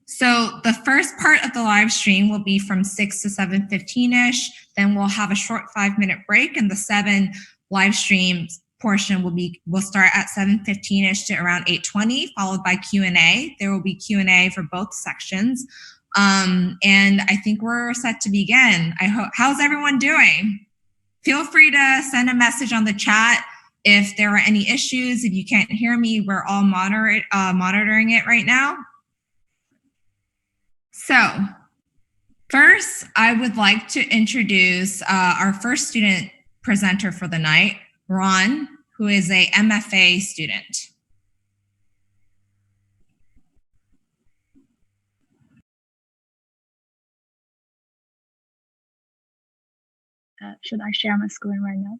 So the first part of the live stream will be from 6 to 7:15-ish. Then we'll have a short 5-minute break, and the 7 live streams portion will start at 7:15-ish to around 8:20, followed by Q&A. There will be Q&A for both sections. And I think we're set to begin. How's everyone doing? Feel free to send a message on the chat if there are any issues. If you can't hear me, we're all monitoring it right now. So first, I would like to introduce our first student presenter for the night, Ron, who is a MFA student. Should I share my screen right now?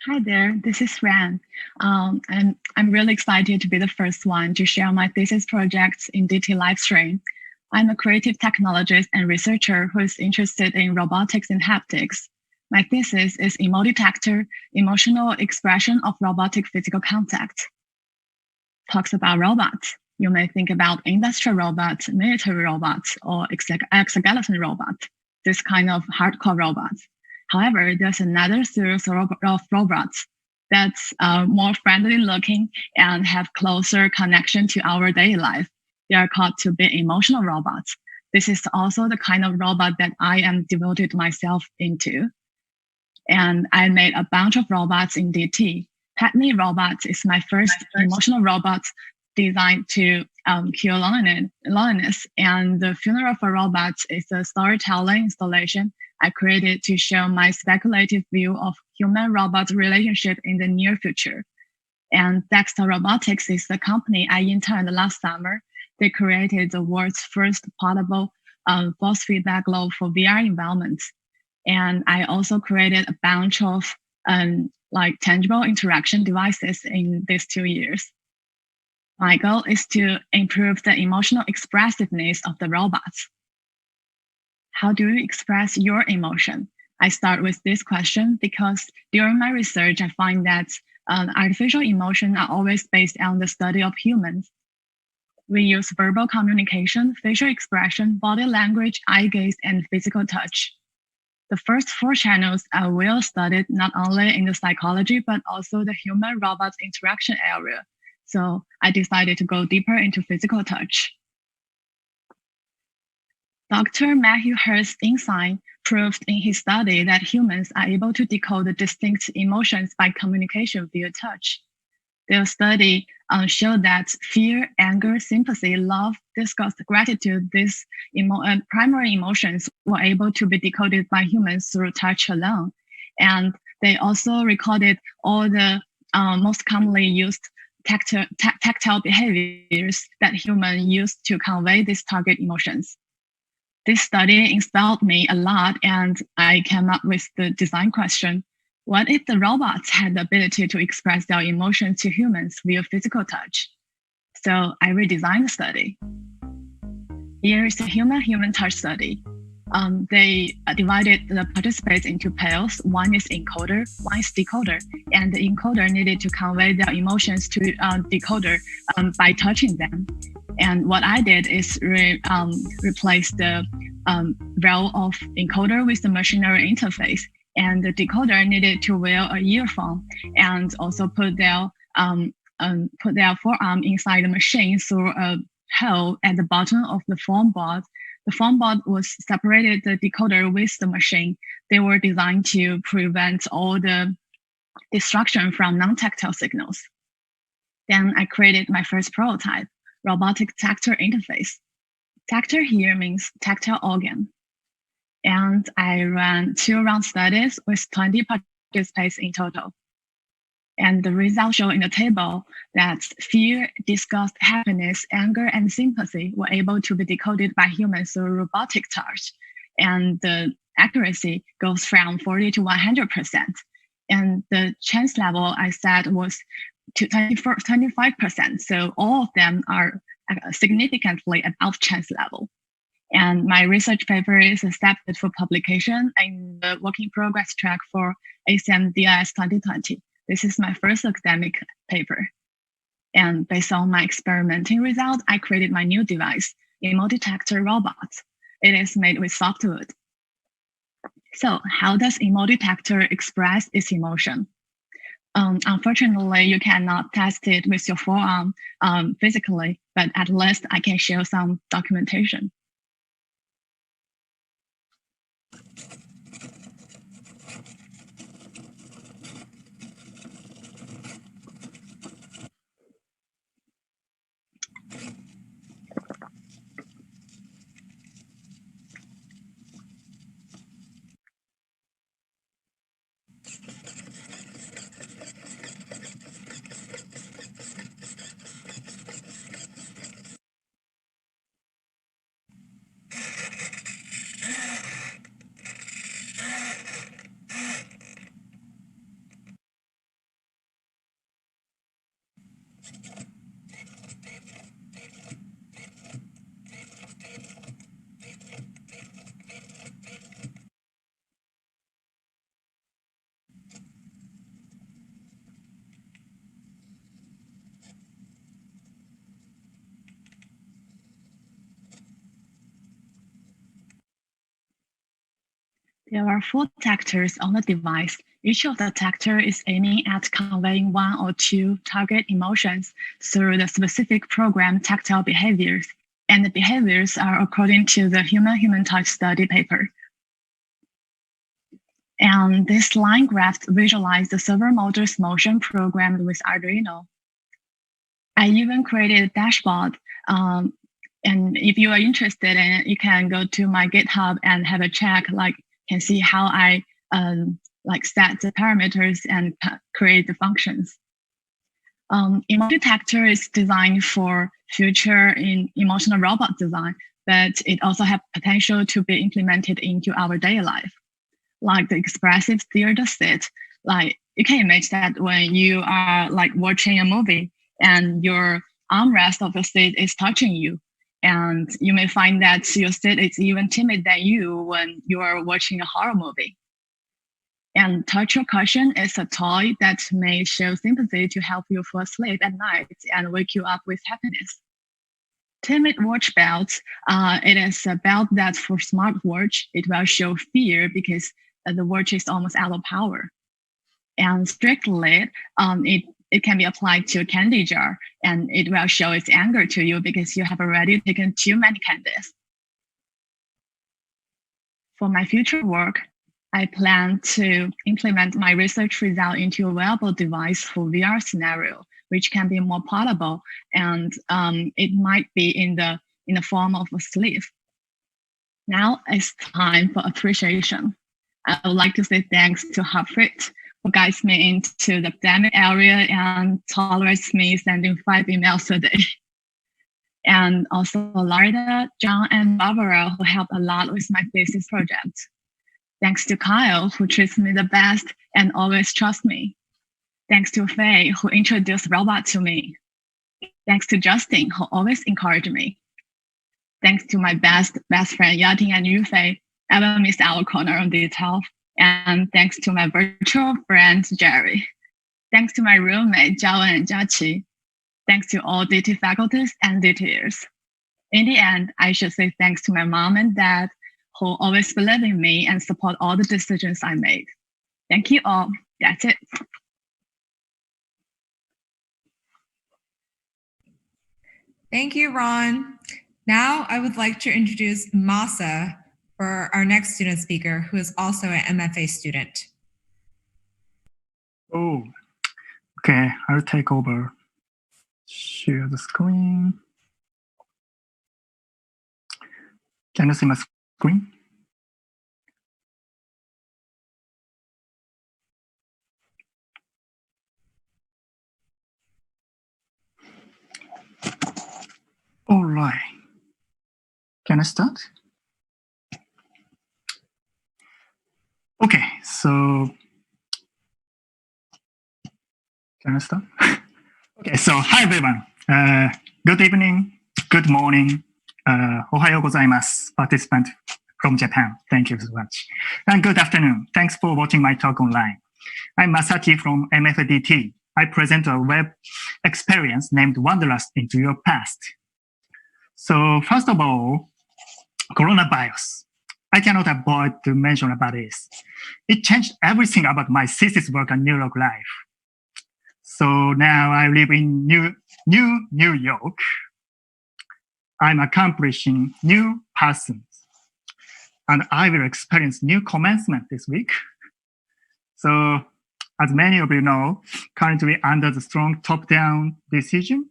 Hi there, this is Ran. And I'm really excited to be the first one to share my thesis projects in DT live stream. I'm a creative technologist and researcher who is interested in robotics and haptics. My thesis is Detector, Emotional Expression of Robotic Physical Contact. Talks about robots. You may think about industrial robots, military robots, or exoskeleton robots, this kind of hardcore robots. However, there's another series of robots that's more friendly looking and have closer connection to our daily life. They are called to be emotional robots. This is also the kind of robot that I am devoted myself into. And I made a bunch of robots in DT. Pet Me Robots is my first emotional robot designed to cure loneliness. And the Funeral for Robots is a storytelling installation I created to show my speculative view of human-robot relationship in the near future. And Dexter Robotics is the company I interned last summer. They created the world's first portable force feedback loop for VR environments. And I also created a bunch of tangible interaction devices in these 2 years. My goal is to improve the emotional expressiveness of the robots. How do you express your emotion? I start with this question because during my research, I find that artificial emotions are always based on the study of humans. We use verbal communication, facial expression, body language, eye gaze, and physical touch. The first 4 channels are well studied not only in the psychology, but also the human-robot interaction area. So I decided to go deeper into physical touch. Dr. Matthew Hurst's insight proved in his study that humans are able to decode the distinct emotions by communication via touch. Their study showed that fear, anger, sympathy, love, disgust, gratitude, these primary emotions were able to be decoded by humans through touch alone. And they also recorded all the most commonly used tactile behaviors that humans use to convey these target emotions. This study inspired me a lot, and I came up with the design question: what if the robots had the ability to express their emotions to humans via physical touch? So I redesigned the study. Here is a human-human touch study. They divided the participants into pairs. One is encoder, one is decoder, and the encoder needed to convey their emotions to decoder by touching them. And what I did is replace the role of encoder with the machinery interface. And the decoder needed to wear a earphone and also put their forearm inside the machine through a hole at the bottom of the foam board. The foam board was separated the decoder with the machine. They were designed to prevent all the destruction from non-tactile signals. Then I created my first prototype, robotic tactile interface. Tactile here means tactile organ. And I ran 2 round studies with 20 participants in total. And the results show in the table that fear, disgust, happiness, anger, and sympathy were able to be decoded by humans through robotic touch. And the accuracy goes from 40 to 100%. And the chance level I said was to 25%. So all of them are significantly above chance level. And my research paper is accepted for publication in the work in progress track for ACMDIS 2020. This is my first academic paper. And based on my experimenting result, I created my new device, Emo Detector Robot. It is made with softwood. So how does Emo Detector express its emotion? Unfortunately, you cannot test it with your forearm physically, but at least I can show some documentation. There are 4 detectors on the device. Each of the detector is aiming at conveying 1 or 2 target emotions through the specific program tactile behaviors. And the behaviors are according to the human touch study paper. And this line graph visualizes the servo motor's motion programmed with Arduino. I even created a dashboard. And if you are interested in it, you can go to my GitHub and have a check, can see how I set the parameters and create the functions. Emo Detector is designed for future in emotional robot design, but it also has potential to be implemented into our daily life. Like the expressive theater set, you can imagine that when you are watching a movie and your armrest of the seat is touching you, and you may find that your seat is even timid than you when you are watching a horror movie. And touch your cushion is a toy that may show sympathy to help you fall asleep at night and wake you up with happiness. Timid watch belt, it is a belt that for smartwatch, it will show fear because the watch is almost out of power. And strictly, it can be applied to a candy jar, and it will show its anger to you because you have already taken too many candies. For my future work, I plan to implement my research result into a wearable device for VR scenario, which can be more portable, and it might be in the form of a sleeve. Now it's time for appreciation. I would like to say thanks to Harpreet, who guides me into the academic area and tolerates me sending 5 emails a day. And also Larda, John, and Barbara, who helped a lot with my thesis project. Thanks to Kyle, who treats me the best and always trusts me. Thanks to Faye, who introduced robot to me. Thanks to Justin, who always encouraged me. Thanks to my best friend Yating and Yufei, ever missed our corner on detail. And thanks to my virtual friend Jerry. Thanks to my roommate Jiawen and Jiaqi. Thanks to all DT faculties and DTers. In the end, I should say thanks to my mom and dad, who always believe in me and support all the decisions I made. Thank you all. That's it. Thank you, Ron. Now I would like to introduce Masa for our next student speaker, who is also an MFA student. Oh, okay, I'll take over. Share the screen. Can you see my screen? right. Can I start? Okay, so can I start? Okay, so hi everyone. Good evening, good morning, ohayo gozaimasu, participant from Japan. Thank you so much. And good afternoon. Thanks for watching my talk online. I'm Masaki from MFA. I present a web experience named Wanderlust into Your Past. So first of all, coronavirus. I cannot avoid to mention about this. It changed everything about my thesis work and New York life. So now I live in New York. I'm accomplishing new parsons. And I will experience new commencement this week. So as many of you know, currently under the strong top-down decision,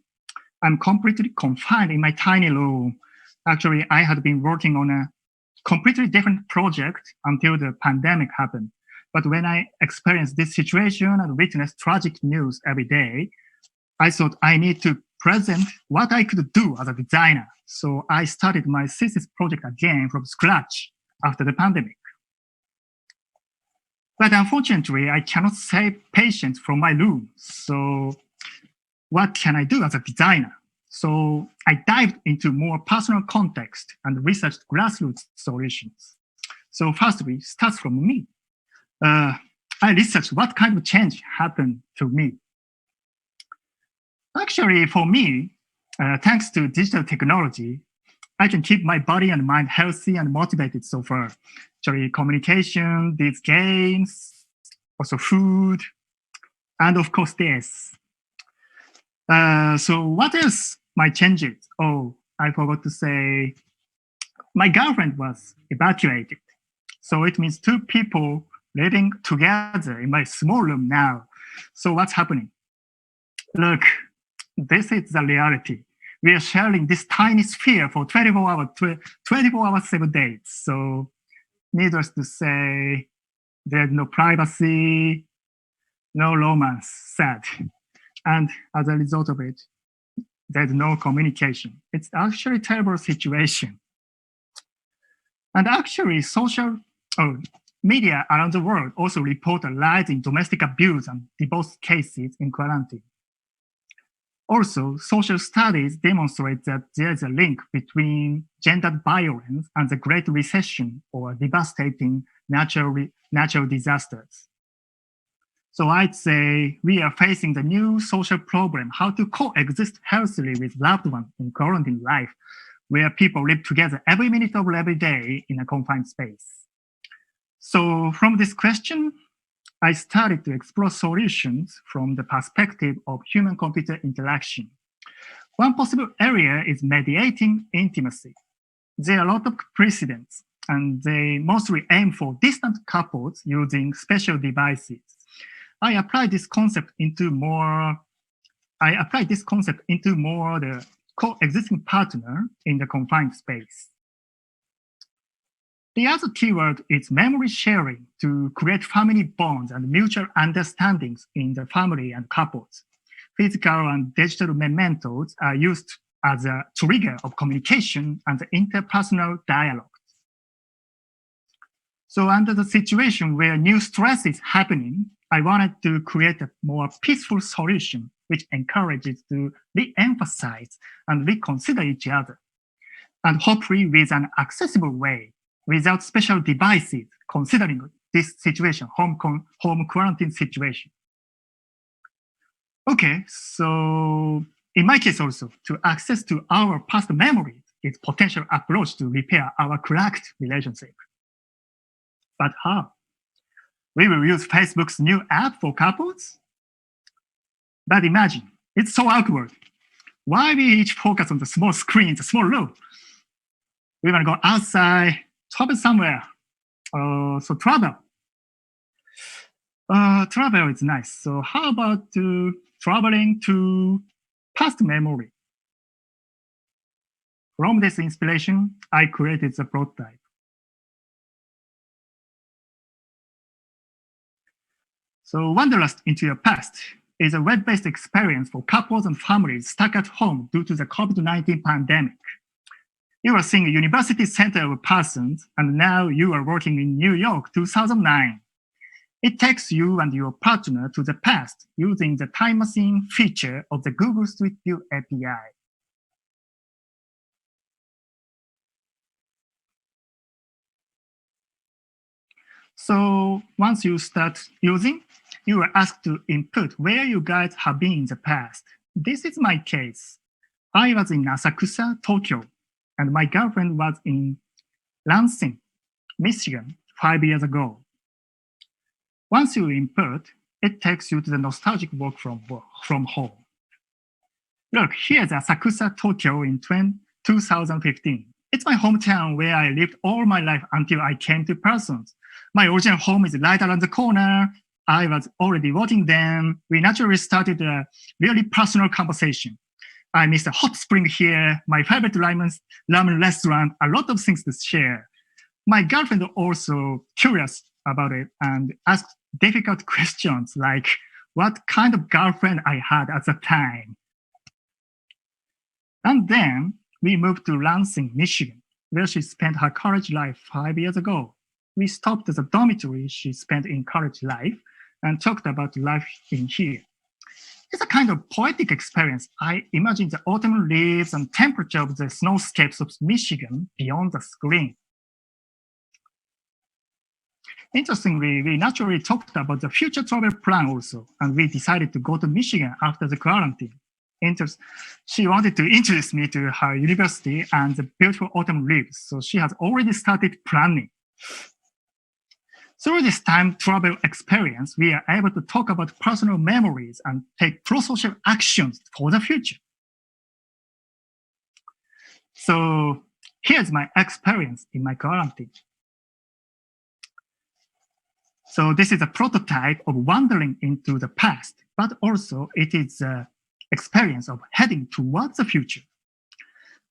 I'm completely confined in my tiny room. Actually, I had been working on a completely different project until the pandemic happened. But when I experienced this situation and witnessed tragic news every day, I thought I need to present what I could do as a designer. So I started my thesis project again from scratch after the pandemic. But unfortunately, I cannot save patients from my room. So what can I do as a designer? So I dived into more personal context and researched grassroots solutions. So firstly, starts from me. I researched what kind of change happened to me. Actually, for me, thanks to digital technology, I can keep my body and mind healthy and motivated so far. Actually, communication, these games, also food, and of course this. So what else my changes? Oh, I forgot to say, my girlfriend was evacuated. So it means two people living together in my small room now. So what's happening? Look, this is the reality. We are sharing this tiny sphere for 24 hours, 7 days. So needless to say, there's no privacy, no romance, sad. And as a result of it, there's no communication. It's actually a terrible situation. And actually, media around the world also report a rise in domestic abuse and divorce cases in quarantine. Also, social studies demonstrate that there's a link between gendered violence and the Great Recession or devastating natural disasters. So I'd say we are facing the new social problem, how to coexist healthily with loved ones in quarantine life, where people live together every minute of every day in a confined space. So from this question, I started to explore solutions from the perspective of human-computer interaction. One possible area is mediating intimacy. There are a lot of precedents, and they mostly aim for distant couples using special devices. I applied this concept into more the coexisting partner in the confined space. The other keyword is memory sharing to create family bonds and mutual understandings in the family and couples. Physical and digital mementos are used as a trigger of communication and interpersonal dialogue. So under the situation where new stress is happening, I wanted to create a more peaceful solution which encourages to re-emphasize and reconsider each other, and hopefully with an accessible way, without special devices, considering this situation, home quarantine situation. Okay, so in my case also, to access to our past memories is potential approach to repair our cracked relationship. But how? We will use Facebook's new app for couples? But imagine, it's so awkward. Why we each focus on the small screen, the small room? We want to go outside, travel somewhere. So travel. Travel is nice. So how about traveling to past memory? From this inspiration, I created the prototype. So Wanderlust into your past. is a web-based experience for couples and families stuck at home due to the COVID-19 pandemic. You are seeing a University Center of Parsons, and now you are working in New York 2009. It takes you and your partner to the past using the time machine feature of the Google Street View API. So once you start using, you are asked to input where you guys have been in the past. This is my case. I was in Asakusa, Tokyo, and my girlfriend was in Lansing, Michigan 5 years ago. Once you input, it takes you to the nostalgic walk from home. Look, here's Asakusa, Tokyo in 2015. It's my hometown where I lived all my life until I came to Parsons. My original home is right around the corner. I was already watching them. We naturally started a really personal conversation. I missed a hot spring here, my favorite ramen restaurant, a lot of things to share. My girlfriend also curious about it and asked difficult questions like what kind of girlfriend I had at the time. And then we moved to Lansing, Michigan, where she spent her college life 5 years ago. We stopped at the dormitory she spent in college life and talked about life in here. It's a kind of poetic experience. I imagine the autumn leaves and temperature of the snowscapes of Michigan beyond the screen. Interestingly, we naturally talked about the future travel plan also, and we decided to go to Michigan after the quarantine. She wanted to introduce me to her university and the beautiful autumn leaves, so she has already started planning. Through this time travel experience, we are able to talk about personal memories and take pro-social actions for the future. So here's my experience in my quarantine. So this is a prototype of wandering into the past, but also it is an experience of heading towards the future.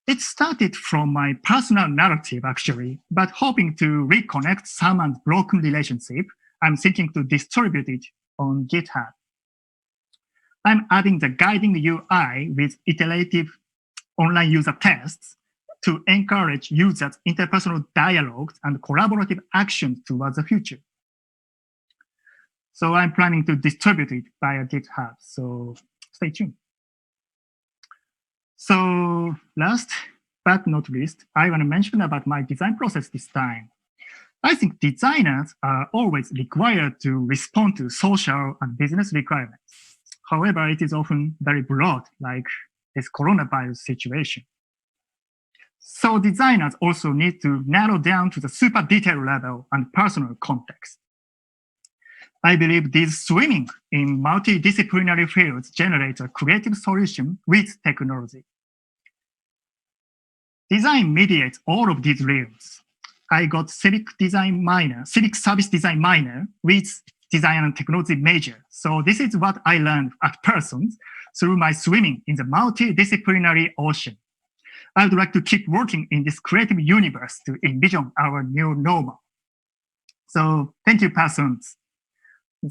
It started from my personal narrative, actually, but hoping to reconnect someone's broken relationship, I'm thinking to distribute it on GitHub. I'm adding the guiding UI with iterative online user tests to encourage users' interpersonal dialogues and collaborative actions towards the future. So I'm planning to distribute it via GitHub, so stay tuned. So last but not least, I want to mention about my design process this time. I think designers are always required to respond to social and business requirements. However, it is often very broad, like this coronavirus situation. So designers also need to narrow down to the super detailed level and personal context. I believe these swimming in multidisciplinary fields generate a creative solution with technology. Design mediates all of these realms. I got civic service design minor with design and technology major. So this is what I learned at Parsons through my swimming in the multidisciplinary ocean. I would like to keep working in this creative universe to envision our new normal. So thank you, Parsons.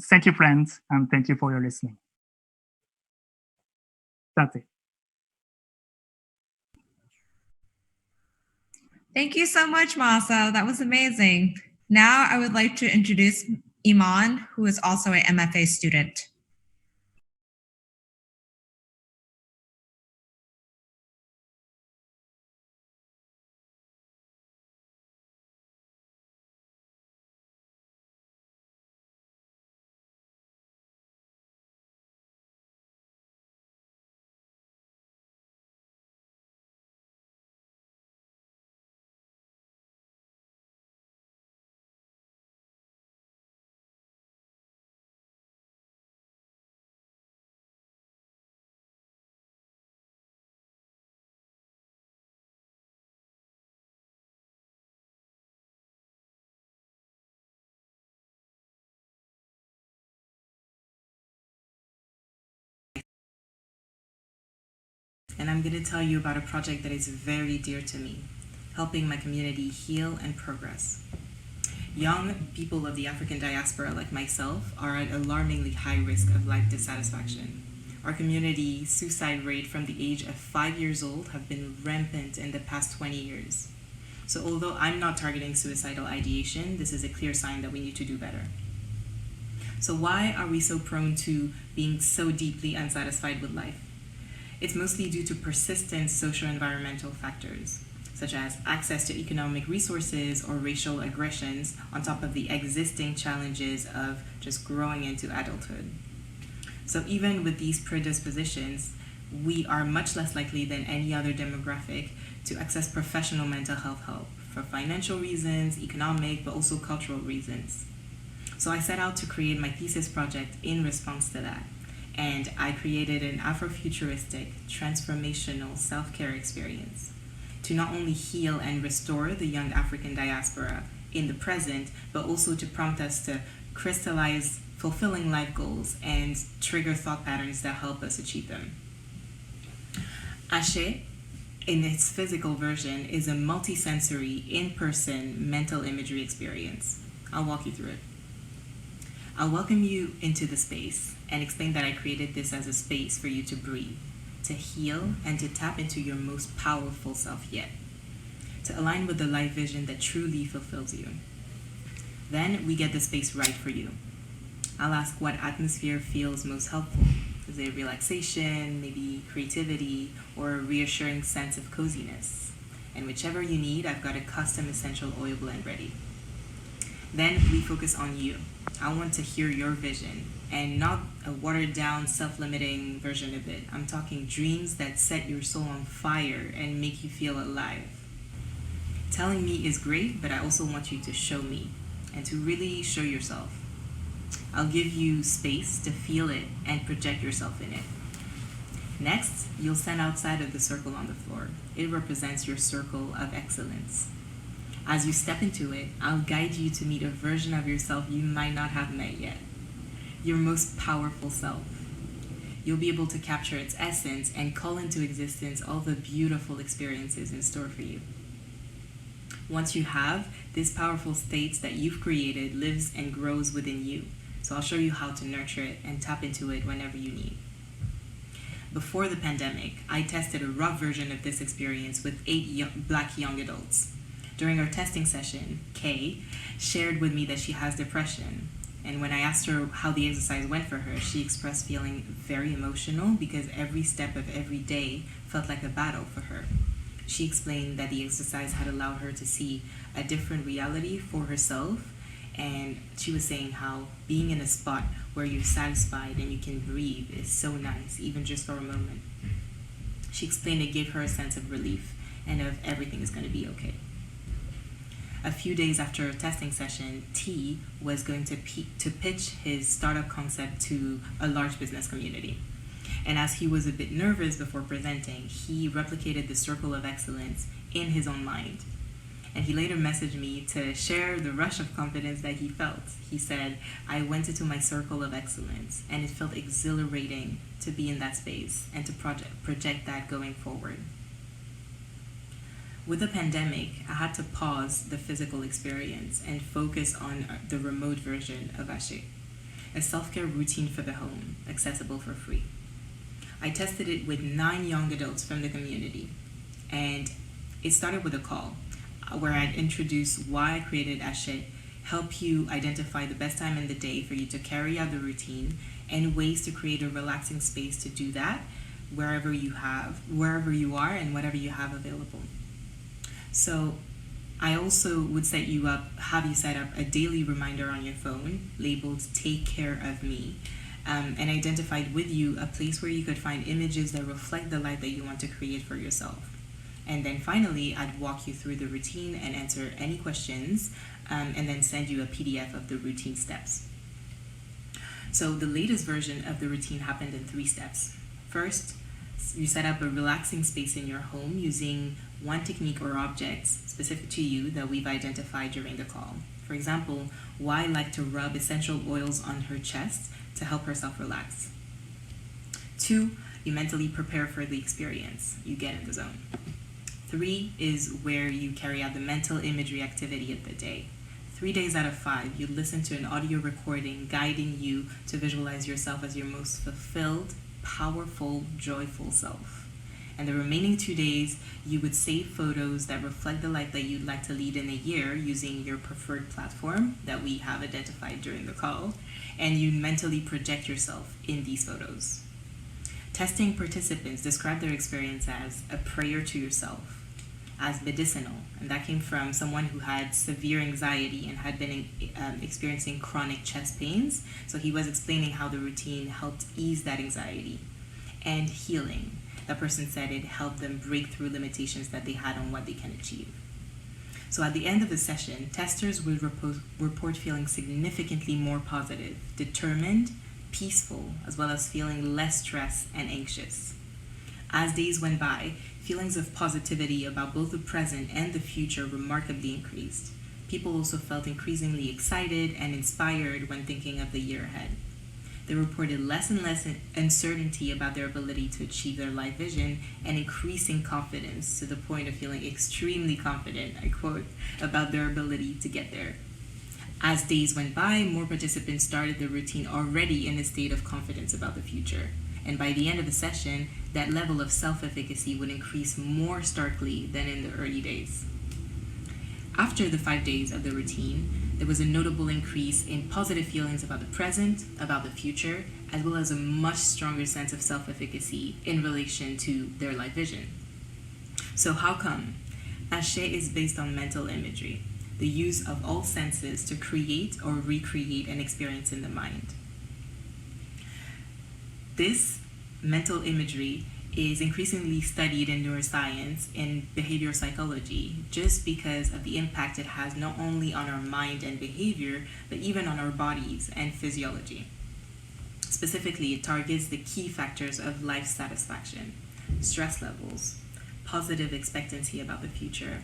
Thank you, friends, and thank you for your listening. That's it. Thank you so much, Masa. That was amazing. Now I would like to introduce Iman, who is also an MFA student. And I'm going to tell you about a project that is very dear to me, helping my community heal and progress. Young people of the African diaspora, like myself, are at alarmingly high risk of life dissatisfaction. Our community suicide rate from the age of 5 years old have been rampant in the past 20 years. So although I'm not targeting suicidal ideation, this is a clear sign that we need to do better. So why are we so prone to being so deeply unsatisfied with life? It's mostly due to persistent socio-environmental factors, such as access to economic resources or racial aggressions, on top of the existing challenges of just growing into adulthood. So even with these predispositions, we are much less likely than any other demographic to access professional mental health help for financial reasons, economic, but also cultural reasons. So I set out to create my thesis project in response to that. And I created an Afrofuturistic, transformational self-care experience to not only heal and restore the young African diaspora in the present, but also to prompt us to crystallize fulfilling life goals and trigger thought patterns that help us achieve them. Ashe, in its physical version, is a multisensory, in-person mental imagery experience. I'll walk you through it. I'll welcome you into the space and explain that I created this as a space for you to breathe, to heal, and to tap into your most powerful self yet, to align with the life vision that truly fulfills you. Then we get the space right for you. I'll ask what atmosphere feels most helpful. Is it relaxation, maybe creativity, or a reassuring sense of coziness? And whichever you need, I've got a custom essential oil blend ready. Then we focus on you. I want to hear your vision, and not a watered-down, self-limiting version of it. I'm talking dreams that set your soul on fire and make you feel alive. Telling me is great, but I also want you to show me and to really show yourself. I'll give you space to feel it and project yourself in it. Next, you'll stand outside of the circle on the floor. It represents your circle of excellence. As you step into it, I'll guide you to meet a version of yourself you might not have met yet. Your most powerful self. You'll be able to capture its essence and call into existence all the beautiful experiences in store for you. Once you have, this powerful state that you've created lives and grows within you. So I'll show you how to nurture it and tap into it whenever you need. Before the pandemic, I tested a rough version of this experience with 8 Black young adults. During our testing session, Kay shared with me that she has depression. And when I asked her how the exercise went for her, she expressed feeling very emotional because every step of every day felt like a battle for her. She explained that the exercise had allowed her to see a different reality for herself. And she was saying how being in a spot where you're satisfied and you can breathe is so nice, even just for a moment. She explained it gave her a sense of relief and of everything is going to be okay. A few days after a testing session, T was going to pitch his startup concept to a large business community. And as he was a bit nervous before presenting, he replicated the circle of excellence in his own mind. And he later messaged me to share the rush of confidence that he felt. He said, I went into my circle of excellence, and it felt exhilarating to be in that space and to project that going forward. With the pandemic, I had to pause the physical experience and focus on the remote version of Ashe, a self-care routine for the home, accessible for free. I tested it with 9 young adults from the community, and it started with a call where I'd introduce why I created Ashe, help you identify the best time in the day for you to carry out the routine, and ways to create a relaxing space to do that wherever you are and whatever you have available. So I also would have you set up a daily reminder on your phone labeled Take Care of Me, and identified with you a place where you could find images that reflect the life that you want to create for yourself. And then finally, I'd walk you through the routine and answer any questions, and then send you a PDF of the routine steps. So the latest version of the routine happened in 3 steps. First, you set up a relaxing space in your home using one technique or object specific to you that we've identified during the call. For example, Y liked to rub essential oils on her chest to help herself relax. 2, you mentally prepare for the experience. You get in the zone. 3 is where you carry out the mental imagery activity of the day. 3 days out of 5, you listen to an audio recording guiding you to visualize yourself as your most fulfilled, powerful, joyful self. And the remaining 2 days, you would save photos that reflect the life that you'd like to lead in a year using your preferred platform that we have identified during the call, and you mentally project yourself in these photos. Testing participants described their experience as a prayer to yourself, as medicinal, and that came from someone who had severe anxiety and had been experiencing chronic chest pains, so he was explaining how the routine helped ease that anxiety. And healing. That person said it helped them break through limitations that they had on what they can achieve. So at the end of the session, testers would report feeling significantly more positive, determined, peaceful, as well as feeling less stressed and anxious. As days went by, feelings of positivity about both the present and the future remarkably increased. People also felt increasingly excited and inspired when thinking of the year ahead. They reported less and less uncertainty about their ability to achieve their life vision and increasing confidence to the point of feeling extremely confident, I quote, about their ability to get there. As days went by, more participants started the routine already in a state of confidence about the future. And by the end of the session, that level of self-efficacy would increase more starkly than in the early days. After the 5 days of the routine, there was a notable increase in positive feelings about the present, about the future, as well as a much stronger sense of self-efficacy in relation to their life vision. So how come? Ashe is based on mental imagery, the use of all senses to create or recreate an experience in the mind. This mental imagery is increasingly studied in neuroscience and behavioral psychology just because of the impact it has not only on our mind and behavior, but even on our bodies and physiology. Specifically, it targets the key factors of life satisfaction, stress levels, positive expectancy about the future,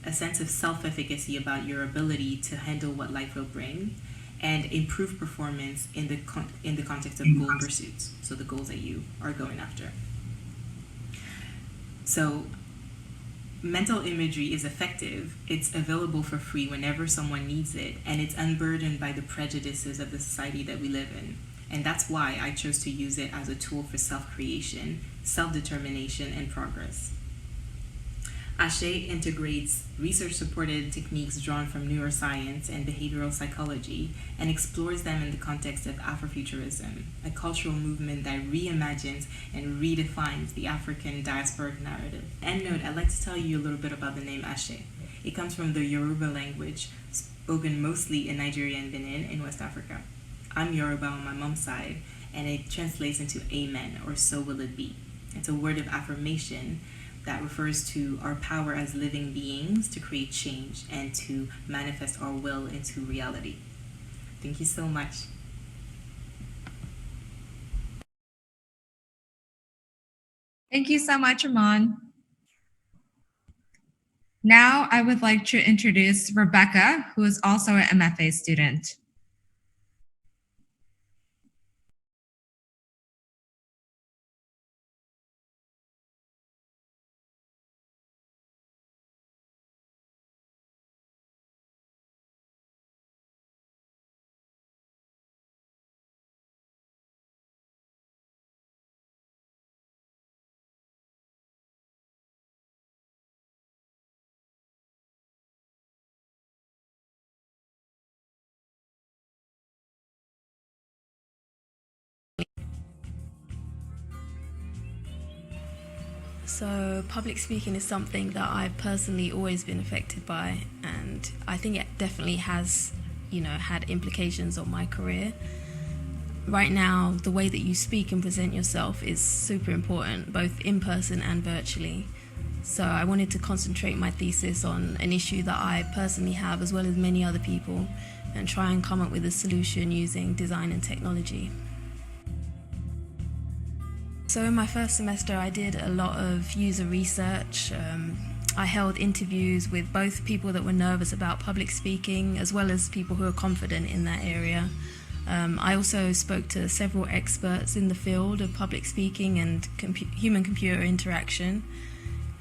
a sense of self-efficacy about your ability to handle what life will bring, and improve performance in the context of goal pursuits, so the goals that you are going after. So mental imagery is effective, it's available for free whenever someone needs it, and it's unburdened by the prejudices of the society that we live in. And that's why I chose to use it as a tool for self-creation, self-determination, and progress. Ashe integrates research-supported techniques drawn from neuroscience and behavioral psychology and explores them in the context of Afrofuturism, a cultural movement that reimagines and redefines the African diasporic narrative. End note, I'd like to tell you a little bit about the name Ashe. It comes from the Yoruba language, spoken mostly in Nigeria and Benin in West Africa. I'm Yoruba on my mom's side, and it translates into amen, or so will it be. It's a word of affirmation that refers to our power as living beings to create change and to manifest our will into reality. Thank you so much. Thank you so much, Iman. Now I would like to introduce Rebecca, who is also an MFA student. So public speaking is something that I've personally always been affected by, and I think it definitely has, had implications on my career. Right now, the way that you speak and present yourself is super important, both in person and virtually. So I wanted to concentrate my thesis on an issue that I personally have, as well as many other people, and try and come up with a solution using design and technology. So in my first semester, I did a lot of user research. I held interviews with both people that were nervous about public speaking, as well as people who are confident in that area. I also spoke to several experts in the field of public speaking and human-computer interaction.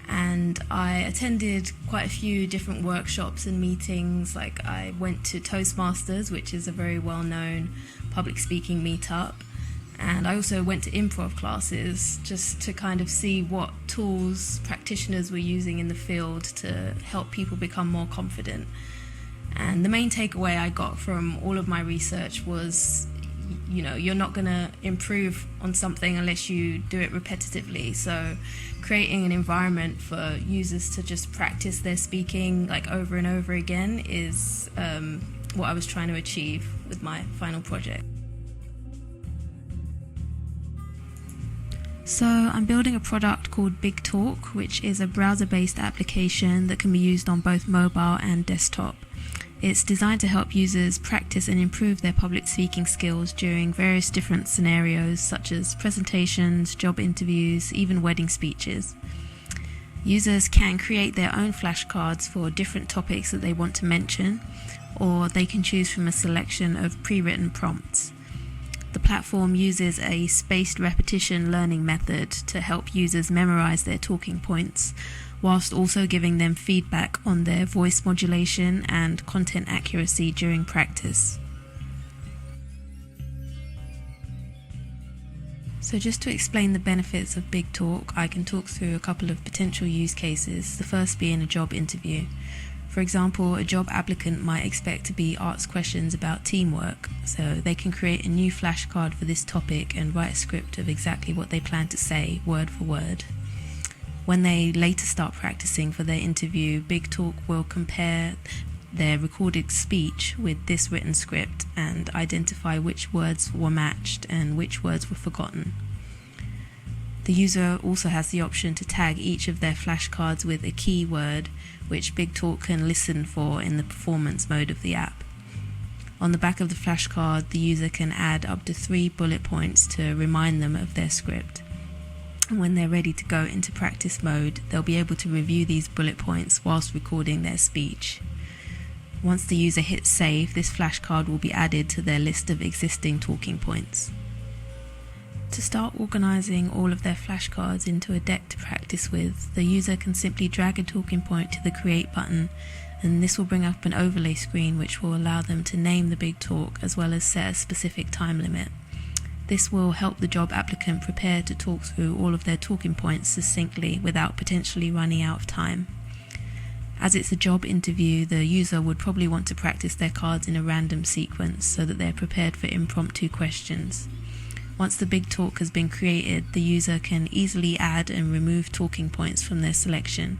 And I attended quite a few different workshops and meetings. Like I went to Toastmasters, which is a very well-known public speaking meetup. And I also went to improv classes just to kind of see what tools practitioners were using in the field to help people become more confident. And the main takeaway I got from all of my research was, you're not going to improve on something unless you do it repetitively. So creating an environment for users to just practice their speaking like over and over again is what I was trying to achieve with my final project. So I'm building a product called Big Talk, which is a browser-based application that can be used on both mobile and desktop. It's designed to help users practice and improve their public speaking skills during various different scenarios such as presentations, job interviews, even wedding speeches. Users can create their own flashcards for different topics that they want to mention, or they can choose from a selection of pre-written prompts. The platform uses a spaced repetition learning method to help users memorize their talking points, whilst also giving them feedback on their voice modulation and content accuracy during practice. So just to explain the benefits of Big Talk, I can talk through a couple of potential use cases, the first being a job interview. For example, a job applicant might expect to be asked questions about teamwork, so they can create a new flashcard for this topic and write a script of exactly what they plan to say, word for word. When they later start practicing for their interview, Big Talk will compare their recorded speech with this written script and identify which words were matched and which words were forgotten. The user also has the option to tag each of their flashcards with a keyword, which Big Talk can listen for in the performance mode of the app. On the back of the flashcard, the user can add up to 3 bullet points to remind them of their script. And when they're ready to go into practice mode, they'll be able to review these bullet points whilst recording their speech. Once the user hits save, this flashcard will be added to their list of existing talking points. To start organizing all of their flashcards into a deck to practice with, the user can simply drag a talking point to the Create button, and this will bring up an overlay screen which will allow them to name the Big Talk as well as set a specific time limit. This will help the job applicant prepare to talk through all of their talking points succinctly without potentially running out of time. As it's a job interview, the user would probably want to practice their cards in a random sequence so that they're prepared for impromptu questions. Once the Big Talk has been created, the user can easily add and remove talking points from their selection.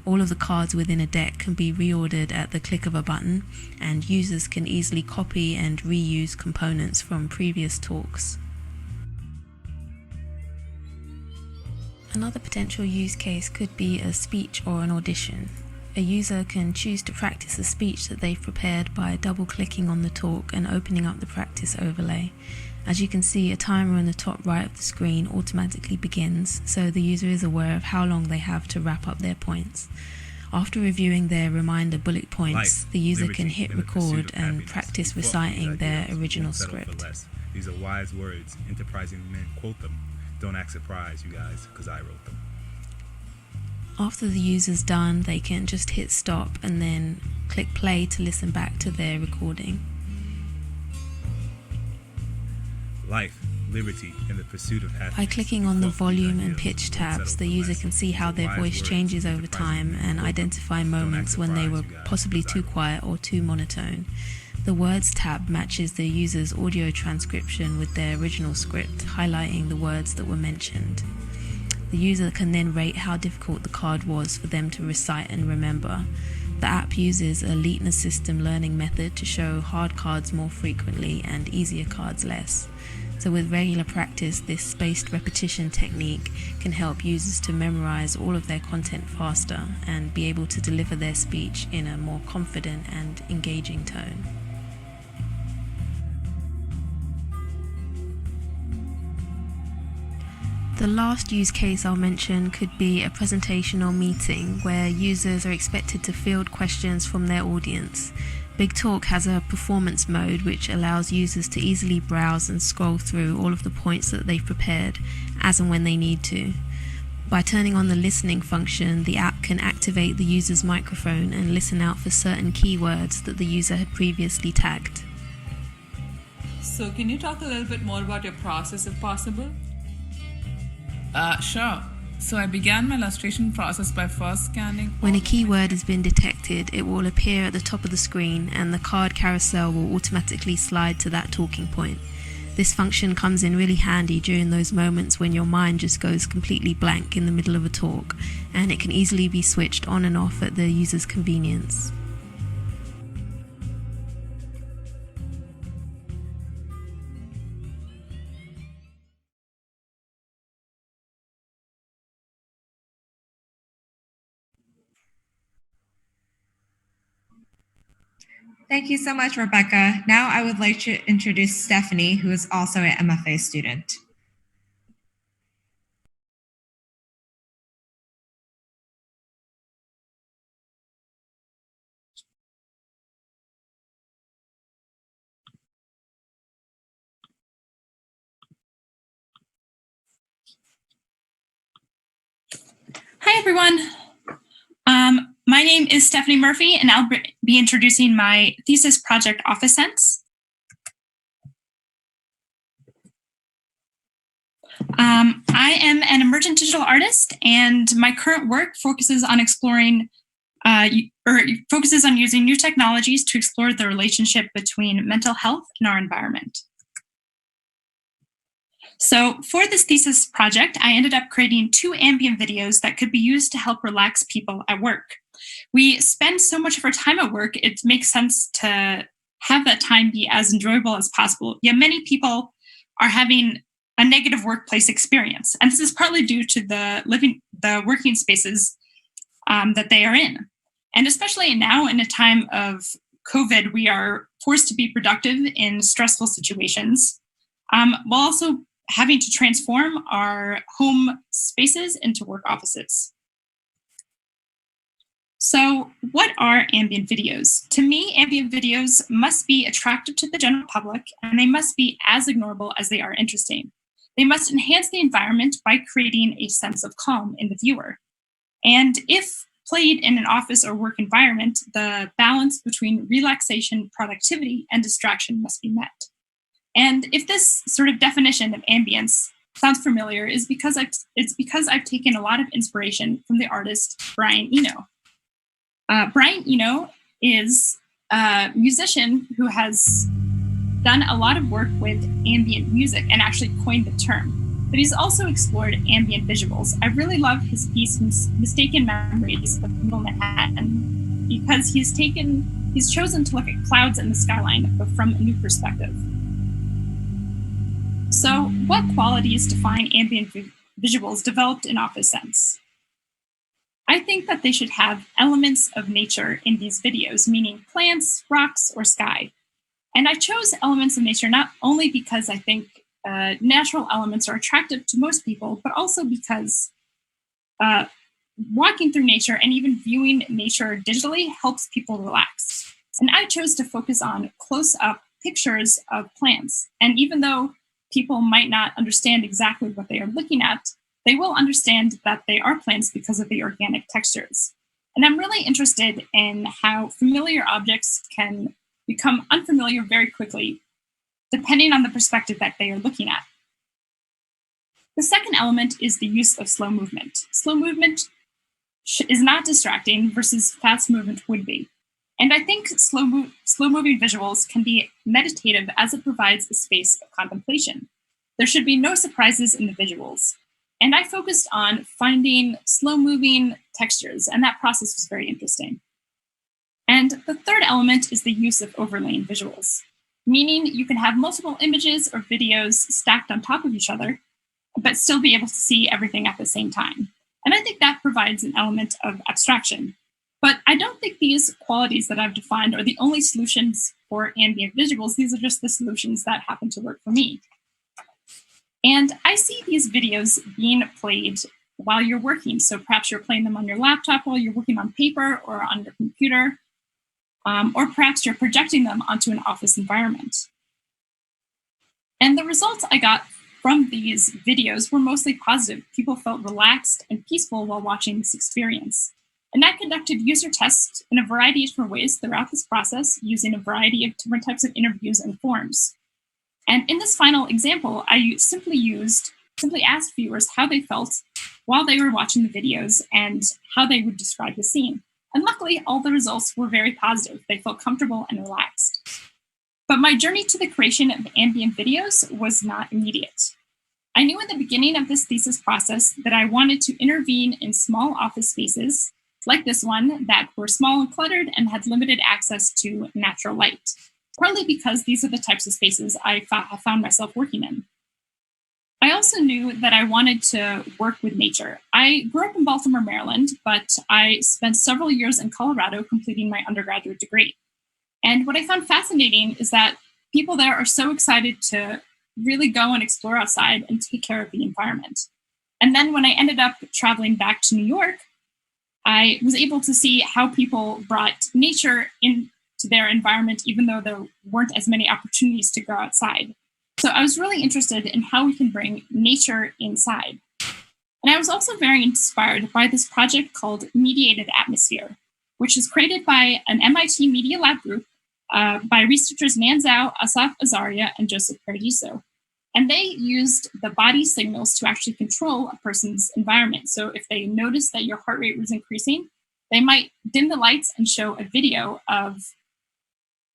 All of the cards within a deck can be reordered at the click of a button, and users can easily copy and reuse components from previous talks. Another potential use case could be a speech or an audition. A user can choose to practice a speech that they've prepared by double-clicking on the talk and opening up the practice overlay. As you can see, a timer on the top right of the screen automatically begins, so the user is aware of how long they have to wrap up their points. After reviewing their reminder bullet points, the user can hit record and practice reciting their original script. These are wise words. Enterprising men quote them. Don't act surprised, you guys, because I wrote them. After the user's done, they can just hit stop and then click play to listen back to their recording. Life, liberty, and the pursuit of happiness. By clicking on the volume and pitch tabs, the user can see how their voice changes over time and identify moments when they were possibly too quiet or too monotone. The Words tab matches the user's audio transcription with their original script, highlighting the words that were mentioned. The user can then rate how difficult the card was for them to recite and remember. The app uses a Leitner system learning method to show hard cards more frequently and easier cards less. So with regular practice, this spaced repetition technique can help users to memorize all of their content faster and be able to deliver their speech in a more confident and engaging tone. The last use case I'll mention could be a presentation or meeting where users are expected to field questions from their audience. Big Talk has a performance mode which allows users to easily browse and scroll through all of the points that they've prepared as and when they need to. By turning on the listening function, the app can activate the user's microphone and listen out for certain keywords that the user had previously tagged. So can you talk a little bit more about your process if possible? Sure. So I began my illustration process by first scanning. When a keyword has been detected, it will appear at the top of the screen and the card carousel will automatically slide to that talking point. This function comes in really handy during those moments when your mind just goes completely blank in the middle of a talk, and it can easily be switched on and off at the user's convenience. Thank you so much, Rebecca. Now I would like to introduce Stephanie, who is also an MFA student. Hi, everyone. My name is Stephanie Murphy, and I'll be introducing my thesis project, OfficeSense. I am an emergent digital artist, and my current work focuses on exploring focuses on using new technologies to explore the relationship between mental health and our environment. So for this thesis project, I ended up creating 2 ambient videos that could be used to help relax people at work. We spend so much of our time at work, it makes sense to have that time be as enjoyable as possible. Yet many people are having a negative workplace experience. And this is partly due to the working spaces that they are in. And especially now in a time of COVID, we are forced to be productive in stressful situations, while also having to transform our home spaces into work offices. So what are ambient videos? To me, ambient videos must be attractive to the general public, and they must be as ignorable as they are interesting. They must enhance the environment by creating a sense of calm in the viewer. And if played in an office or work environment, the balance between relaxation, productivity, and distraction must be met. And if this sort of definition of ambience sounds familiar, it's because I've taken a lot of inspiration from the artist Brian Eno. Brian Eno is a musician who has done a lot of work with ambient music and actually coined the term. But he's also explored ambient visuals. I really love his piece, Mistaken Memories of Middle Manhattan, because he's chosen to look at clouds in the skyline, but from a new perspective. So what qualities define ambient visuals developed in OfficeSense? I think that they should have elements of nature in these videos, meaning plants, rocks, or sky. And I chose elements of nature not only because I think natural elements are attractive to most people, but also because walking through nature and even viewing nature digitally helps people relax. And I chose to focus on close-up pictures of plants. And even though people might not understand exactly what they are looking at, they will understand that they are plants because of the organic textures. And I'm really interested in how familiar objects can become unfamiliar very quickly, depending on the perspective that they are looking at. The second element is the use of slow movement. Slow movement is not distracting versus fast movement would be. And I think slow-moving visuals can be meditative as it provides a space of contemplation. There should be no surprises in the visuals. And I focused on finding slow-moving textures, and that process was very interesting. And the third element is the use of overlaying visuals, meaning you can have multiple images or videos stacked on top of each other, but still be able to see everything at the same time. And I think that provides an element of abstraction. But I don't think these qualities that I've defined are the only solutions for ambient visuals. These are just the solutions that happen to work for me. And I see these videos being played while you're working. So perhaps you're playing them on your laptop while you're working on paper or on your computer, or perhaps you're projecting them onto an office environment. And the results I got from these videos were mostly positive. People felt relaxed and peaceful while watching this experience. And I conducted user tests in a variety of different ways throughout this process, using a variety of different types of interviews and forms. And in this final example, I simply asked viewers how they felt while they were watching the videos and how they would describe the scene. And luckily, all the results were very positive. They felt comfortable and relaxed. But my journey to the creation of ambient videos was not immediate. I knew in the beginning of this thesis process that I wanted to intervene in small office spaces, like this one, that were small and cluttered and had limited access to natural light, partly because these are the types of spaces I have found myself working in. I also knew that I wanted to work with nature. I grew up in Baltimore, Maryland, but I spent several years in Colorado completing my undergraduate degree. And what I found fascinating is that people there are so excited to really go and explore outside and take care of the environment. And then when I ended up traveling back to New York, I was able to see how people brought nature into their environment, even though there weren't as many opportunities to go outside. So I was really interested in how we can bring nature inside. And I was also very inspired by this project called Mediated Atmosphere, which is created by an MIT Media Lab group by researchers Nan Zhao, Asaf Azaria, and Joseph Paradiso. And they used the body signals to actually control a person's environment. So if they noticed that your heart rate was increasing, they might dim the lights and show a video of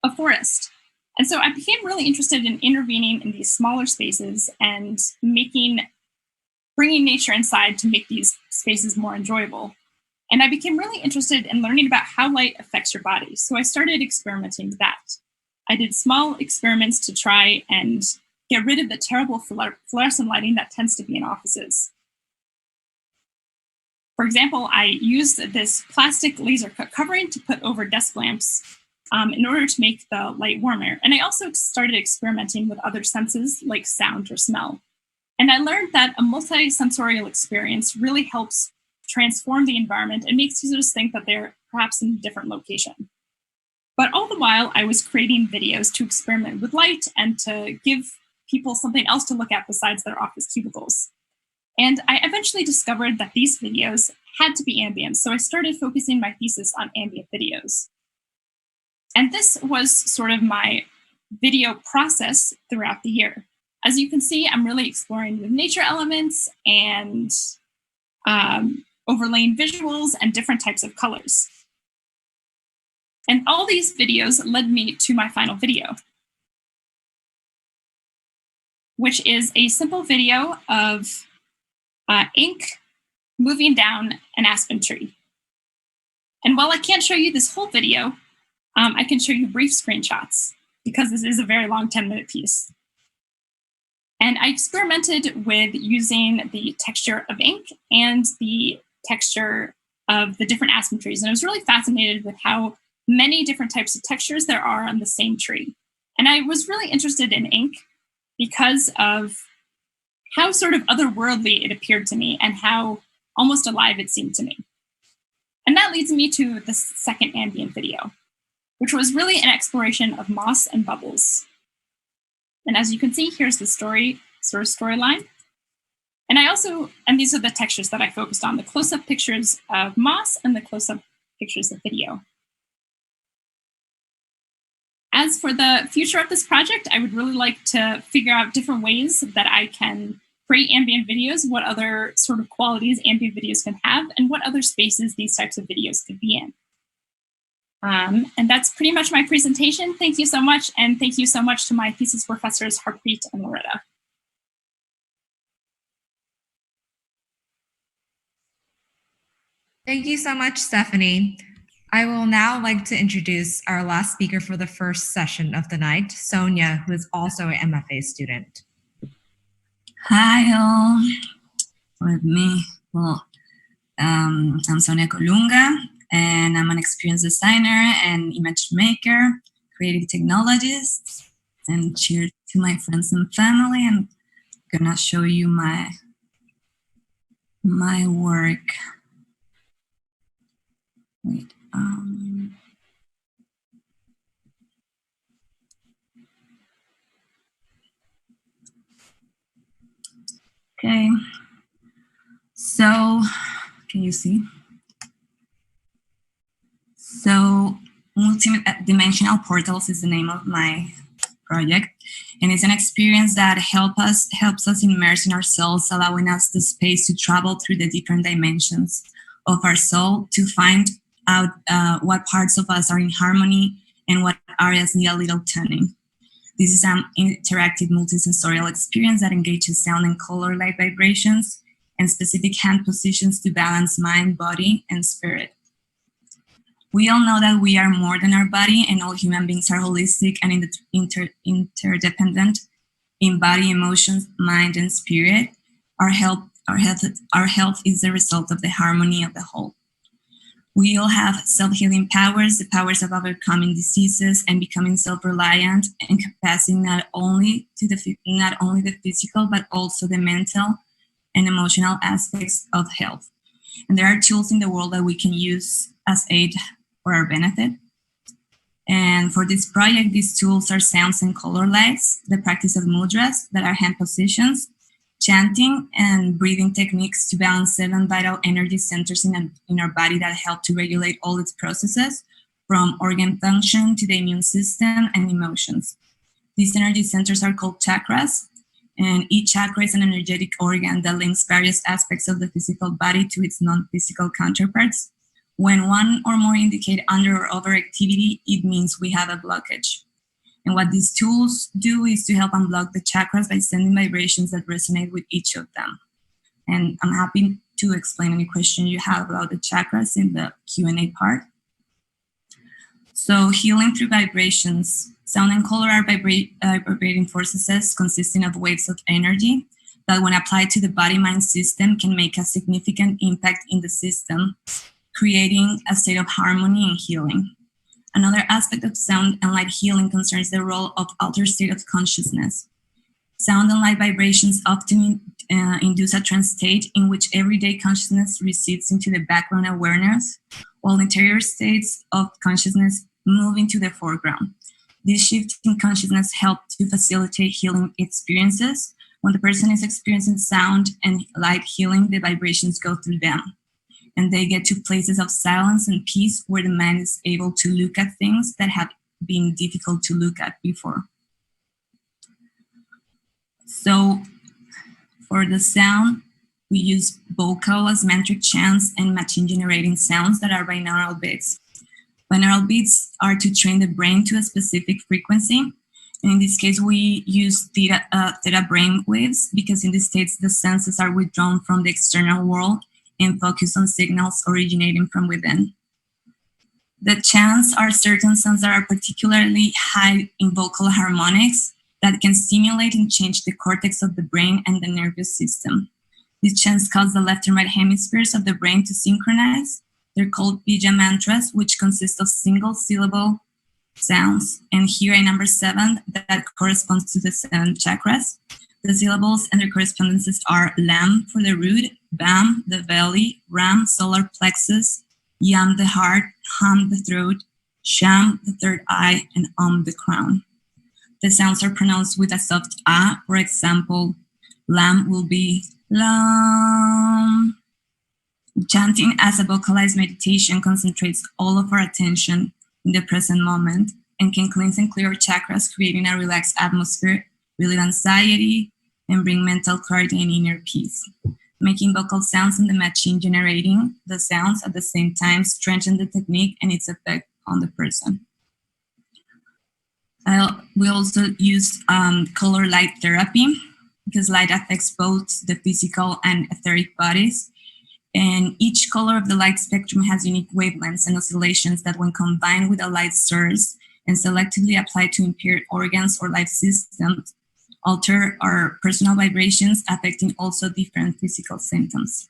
a forest. And so I became really interested in intervening in these smaller spaces and bringing nature inside to make these spaces more enjoyable. And I became really interested in learning about how light affects your body. So I started experimenting with that. I did small experiments to try and get rid of the terrible fluorescent lighting that tends to be in offices. For example, I used this plastic laser cut covering to put over desk lamps in order to make the light warmer. And I also started experimenting with other senses like sound or smell. And I learned that a multi-sensorial experience really helps transform the environment and makes users think that they're perhaps in a different location. But all the while, I was creating videos to experiment with light and to give people something else to look at besides their office cubicles. And I eventually discovered that these videos had to be ambient, so I started focusing my thesis on ambient videos. And this was sort of my video process throughout the year. As you can see, I'm really exploring with nature elements and overlaying visuals and different types of colors. And all these videos led me to my final video, which is a simple video of ink moving down an aspen tree. And while I can't show you this whole video, I can show you brief screenshots because this is a very long 10-minute piece. And I experimented with using the texture of ink and the texture of the different aspen trees. And I was really fascinated with how many different types of textures there are on the same tree. And I was really interested in ink because of how sort of otherworldly it appeared to me and how almost alive it seemed to me. And that leads me to the second ambient video, which was really an exploration of moss and bubbles. And as you can see, here's the storyline. And these are the textures that I focused on, the close-up pictures of moss and the close-up pictures of video. As for the future of this project, I would really like to figure out different ways that I can create ambient videos, what other sort of qualities ambient videos can have, and what other spaces these types of videos could be in. And that's pretty much my presentation. Thank you so much. And thank you so much to my thesis professors, Harpreet and Loretta. Thank you so much, Stephanie. I will now like to introduce our last speaker for the first session of the night, Sonia, who is also an MFA student. Hi all, with me. Well, I'm Sonia Colunga, and I'm an experienced designer and image maker, creative technologist, and cheers to my friends and family. I'm gonna show you my work. Wait, Okay. So, can you see? So, multidimensional portals is the name of my project, and it's an experience that helps us immerse in ourselves, allowing us the space to travel through the different dimensions of our soul to find out what parts of us are in harmony and what areas need a little tuning. This is an interactive multisensorial experience that engages sound and color, light vibrations, and specific hand positions to balance mind, body, and spirit. We all know that we are more than our body, and all human beings are holistic and interdependent in body, emotions, mind, and spirit. Our health is the result of the harmony of the whole. We all have self-healing powers, the powers of overcoming diseases and becoming self-reliant, and passing not only the physical but also the mental and emotional aspects of health. And there are tools in the world that we can use as aid for our benefit. And for this project, these tools are sounds and color lights, the practice of mudras, that are hand positions, chanting, and breathing techniques to balance 7 vital energy centers in our body that help to regulate all its processes, from organ function to the immune system and emotions. These energy centers are called chakras, and each chakra is an energetic organ that links various aspects of the physical body to its non-physical counterparts. When one or more indicate under or overactivity, it means we have a blockage. And what these tools do is to help unblock the chakras by sending vibrations that resonate with each of them. And I'm happy to explain any question you have about the chakras in the Q&A part. So, healing through vibrations. Sound and color are vibrating forces consisting of waves of energy that, when applied to the body-mind system, can make a significant impact in the system, creating a state of harmony and healing. Another aspect of sound and light healing concerns the role of altered state of consciousness. Sound and light vibrations often induce a trance state in which everyday consciousness recedes into the background awareness, while interior states of consciousness move into the foreground. This shift in consciousness helps to facilitate healing experiences. When the person is experiencing sound and light healing, the vibrations go through them, and they get to places of silence and peace where the mind is able to look at things that have been difficult to look at before. So for the sound, we use vocal as mantric chants and machine-generating sounds that are binaural beats. Binaural beats are to train the brain to a specific frequency. And in this case, we use theta brain waves because in these states, the senses are withdrawn from the external world and focus on signals originating from within. The chants are certain sounds that are particularly high in vocal harmonics that can stimulate and change the cortex of the brain and the nervous system. These chants cause the left and right hemispheres of the brain to synchronize. They're called bija mantras, which consist of single syllable sounds. And here in number 7, that corresponds to the 7 chakras. The syllables and their correspondences are Lam for the root, Bam, the belly, Ram, solar plexus, Yam, the heart, Ham, the throat, Sham, the third eye, and the crown. The sounds are pronounced with a soft A. For example, Lam will be Lam. Chanting as a vocalized meditation concentrates all of our attention in the present moment and can cleanse and clear our chakras, creating a relaxed atmosphere, relieve anxiety, and bring mental clarity and inner peace. Making vocal sounds and the machine generating the sounds at the same time strengthen the technique and its effect on the person. We also use color light therapy because light affects both the physical and etheric bodies. And each color of the light spectrum has unique wavelengths and oscillations that, when combined with a light source and selectively applied to impaired organs or life systems, alter our personal vibrations, affecting also different physical symptoms.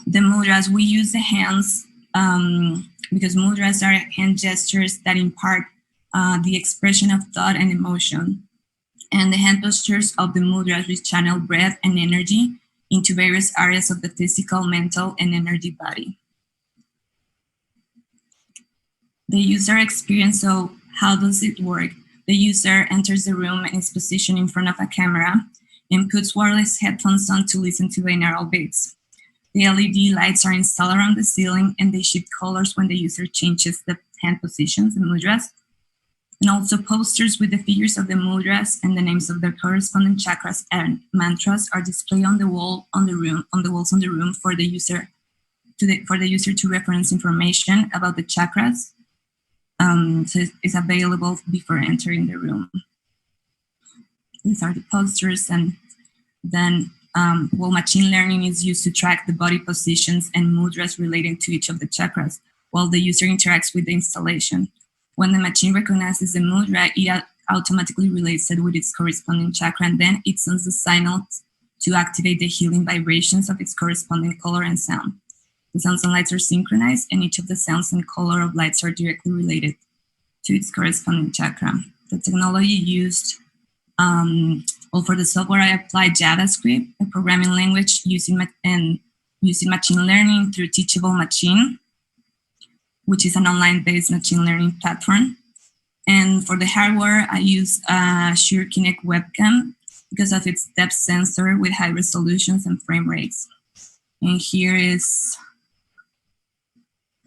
The mudras, we use the hands because mudras are hand gestures that impart the expression of thought and emotion. And the hand postures of the mudras which channel breath and energy into various areas of the physical, mental, and energy body. The user experience, so how does it work? The user enters the room and is positioned in front of a camera, and puts wireless headphones on to listen to binaural beats. The LED lights are installed around the ceiling, and they shift colors when the user changes the hand positions and mudras. And also posters with the figures of the mudras and the names of their corresponding chakras and mantras are displayed on the walls in the room for the user to reference information about the chakras. So it's available before entering the room. These are the posters, and then machine learning is used to track the body positions and mudras relating to each of the chakras while the user interacts with the installation. When the machine recognizes the mudra, it automatically relates it with its corresponding chakra, and then it sends the signal to activate the healing vibrations of its corresponding color and sound. The sounds and lights are synchronized, and each of the sounds and color of lights are directly related to its corresponding chakra. The technology used for the software, I applied JavaScript, a programming language using machine learning through Teachable Machine, which is an online-based machine learning platform. And for the hardware, I use a Shure Kinect webcam because of its depth sensor with high resolutions and frame rates. And here is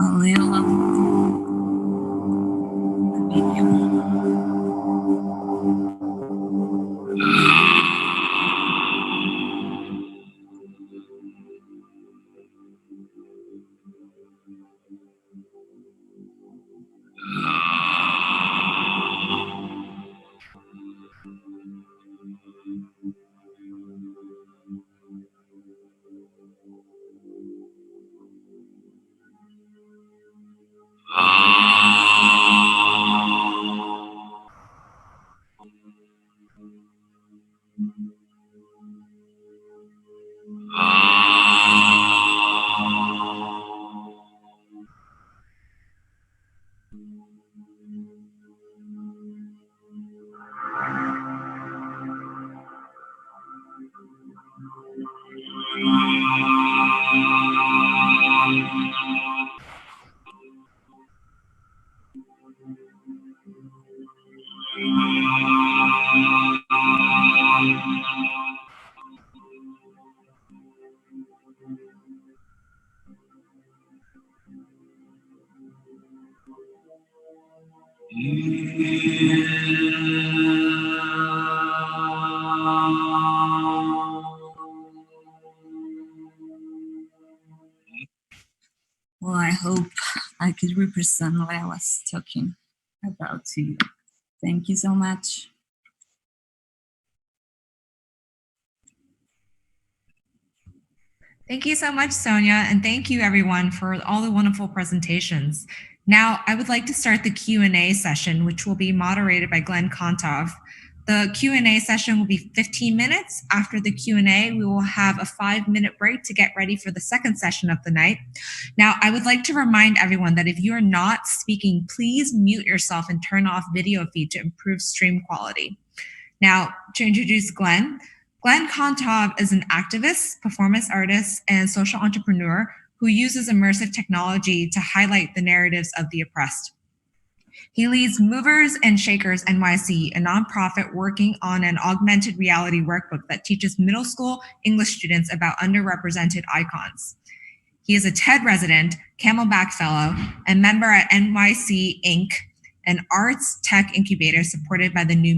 a little of the video. Well, I hope I could represent what I was talking about to you. Thank you so much. Thank you so much, Sonia, and thank you everyone for all the wonderful presentations. Now, I would like to start the Q&A session, which will be moderated by Glenn Kontov. The Q&A session will be 15 minutes. After the Q&A, we will have a 5-minute break to get ready for the second session of the night. Now, I would like to remind everyone that if you are not speaking, please mute yourself and turn off video feed to improve stream quality. Now, to introduce Glenn Kontov is an activist, performance artist, and social entrepreneur who uses immersive technology to highlight the narratives of the oppressed. He leads Movers and Shakers NYC, a nonprofit working on an augmented reality workbook that teaches middle school English students about underrepresented icons. He is a TED resident, Camelback Fellow, and member at NYC Inc., an arts tech incubator supported by the New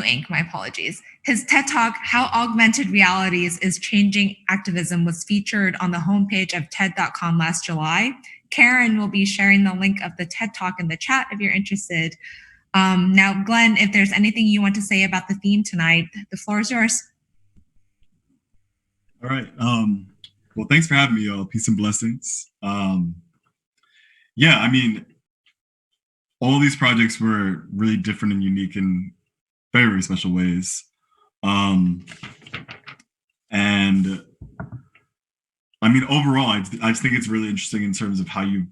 Inc., my apologies. His TED Talk, How Augmented Realities is Changing Activism, was featured on the homepage of TED.com last July. Karen will be sharing the link of the TED Talk in the chat if you're interested. Now, Glenn, if there's anything you want to say about the theme tonight, the floor is yours. All right. Well, thanks for having me, y'all. Peace and blessings. Yeah, I mean, all these projects were really different and unique in very, very special ways. And I mean, overall, I just think it's really interesting in terms of how you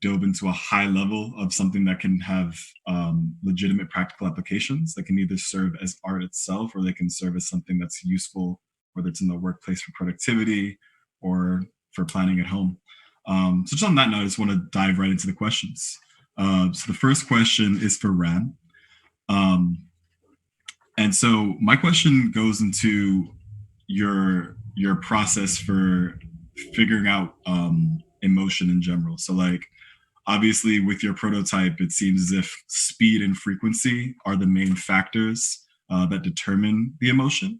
dove into a high level of something that can have legitimate practical applications that can either serve as art itself, or they can serve as something that's useful, whether it's in the workplace for productivity or for planning at home. So just on that note, I just want to dive right into the questions. So the first question is for Ran. And so my question goes into your process for figuring out emotion in general. So like, obviously with your prototype, it seems as if speed and frequency are the main factors that determine the emotion.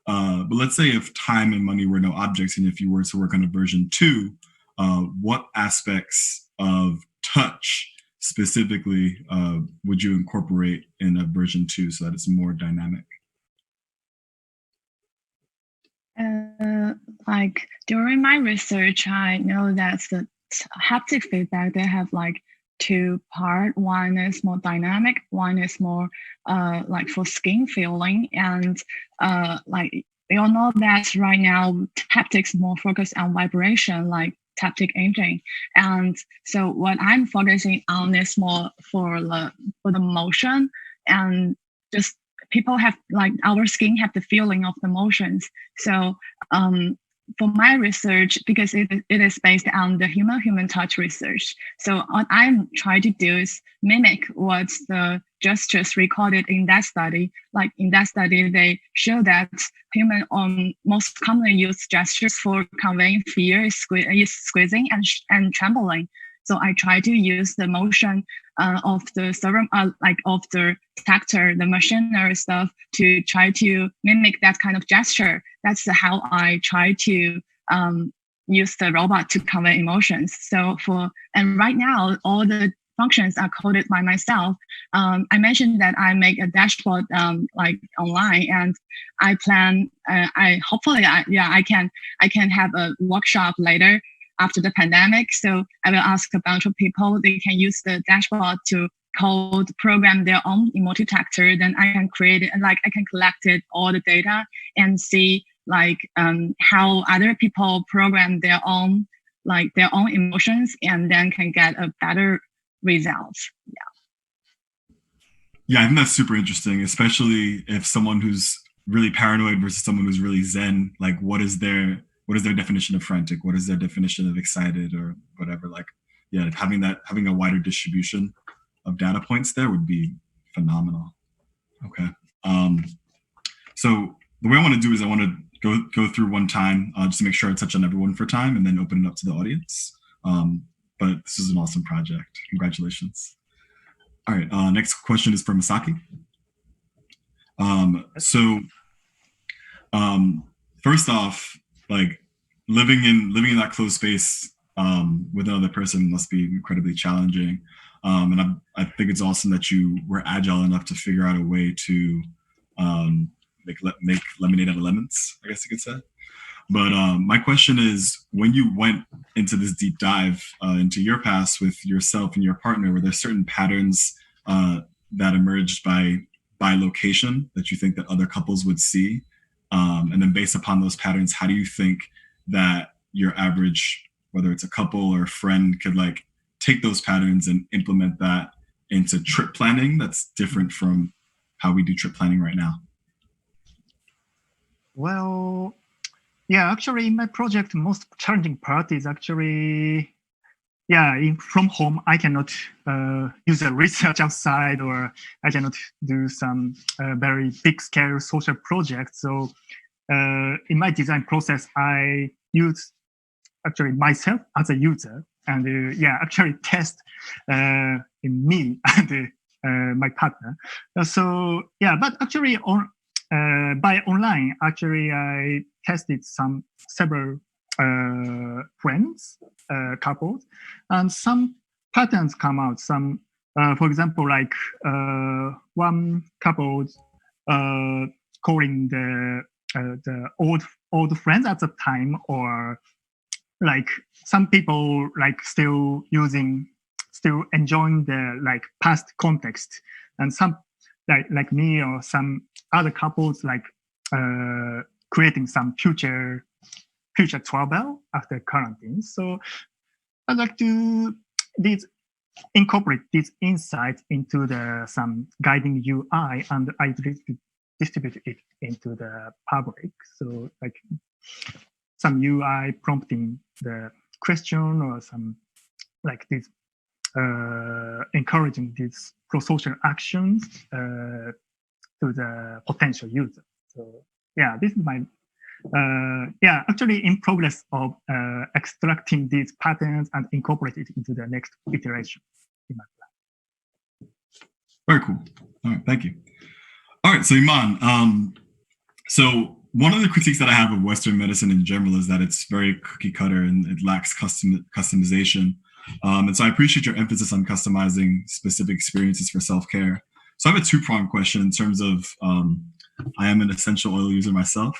But let's say if time and money were no objects, and if you were to work on a version 2, what aspects of touch specifically would you incorporate in a version 2 so that it's more dynamic? Like during my research, I know that the haptic feedback, they have like 2 parts. One is more dynamic, one is more like for skin feeling. And like we all know that right now haptics more focused on vibration, like haptic imaging. And so what I'm focusing on is more for the motion, and just people have, like, our skin have the feeling of the motions. So for my research, because it is based on the human touch research, so what I'm trying to do is mimic what the gestures recorded in that study. Like in that study, they show that human most commonly used gestures for conveying fear is squeezing and trembling. So I try to use the motion of the servo, like of the tactor, the machinery stuff, to try to mimic that kind of gesture. That's how I try to use the robot to convey emotions. And right now, all the functions are coded by myself. I mentioned that I make a dashboard like online, and I plan. I can have a workshop later after the pandemic. So I will ask a bunch of people. They can use the dashboard to program their own emoji detector. Then I can create it, and like I can collect all the data and see like how other people program their own emotions, and then can get a better result. Yeah, I think that's super interesting, especially if someone who's really paranoid versus someone who's really zen. Like, what is their definition of frantic? What is their definition of excited or whatever? Like, yeah, having a wider distribution of data points there would be phenomenal. Okay. So the way I want to do is I want to go through one time just to make sure I touch on everyone for time, and then open it up to the audience. But this is an awesome project. Congratulations. All right. Next question is from Misaki. First off, like living in that closed space with another person must be incredibly challenging. And I think it's awesome that you were agile enough to figure out a way to make lemonade out of lemons, I guess you could say. But my question is, when you went into this deep dive into your past with yourself and your partner, were there certain patterns that emerged by location that you think that other couples would see? And then based upon those patterns, how do you think that your average, whether it's a couple or a friend, could like take those patterns and implement that into trip planning that's different from how we do trip planning right now? Well, yeah, actually in my project, most challenging part is actually, from home, I cannot use a research outside, or I cannot do some very big scale social projects. So in my design process, I use actually myself as a user, and actually test in me and my partner. So but actually by online, actually I tested several friends, couples, and some patterns come out. Some, for example, like one couple calling the old friends at the time, or like some people like still enjoying the like past context, and some like me or some other couples like creating some future travel after quarantine. So I'd like to incorporate this insight into some guiding UI, and I distribute it into the public. So like some UI prompting the question, or some like this encouraging these pro-social actions to the potential user. So yeah, this is my actually in progress of extracting these patterns and incorporate it into the next iteration in my plan. Very cool. All right, thank you. All right, so Iman, so one of the critiques that I have of Western medicine in general is that it's very cookie cutter and it lacks customization. And so I appreciate your emphasis on customizing specific experiences for self-care. So I have a two-pronged question in terms of I am an essential oil user myself.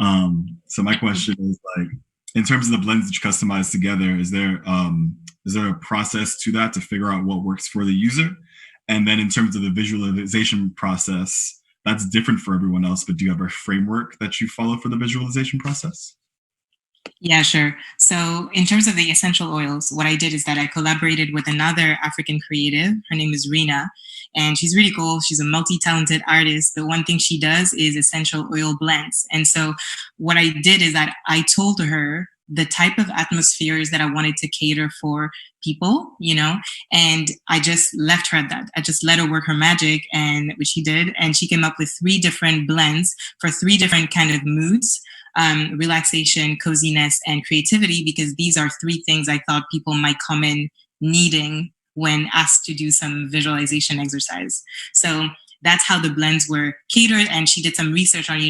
So my question is, like, in terms of the blends that you customize together, is there a process to that to figure out what works for the user? And then in terms of the visualization process, that's different for everyone else, but do you have a framework that you follow for the visualization process? Yeah, sure. So in terms of the essential oils, what I did is that I collaborated with another African creative. Her name is Rena, and she's really cool. She's a multi-talented artist. The one thing she does is essential oil blends. And so what I did is that I told her the type of atmospheres that I wanted to cater for people, and I just left her at that. I just let her work her magic, and which she did. And she came up with 3 different blends for 3 different kind of moods. Relaxation, coziness, and creativity, because these are 3 things I thought people might come in needing when asked to do some visualization exercise. So that's how the blends were catered, and she did some research on,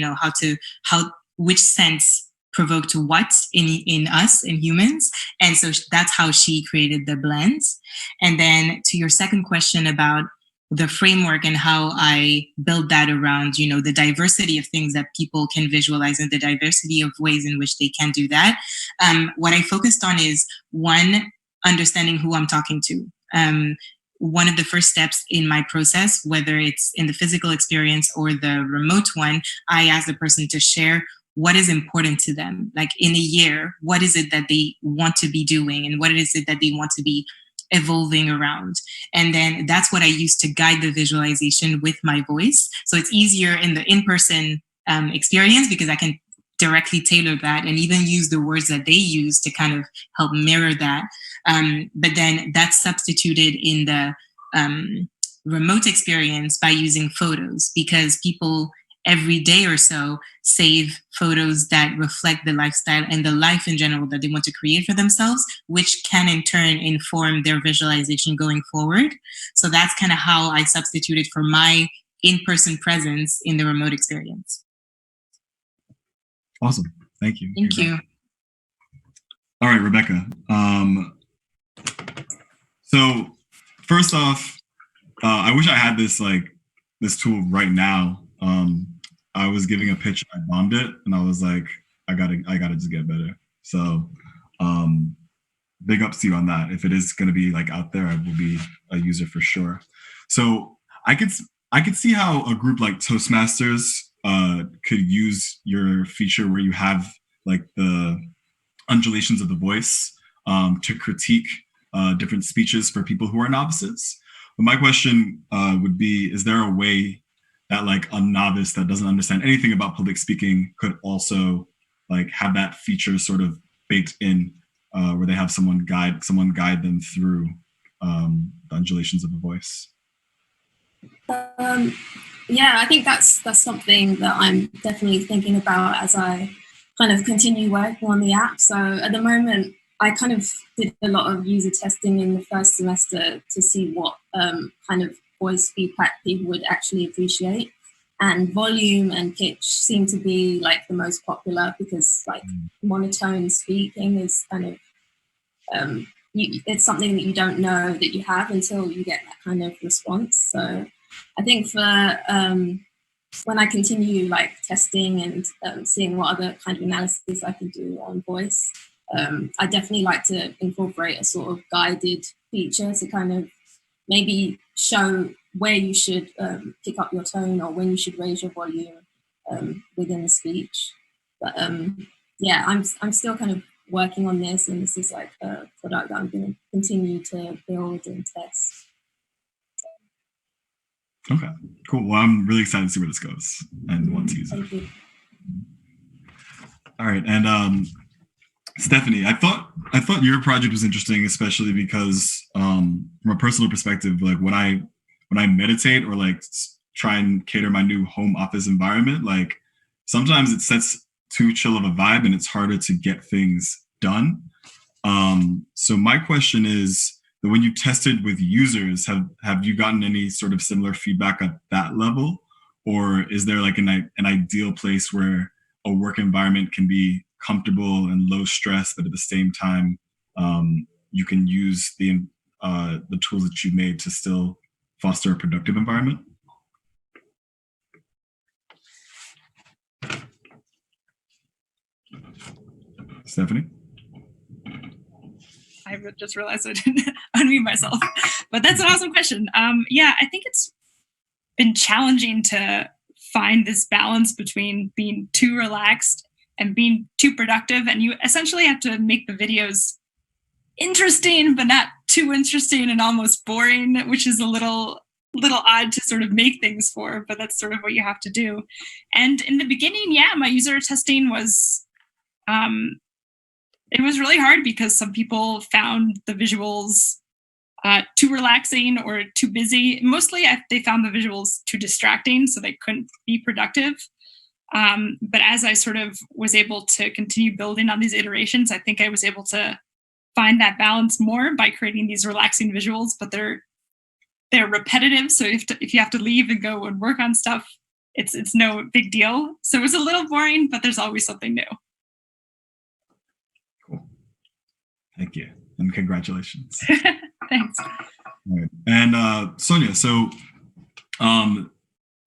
which scents provoked what in us, in humans. And so that's how she created the blends. And then to your second question about the framework and how I build that around, the diversity of things that people can visualize and the diversity of ways in which they can do that. What I focused on is, 1, understanding who I'm talking to. One of the first steps in my process, whether it's in the physical experience or the remote one, I ask the person to share what is important to them. Like in a year, what is it that they want to be doing and what is it that they want to be evolving around. And then that's what I use to guide the visualization with my voice. So it's easier in the in-person experience because I can directly tailor that and even use the words that they use to kind of help mirror that. But then that's substituted in the remote experience by using photos, because people every day or so save photos that reflect the lifestyle and the life in general that they want to create for themselves, which can in turn inform their visualization going forward. So that's kind of how I substituted for my in-person presence in the remote experience. Awesome. Thank you. Thank you. All right, Rebecca. So first off, I wish I had this tool right now. I was giving a pitch, I bombed it, and I was like, I gotta just get better. So big ups to you on that. If it is gonna be like out there, I will be a user for sure. So I could see how a group like Toastmasters could use your feature where you have like the undulations of the voice to critique different speeches for people who are novices. But my question would be, is there a way that like a novice that doesn't understand anything about public speaking could also like have that feature sort of baked in where they have someone guide them through the undulations of the voice? Yeah, I think that's something that I'm definitely thinking about as I kind of continue working on the app. So at the moment, I kind of did a lot of user testing in the first semester to see what kind of voice feedback people would actually appreciate. And volume and pitch seem to be like the most popular because like monotone speaking is kind of, it's something that you don't know that you have until you get that kind of response. So I think for when I continue like testing and seeing what other kind of analysis I can do on voice, I definitely like to incorporate a sort of guided feature to kind of maybe show where you should pick up your tone or when you should raise your volume within the speech. But yeah, I'm still kind of working on this, and this is like a product that I'm going to continue to build and test. Okay, cool. Well, I'm really excited to see where this goes and want to use it. Thank you. All right, and Stephanie, I thought your project was interesting, especially because from a personal perspective, like when I meditate or like try and cater my new home office environment, like sometimes it sets too chill of a vibe and it's harder to get things done. So my question is that when you tested with users, have you gotten any sort of similar feedback at that level? Or is there like an ideal place where a work environment can be comfortable and low stress, but at the same time, you can use the tools that you made to still foster a productive environment? Stephanie? I just realized I didn't unmute myself, but that's an awesome question. Yeah, I think it's been challenging to find this balance between being too relaxed and being too productive. And you essentially have to make the videos interesting, but not too interesting and almost boring, which is a little odd to sort of make things for, but that's sort of what you have to do. And in the beginning, yeah, my user testing was, it was really hard because some people found the visuals too relaxing or too busy. Mostly they found the visuals too distracting, so they couldn't be productive. But as I sort of was able to continue building on these iterations, I think I was able to find that balance more by creating these relaxing visuals, but they're repetitive. So if you have to leave and go and work on stuff, it's no big deal. So it was a little boring, but there's always something new. Cool. Thank you. And congratulations. Thanks. All right. And Sonia, so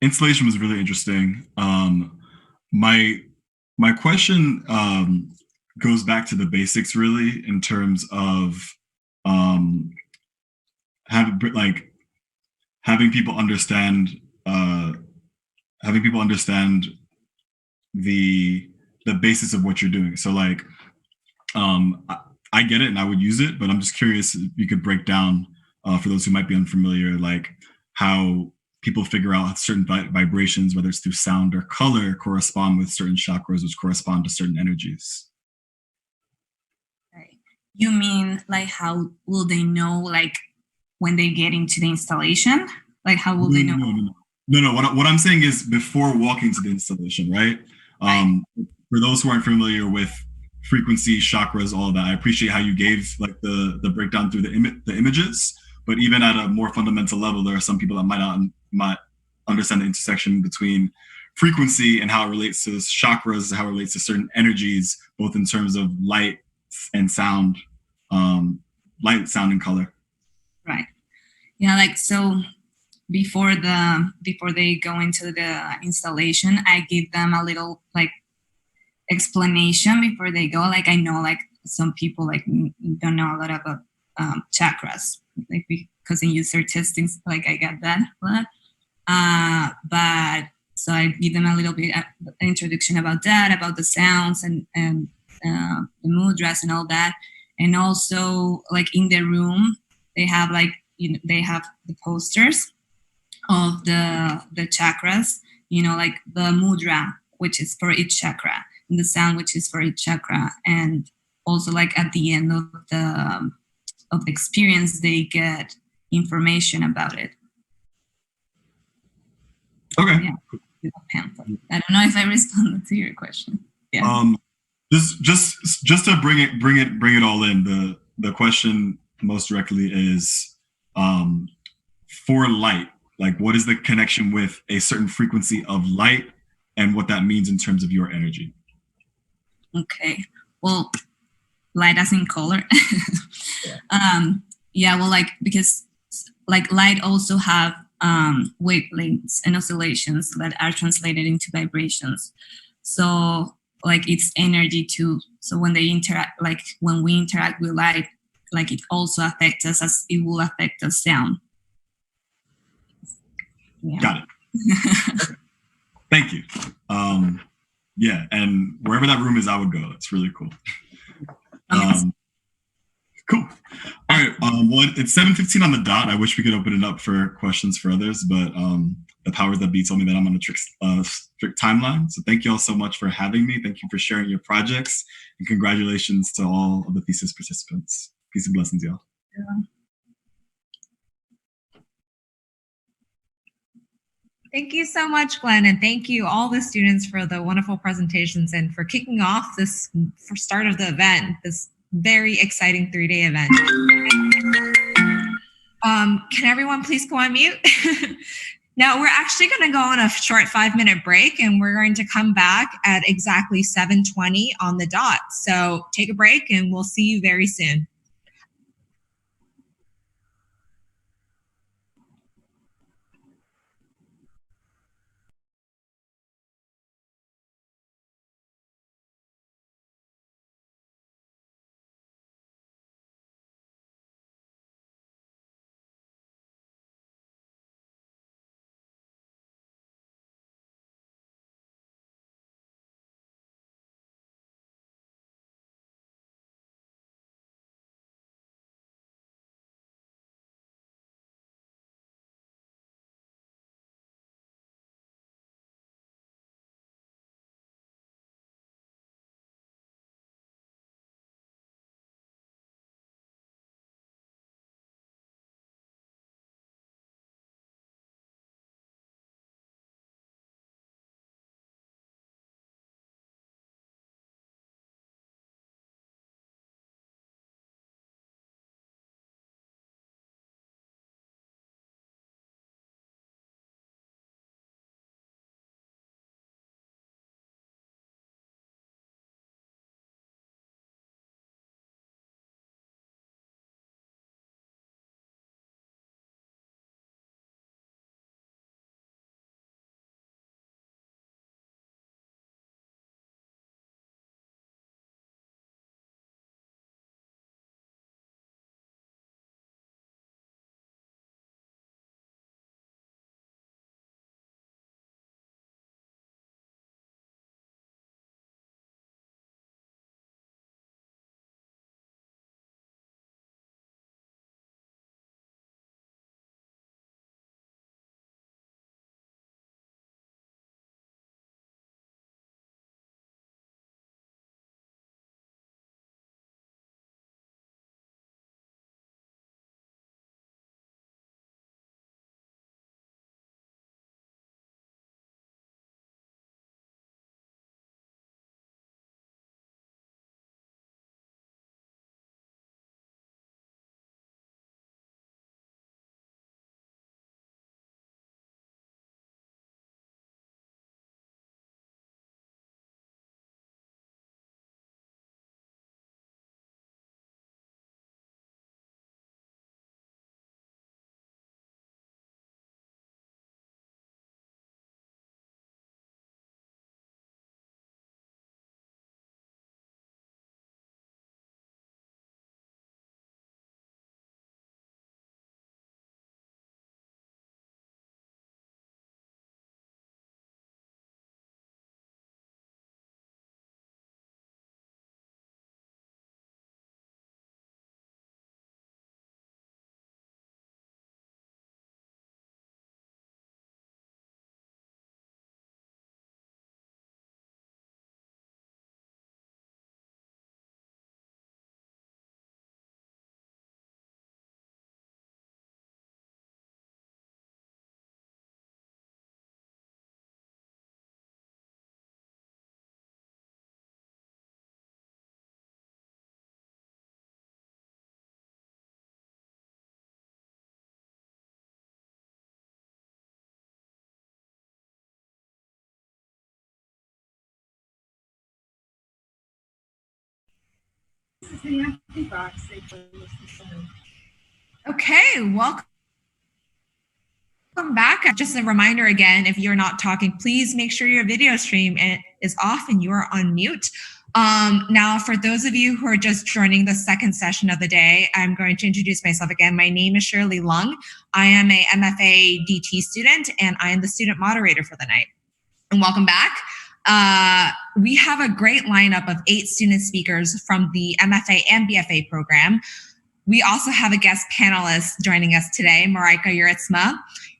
installation was really interesting. My question goes back to the basics, really, in terms of having people understand the basis of what you're doing. So like, I get it and I would use it, but I'm just curious if you could break down for those who might be unfamiliar, like how people figure out certain vibrations, whether it's through sound or color, correspond with certain chakras, which correspond to certain energies. Right. You mean like how will they know, like when they get into the installation? Like how will they know? No. What I'm saying is before walking to the installation, right? For those who aren't familiar with frequency, chakras, all of that, I appreciate how you gave like the breakdown through the images, but even at a more fundamental level, there are some people that might understand the intersection between frequency and how it relates to chakras, how it relates to certain energies, both in terms of light and sound, light, sound, and color. Right. Yeah, like so before they go into the installation, I give them a little like explanation before they go. Like I know like some people like don't know a lot about chakras, like because in user testing, like I got that a lot. But so I give them a little bit of introduction about that, about the sounds and the mudras and all that. And also like in the room, they have like, they have the posters of the chakras, like the mudra, which is for each chakra, and the sound, which is for each chakra. And also like at the end of the experience, they get information about it. Okay. Yeah. I don't know if I responded to your question. Yeah. Just to bring it all in, the question most directly is for light, like what is the connection with a certain frequency of light and what that means in terms of your energy? Okay. Well, light as in color. Well, like because like light also have wavelengths and oscillations that are translated into vibrations. So like it's energy too. So when they interact, like when we interact with light, like it also affects us as it will affect the sound. Yeah. Got it. Okay. Thank you. Yeah, and wherever that room is, I would go. That's really cool. Cool. All right. Well, it's 7:15 on the dot. I wish we could open it up for questions for others, but the powers that be told me that I'm on a strict timeline. So thank you all so much for having me. Thank you for sharing your projects, and congratulations to all of the thesis participants. Peace and blessings, y'all. Yeah. Thank you so much, Glenn, and thank you all the students for the wonderful presentations and for kicking off this for start of the event, this very exciting 3-day event. Can everyone please go on mute? Now we're actually going to go on a short 5-minute break, and we're going to come back at exactly 7:20 on the dot. So take a break, and we'll see you very soon. Okay, welcome back. Just a reminder again, if you're not talking, please make sure your video stream is off and you are on mute. Now, for those of you who are just joining the second session of the day, I'm going to introduce myself again. My name is Shirley Lung. I am a MFA DT student, and I am the student moderator for the night. And welcome back. We have a great lineup of 8 student speakers from the MFA and BFA program. We also have a guest panelist joining us today, Marika Yuritsma.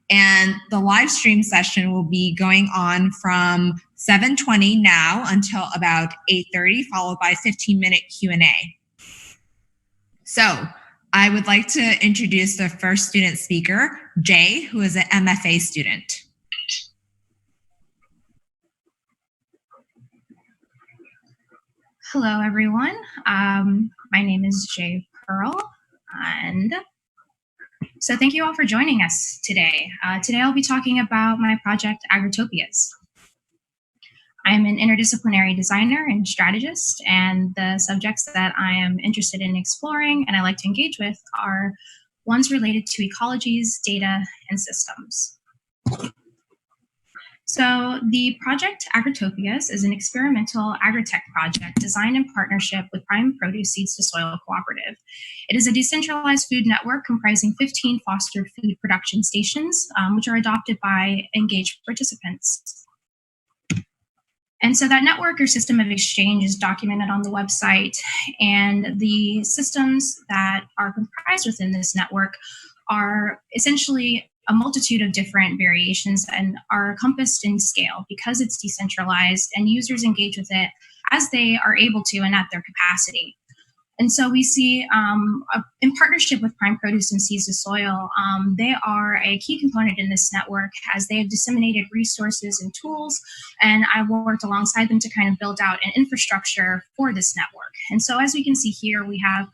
And the live stream session will be going on from 7:20 now until about 8:30, followed by a 15-minute Q&A. So I would like to introduce the first student speaker, Jay, who is an MFA student. Hello, everyone. My name is Jay Pearl, and so thank you all for joining us today. Today I'll be talking about my project, Agritopias. I'm an interdisciplinary designer and strategist, and the subjects that I am interested in exploring and I like to engage with are ones related to ecologies, data, and systems. So the project Agritopias is an experimental agritech project designed in partnership with Prime Produce Seeds to Soil Cooperative. It is a decentralized food network comprising 15 fostered food production stations, which are adopted by engaged participants. And so that network or system of exchange is documented on the website, and the systems that are comprised within this network are essentially a multitude of different variations and are encompassed in scale because it's decentralized and users engage with it as they are able to and at their capacity. And so we see in partnership with Prime Produce and Seeds to Soil, they are a key component in this network as they have disseminated resources and tools, and I worked alongside them to kind of build out an infrastructure for this network. And so as we can see here, we have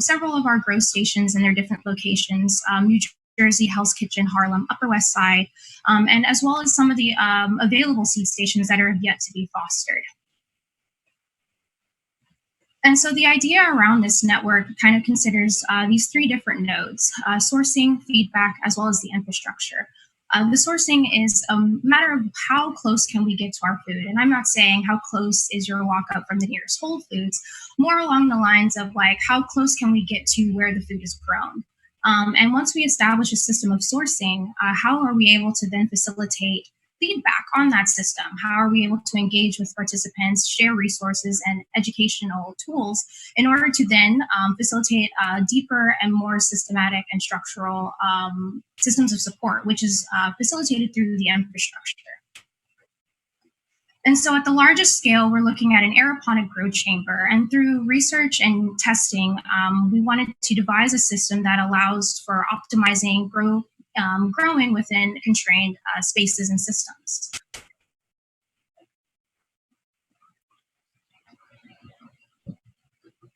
several of our grow stations in their different locations, New Jersey, Hell's Kitchen, Harlem, Upper West Side, and as well as some of the available seed stations that are yet to be fostered. And so the idea around this network kind of considers these three different nodes, sourcing, feedback, as well as the infrastructure. The sourcing is a matter of how close can we get to our food. And I'm not saying how close is your walk up from the nearest Whole Foods, more along the lines of like, how close can we get to where the food is grown? And once we establish a system of sourcing, how are we able to then facilitate feedback on that system? How are we able to engage with participants, share resources and educational tools in order to then facilitate deeper and more systematic and structural systems of support, which is facilitated through the infrastructure. And so at the largest scale, we're looking at an aeroponic grow chamber. And through research and testing, we wanted to devise a system that allows for optimizing growing within constrained spaces and systems.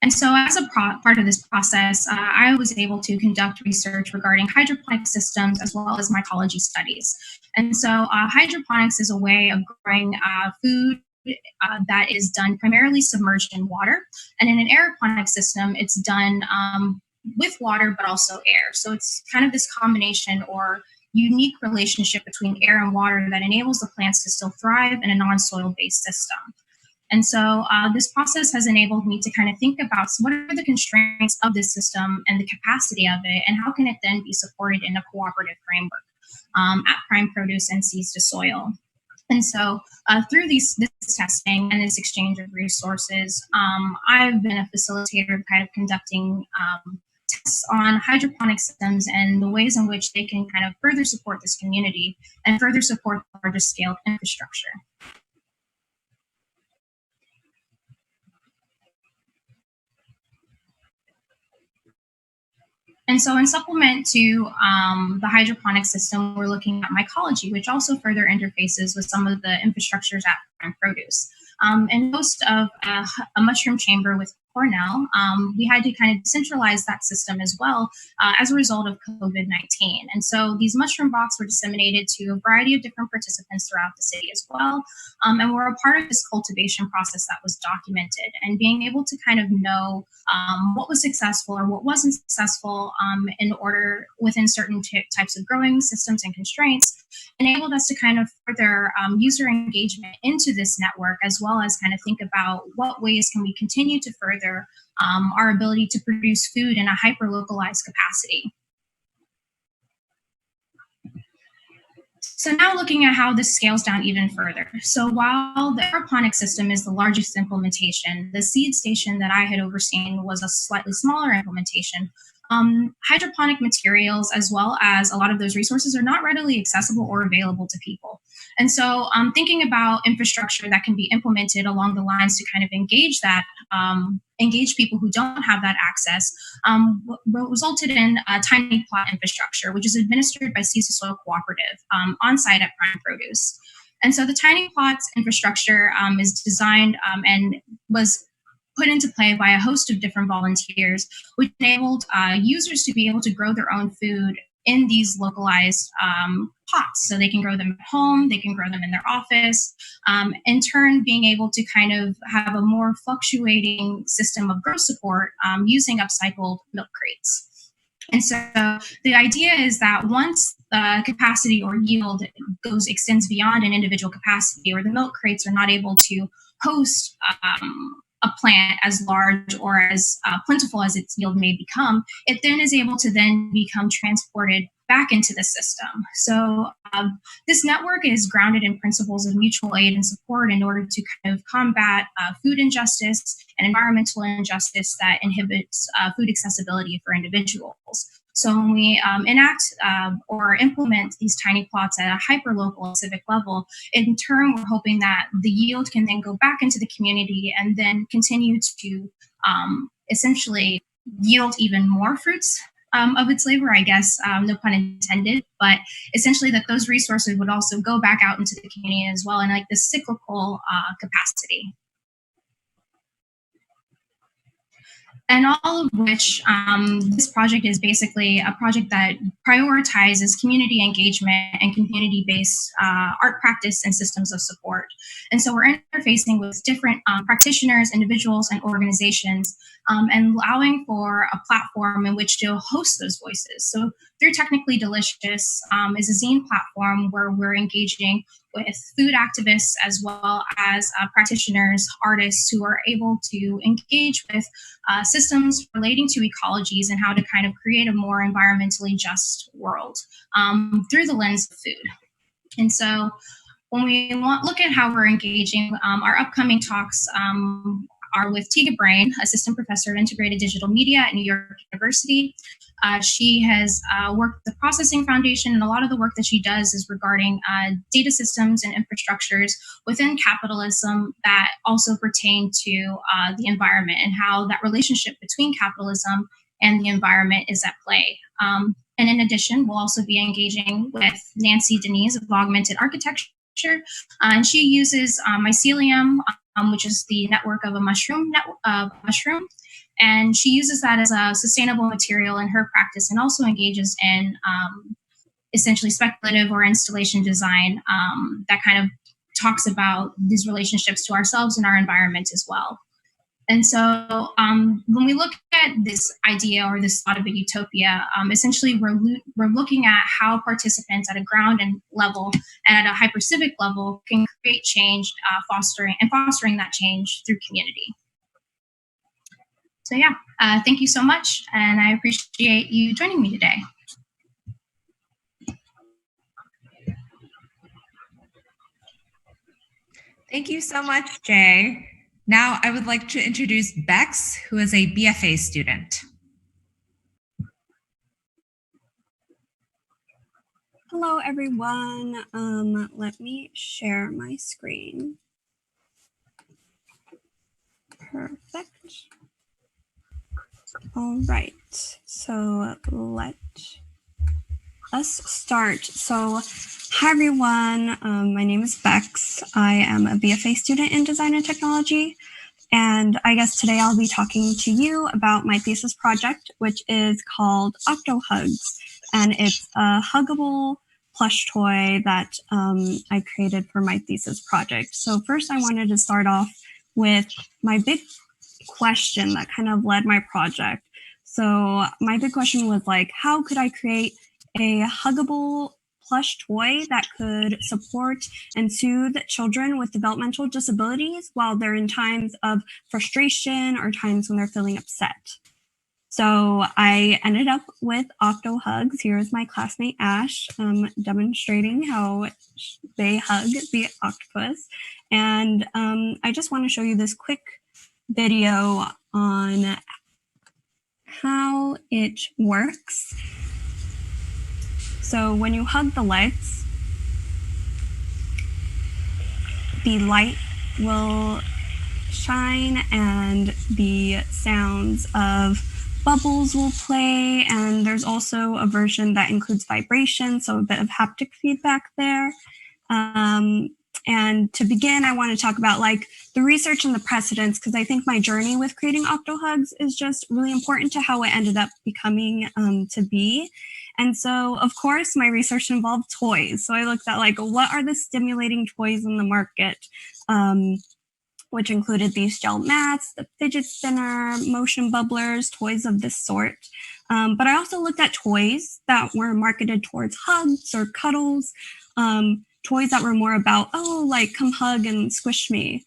And so as a part of this process, I was able to conduct research regarding hydroponic systems as well as mycology studies. And so hydroponics is a way of growing food that is done primarily submerged in water. And in an aeroponic system, it's done with water, but also air. So it's kind of this combination or unique relationship between air and water that enables the plants to still thrive in a non-soil based system. And so this process has enabled me to kind of think about what are the constraints of this system and the capacity of it, and how can it then be supported in a cooperative framework at Prime Produce and Seeds to Soil. And so through this testing and this exchange of resources, I've been a facilitator of kind of conducting tests on hydroponic systems and the ways in which they can kind of further support this community and further support the larger scale infrastructure. And so in supplement to the hydroponic system, we're looking at mycology, which also further interfaces with some of the infrastructures at Prime Produce. And most of a mushroom chamber with Cornell, we had to kind of decentralize that system as well as a result of COVID-19. And so these mushroom boxes were disseminated to a variety of different participants throughout the city as well. And we're a part of this cultivation process that was documented, and being able to kind of know what was successful or what wasn't successful in order within certain types of growing systems and constraints enabled us to kind of further user engagement into this network, as well as kind of think about what ways can we continue to further our ability to produce food in a hyper-localized capacity. So now looking at how this scales down even further. So while the aeroponic system is the largest implementation, the seed station that I had overseen was a slightly smaller implementation. Hydroponic materials, as well as a lot of those resources, are not readily accessible or available to people. And so thinking about infrastructure that can be implemented along the lines to kind of engage that, engage people who don't have that access, resulted in a tiny plot infrastructure, which is administered by Seeds to Soil Cooperative on site at Prime Produce. And so the tiny plots infrastructure is designed and was put into play by a host of different volunteers, which enabled users to be able to grow their own food in these localized pots. So they can grow them at home, they can grow them in their office, in turn being able to kind of have a more fluctuating system of growth support using upcycled milk crates. And so the idea is that once the capacity or yield extends beyond an individual capacity, or the milk crates are not able to host a plant as large or as plentiful as its yield may become, it then is able to then become transported back into the system. So this network is grounded in principles of mutual aid and support in order to kind of combat food injustice and environmental injustice that inhibits food accessibility for individuals. So when we enact or implement these tiny plots at a hyper-local and civic level, in turn, we're hoping that the yield can then go back into the community and then continue to essentially yield even more fruits of its labor, I guess, no pun intended, but essentially that those resources would also go back out into the community as well in like this cyclical capacity. And all of which, this project is basically a project that prioritizes community engagement and community-based art practice and systems of support. And so we're interfacing with different practitioners, individuals, and organizations, and allowing for a platform in which to host those voices. So through Technically Delicious is a zine platform where we're engaging with food activists as well as practitioners, artists who are able to engage with systems relating to ecologies and how to kind of create a more environmentally just world through the lens of food. And so when we look at how we're engaging, our upcoming talks are with Tiga Brain, assistant professor of integrated digital media at New York University. She has worked with the Processing Foundation, and a lot of the work that she does is regarding data systems and infrastructures within capitalism that also pertain to the environment and how that relationship between capitalism and the environment is at play. And in addition, we'll also be engaging with Nancy Denise of Augmented Architecture, and she uses mycelium, which is the network of a mushroom, and she uses that as a sustainable material in her practice and also engages in essentially speculative or installation design that kind of talks about these relationships to ourselves and our environment as well. And so when we look at this idea or this thought of a utopia, essentially we're looking at how participants at a ground and level and at a hypercivic level can create change, fostering that change through community. So yeah, thank you so much, and I appreciate you joining me today. Thank you so much, Jay. Now I would like to introduce Bex, who is a BFA student. Hello, everyone. Let me share my screen. Perfect. All right, so let us start. So, hi everyone, my name is Bex. I am a BFA student in Design and Technology, and I guess today I'll be talking to you about my thesis project, which is called Octo Hugs, and it's a huggable plush toy that I created for my thesis project. So first I wanted to start off with my big question that kind of led my project. So my big question was like, how could I create a huggable plush toy that could support and soothe children with developmental disabilities while they're in times of frustration or times when they're feeling upset? So I ended up with Octo Hugs. Here's my classmate Ash demonstrating how they hug the octopus. And I just want to show you this quick video on how it works. So when you hug the legs, the light will shine and the sounds of bubbles will play, and there's also a version that includes vibration, so a bit of haptic feedback there. And to begin, I want to talk about like the research and the precedents, because I think my journey with creating Octohugs is just really important to how it ended up becoming to be. And so, of course, my research involved toys. So I looked at like, what are the stimulating toys in the market, which included these gel mats, the fidget spinner, motion bubblers, toys of this sort. But I also looked at toys that were marketed towards hugs or cuddles, toys that were more about, oh, like come hug and squish me,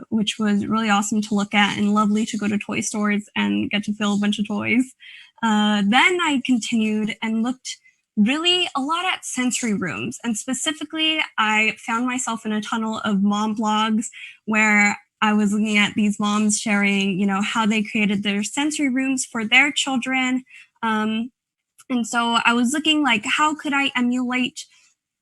which was really awesome to look at and lovely to go to toy stores and get to fill a bunch of toys. Then I continued and looked really a lot at sensory rooms. And specifically, I found myself in a tunnel of mom blogs where I was looking at these moms sharing, how they created their sensory rooms for their children. And so I was looking like, how could I emulate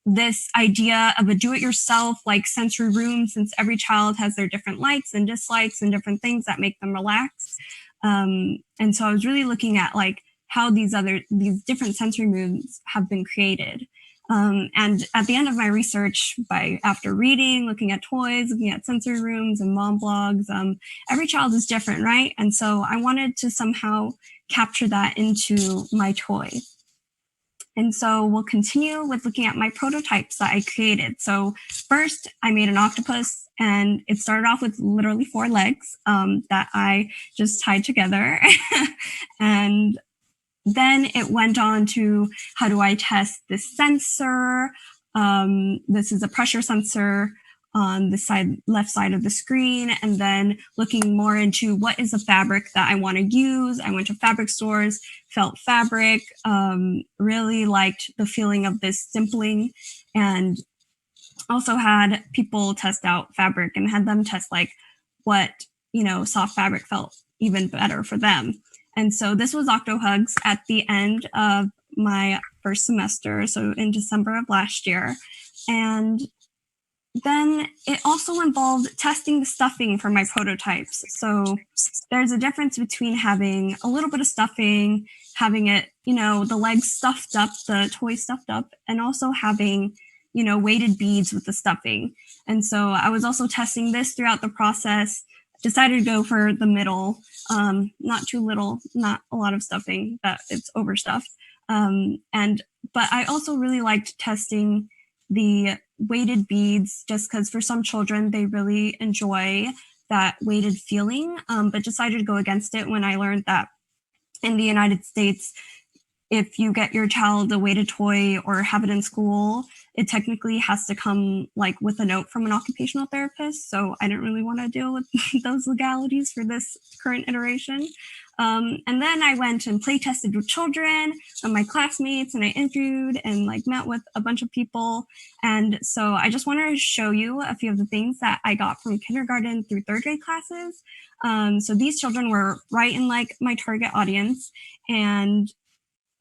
this idea of a do-it-yourself like sensory room, since every child has their different likes and dislikes and different things that make them relax. And so I was really looking at like how these different sensory rooms have been created. And at the end of my research, after reading, looking at toys, looking at sensory rooms and mom blogs, every child is different, right? And so I wanted to somehow capture that into my toy. And so we'll continue with looking at my prototypes that I created. So first, I made an octopus, and it started off with literally 4 legs that I just tied together. And then it went on to, how do I test this sensor? This is a pressure sensor on the left side of the screen, and then looking more into what is the fabric that I want to use. I went to fabric stores, felt fabric, really liked the feeling of this simpling, and also had people test out fabric and had them test like what, soft fabric felt even better for them. And so this was Octohugs at the end of my first semester, so in December of last year. And then it also involved testing the stuffing for my prototypes. So there's a difference between having a little bit of stuffing, having it, the legs stuffed up, the toy stuffed up, and also having, weighted beads with the stuffing. And so I was also testing this throughout the process, decided to go for the middle, not too little, not a lot of stuffing, that it's overstuffed. But I also really liked testing the weighted beads, just because for some children, they really enjoy that weighted feeling, but decided to go against it when I learned that in the United States, if you get your child a weighted toy or have it in school, it technically has to come like with a note from an occupational therapist. So I didn't really want to deal with those legalities for this current iteration. And then I went and play tested with children and my classmates, and I interviewed and like met with a bunch of people. And so I just wanted to show you a few of the things that I got from kindergarten through 3rd grade classes. So these children were right in like my target audience, and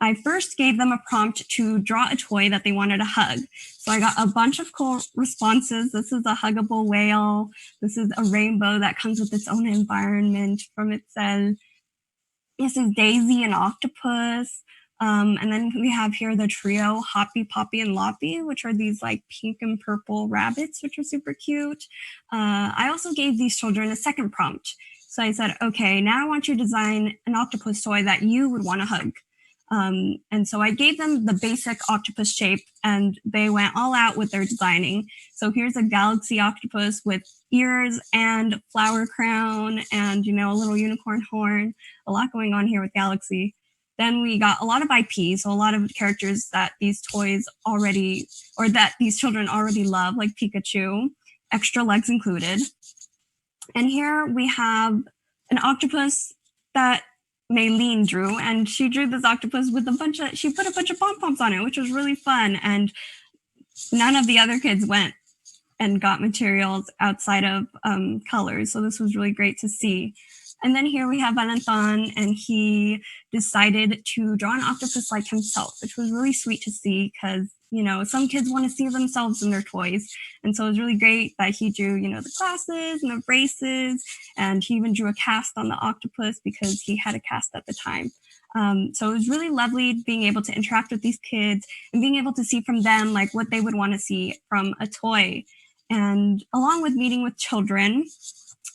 I first gave them a prompt to draw a toy that they wanted to hug. So I got a bunch of cool responses. This is a huggable whale. This is a rainbow that comes with its own environment from itself. This is Daisy and Octopus. And then we have here the trio, Hoppy, Poppy, and Loppy, which are these like pink and purple rabbits, which are super cute. I also gave these children a second prompt. So I said, okay, now I want you to design an octopus toy that you would want to hug. And so I gave them the basic octopus shape, and they went all out with their designing. So here's a galaxy octopus with ears and flower crown and, a little unicorn horn, a lot going on here with Galaxy. Then we got a lot of IP, so a lot of characters that these toys already, or that these children already love, like Pikachu, extra legs included. And here we have an octopus that Maylene drew, and she drew this octopus with she put a bunch of pom-poms on it, which was really fun. And none of the other kids went and got materials outside of colors. So this was really great to see. And then here we have Valentin, and he decided to draw an octopus like himself, which was really sweet to see because, some kids want to see themselves in their toys. And so it was really great that he drew, the glasses and the braces, and he even drew a cast on the octopus because he had a cast at the time. So it was really lovely being able to interact with these kids and being able to see from them like what they would want to see from a toy. And along with meeting with children,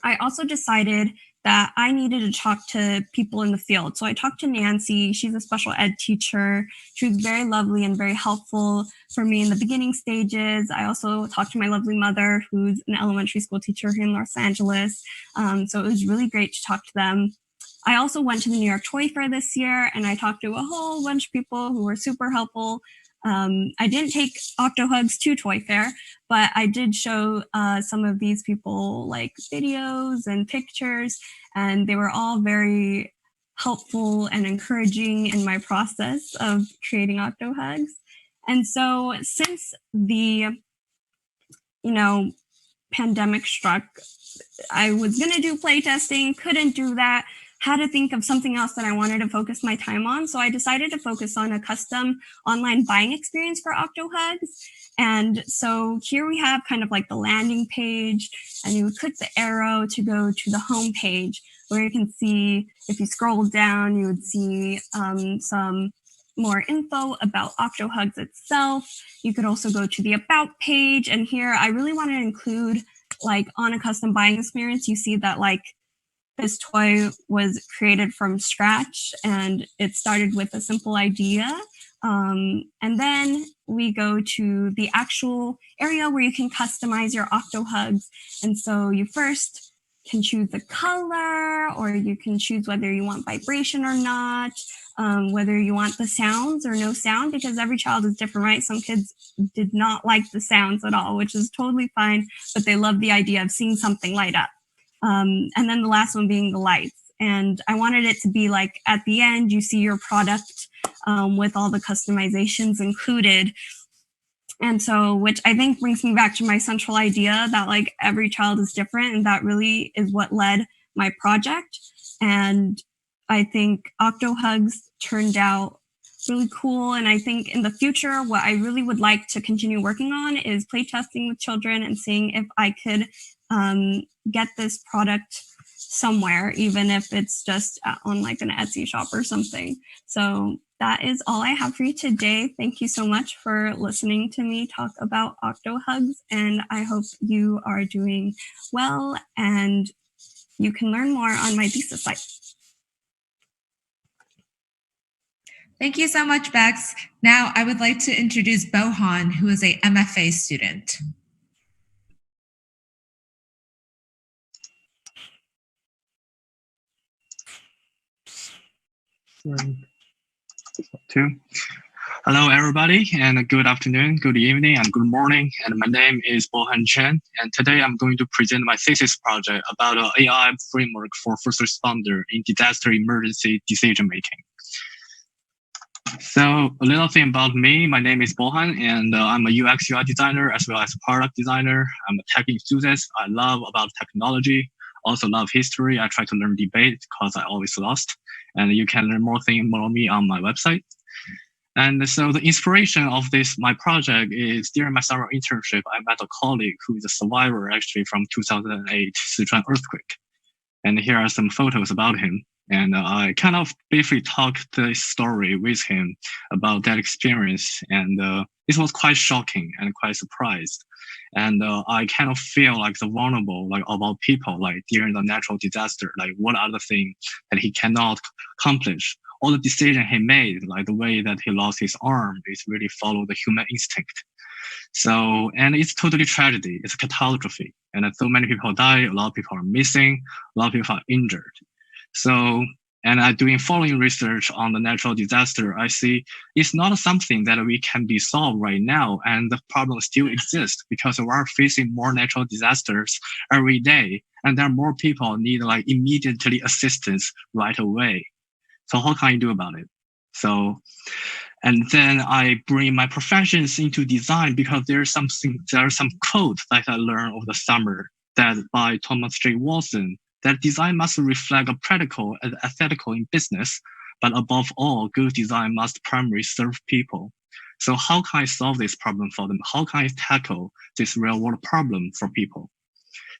I also decided that I needed to talk to people in the field. So I talked to Nancy. She's a special ed teacher. She was very lovely and very helpful for me in the beginning stages. I also talked to my lovely mother, who's an elementary school teacher here in Los Angeles. So it was really great to talk to them. I also went to the New York Toy Fair this year, and I talked to a whole bunch of people who were super helpful. I didn't take OctoHugs to Toy Fair, but I did show some of these people like videos and pictures, and they were all very helpful and encouraging in my process of creating OctoHugs. And so since the, pandemic struck, I was going to do playtesting, couldn't do that, had to think of something else that I wanted to focus my time on. So I decided to focus on a custom online buying experience for OctoHugs. And so here we have kind of like the landing page, and you would click the arrow to go to the home page, where you can see, if you scroll down, you would see some more info about OctoHugs itself. You could also go to the About page. And here I really want to include, like, on a custom buying experience, you see that like this toy was created from scratch, and it started with a simple idea. And then we go to the actual area where you can customize your OctoHugs. And so you first can choose the color, or you can choose whether you want vibration or not, whether you want the sounds or no sound, because every child is different, right? Some kids did not like the sounds at all, which is totally fine, but they love the idea of seeing something light up. And then the last one being the lights. And I wanted it to be like, at the end, you see your product with all the customizations included. And so, which I think brings me back to my central idea that like every child is different, and that really is what led my project. And I think OctoHugs turned out really cool. And I think in the future, what I really would like to continue working on is playtesting with children and seeing if I could get this product somewhere, even if it's just on like an Etsy shop or something. So that is all I have for you today. Thank you so much for listening to me talk about OctoHugs, and I hope you are doing well, and you can learn more on my Thesis site. Thank you so much, Bex. Now I would like to introduce Bohan, who is a MFA student. Hello, everybody, and good afternoon, good evening, and good morning. And my name is Bohan Chen, and today I'm going to present my thesis project about an AI framework for first responder in disaster emergency decision making. So a little thing about me, my name is Bohan, and I'm a UX UI designer as well as a product designer. I'm a tech enthusiast. I love about technology, also love history. I try to learn debate because I always lost. And you can learn more things about me on my website. And so the inspiration of my project is during my summer internship, I met a colleague who is a survivor actually from 2008 Sichuan earthquake. And here are some photos about him. And I kind of briefly talked this story with him about that experience. And it was quite shocking and quite surprised. And I kind of feel like the vulnerable, like about people, like during the natural disaster, like what are the things that he cannot accomplish? All the decision he made, like the way that he lost his arm, is really follow the human instinct. So, and it's totally tragedy. It's a catastrophe. And so many people die. A lot of people are missing. A lot of people are injured. So, and I'm doing following research on the natural disaster. I see it's not something that we can be solved right now. And the problem still exists because we are facing more natural disasters every day. And there are more people need like immediately assistance right away. So how can I do about it? So, and then I bring my professions into design because there are some quotes that I learned over the summer that by Thomas J. Watson, that design must reflect a practical and ethical in business, but above all, good design must primarily serve people. So how can I solve this problem for them? How can I tackle this real world problem for people?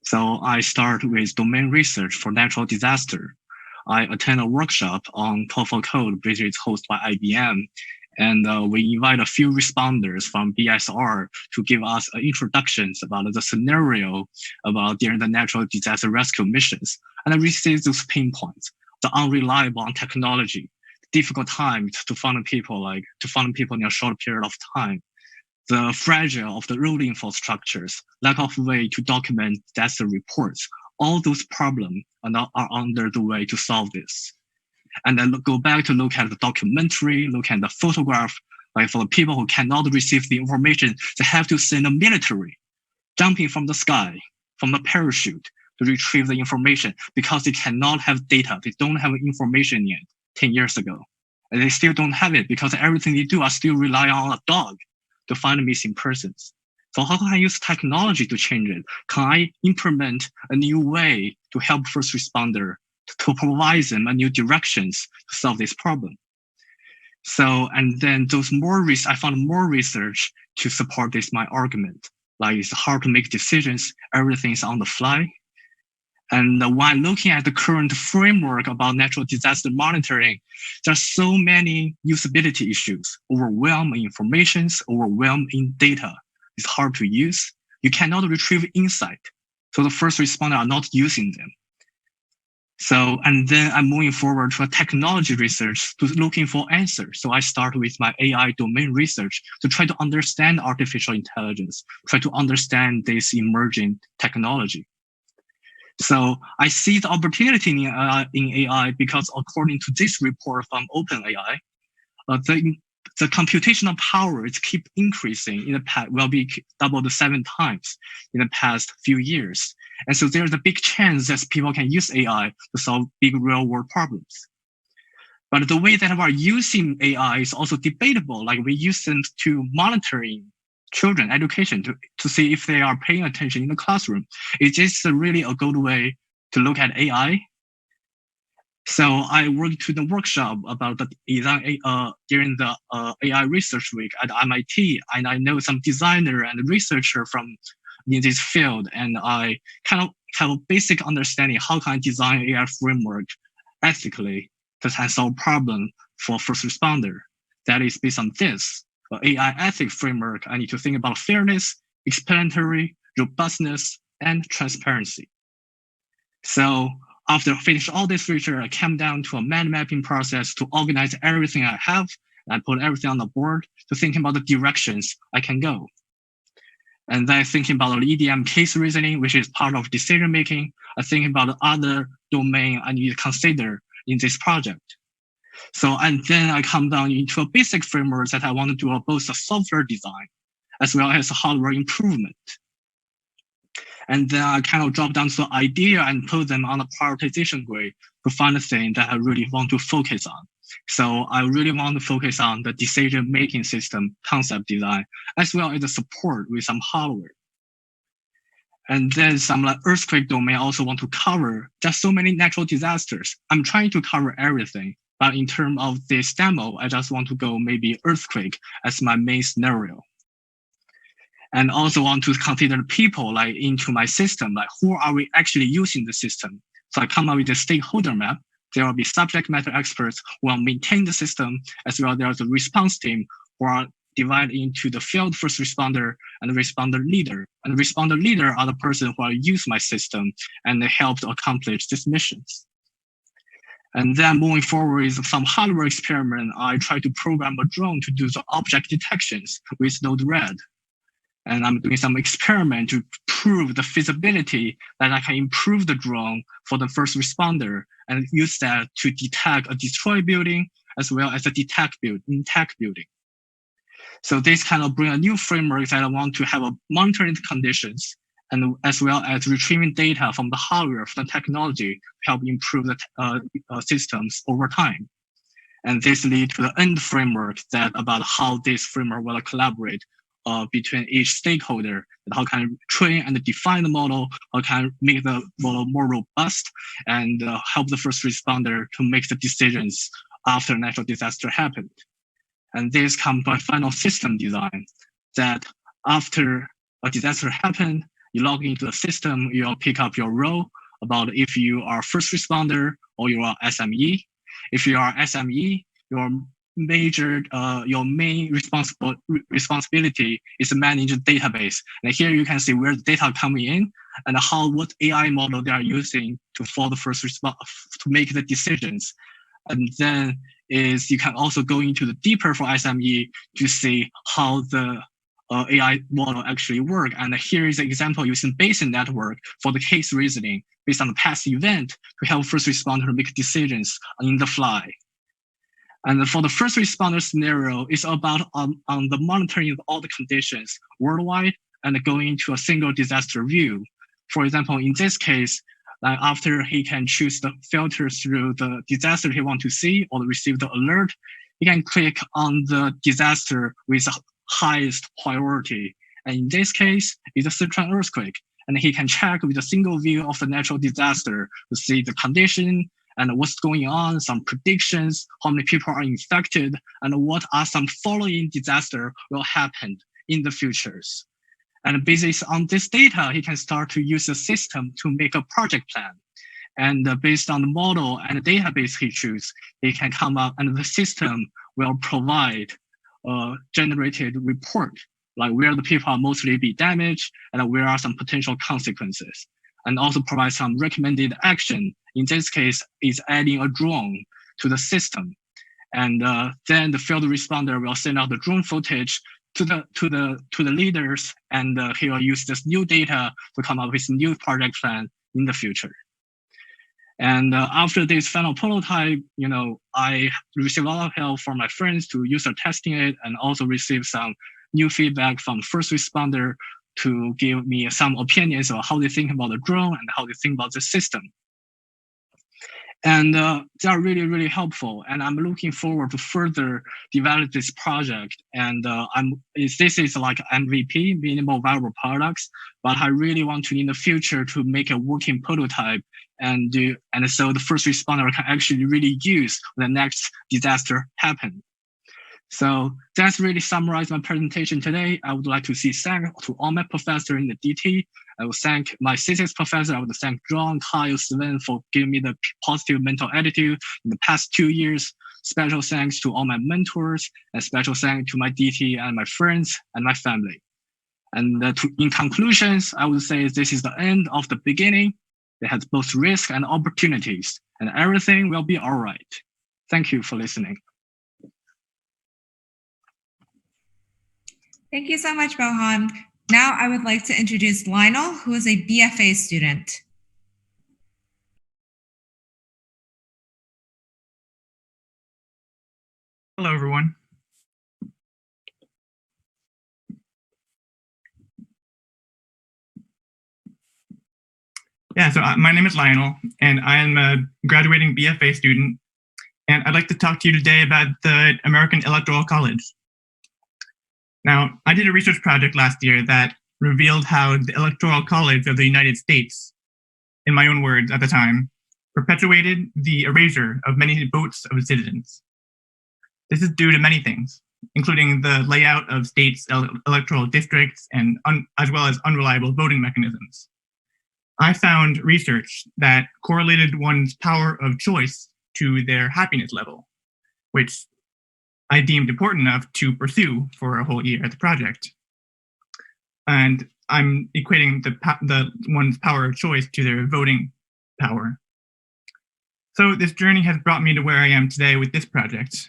So I start with domain research for natural disaster. I attend a workshop on TOEFL Code, which is hosted by IBM. And we invite a few responders from BSR to give us introductions about the scenario about during the natural disaster rescue missions. And I received those pain points, the unreliable technology, difficult time to find people in a short period of time, the fragile of the road infrastructures, lack of way to document disaster reports. All those problems are under the way to solve this. And then go back to look at the documentary, look at the photograph, like for the people who cannot receive the information, they have to send a military jumping from the sky, from the parachute to retrieve the information because they cannot have data. They don't have information yet 10 years ago. And they still don't have it because everything they do are still rely on a dog to find missing persons. So how can I use technology to change it? Can I implement a new way to help first responder to provide them a new directions to solve this problem? So, and then I found more research to support my argument. Like it's hard to make decisions, everything's on the fly. And while looking at the current framework about natural disaster monitoring, there are so many usability issues, overwhelm in information, overwhelm in data. It's hard to use. You cannot retrieve insight. So the first responder are not using them. So, and then I'm moving forward to a technology research to looking for answers. So I start with my AI domain research to try to understand artificial intelligence, try to understand this emerging technology. So I see the opportunity in AI because according to this report from OpenAI, the computational power is keep increasing in the past, will be doubled 7 times in the past few years. And so there's a big chance that people can use AI to solve big real world problems. But the way that we're using AI is also debatable. Like we use them to monitoring children education to see if they are paying attention in the classroom. Is this really a good way to look at AI? So I worked to the workshop about the design during the AI research week at MIT, and I know some designer and researcher from in this field, and I kind of have a basic understanding how can I design AI framework ethically to solve problem for first responder. That is based on this AI ethics framework. I need to think about fairness, explanatory, robustness, and transparency. So after I finish all this research, I came down to a mind mapping process to organize everything I have, and I put everything on the board to think about the directions I can go. And then thinking about the EDM case reasoning, which is part of decision making. I think about the other domain I need to consider in this project. So, and then I come down into a basic framework that I want to do both the software design as well as hardware improvement. And then I kind of drop down to the idea and put them on a prioritization grid to find the thing that I really want to focus on. So I really want to focus on the decision-making system concept design, as well as the support with some hardware. And then some like earthquake domain I also want to cover. There's so many natural disasters. I'm trying to cover everything, but in terms of this demo, I just want to go maybe earthquake as my main scenario. And also want to consider people like into my system, like who are we actually using the system? So I come up with a stakeholder map. There will be subject matter experts who will maintain the system, as well as there's a response team who are divided into the field first responder and the responder leader. And the responder leader are the person who will use my system and they help to accomplish these missions. And then moving forward is some hardware experiment. I try to program a drone to do the object detections with Node-RED. And I'm doing some experiment to prove the feasibility that I can improve the drone for the first responder and use that to detect a destroyed building as well as a intact building. So this kind of bring a new framework that I want to have a monitoring conditions and as well as retrieving data from the hardware, from the technology to help improve the systems over time. And this leads to the end framework that about how this framework will collaborate between each stakeholder, and how can I train and define the model, how can I make the model more robust, and help the first responder to make the decisions after a natural disaster happened. And this comes by final system design, that after a disaster happened, you log into the system, you'll pick up your role about if you are first responder or you are SME. If you are SME, your your main responsibility is to manage the database. And here you can see where the data coming in and what AI model they are using for the first response to make the decisions. And then you can also go into the deeper for SME to see how the AI model actually work. And here is an example using Bayesian network for the case reasoning based on the past event to help first responder make decisions in the fly. And for the first responder scenario, it's about on the monitoring of all the conditions worldwide and going into a single disaster view. For example, in this case, after he can choose the filter through the disaster he wants to see or receive the alert, he can click on the disaster with the highest priority. And in this case, it's a Sichuan earthquake. And he can check with a single view of the natural disaster to see the condition and what's going on, some predictions, how many people are infected, and what are some following disaster will happen in the futures. And based on this data, he can start to use the system to make a project plan. And based on the model and the database he chooses, he can come up and the system will provide a generated report, like where the people are mostly be damaged and where are some potential consequences. And also provide some recommended action. In this case, is adding a drone to the system. And then the field responder will send out the drone footage to the leaders, and he will use this new data to come up with a new project plan in the future. And after this final prototype, I received a lot of help from my friends to user testing it, and also received some new feedback from first responder to give me some opinions on how they think about the drone and how they think about the system. And they are really, really helpful. And I'm looking forward to further develop this project. And this is like MVP, minimal viable products, but I really want to in the future to make a working prototype and so the first responder can actually really use when the next disaster happen. So that's really summarized my presentation today. I would like to thank to all my professors in the DT. I would thank my thesis professor. I would thank John, Kyle, Sven for giving me the positive mental attitude in the past 2 years. Special thanks to all my mentors, and special thanks to my DT and my friends and my family. And in conclusions, I would say this is the end of the beginning. It has both risk and opportunities, and everything will be all right. Thank you for listening. Thank you so much, Bohan. Now I would like to introduce Lionel, who is a BFA student. Hello, everyone. Yeah, so my name is Lionel, and I am a graduating BFA student, and I'd like to talk to you today about the American Electoral College. Now, I did a research project last year that revealed how the Electoral College of the United States, in my own words at the time, perpetuated the erasure of many votes of citizens. This is due to many things, including the layout of states' electoral districts and as well as unreliable voting mechanisms. I found research that correlated one's power of choice to their happiness level, which I deemed important enough to pursue for a whole year at the project. And I'm equating the one's power of choice to their voting power. So this journey has brought me to where I am today with this project.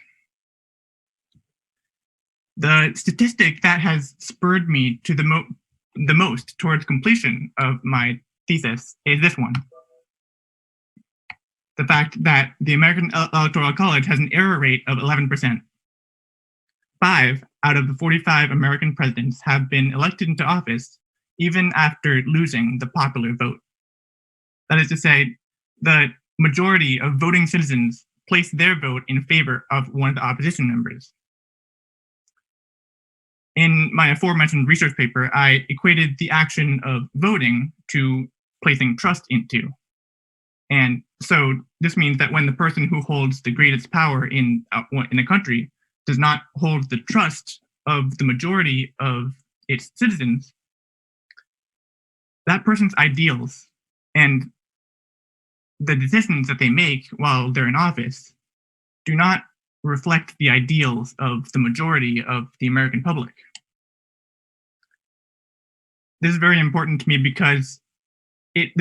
The statistic that has spurred me to the most towards completion of my thesis is this one. The fact that the American Electoral College has an error rate of 11%. 5 out of the 45 American presidents have been elected into office even after losing the popular vote. That is to say, the majority of voting citizens place their vote in favor of one of the opposition members. In my aforementioned research paper, I equated the action of voting to placing trust into. And so this means that when the person who holds the greatest power in a country does not hold the trust of the majority of its citizens, that person's ideals and the decisions that they make while they're in office do not reflect the ideals of the majority of the American public. This is very important to me because it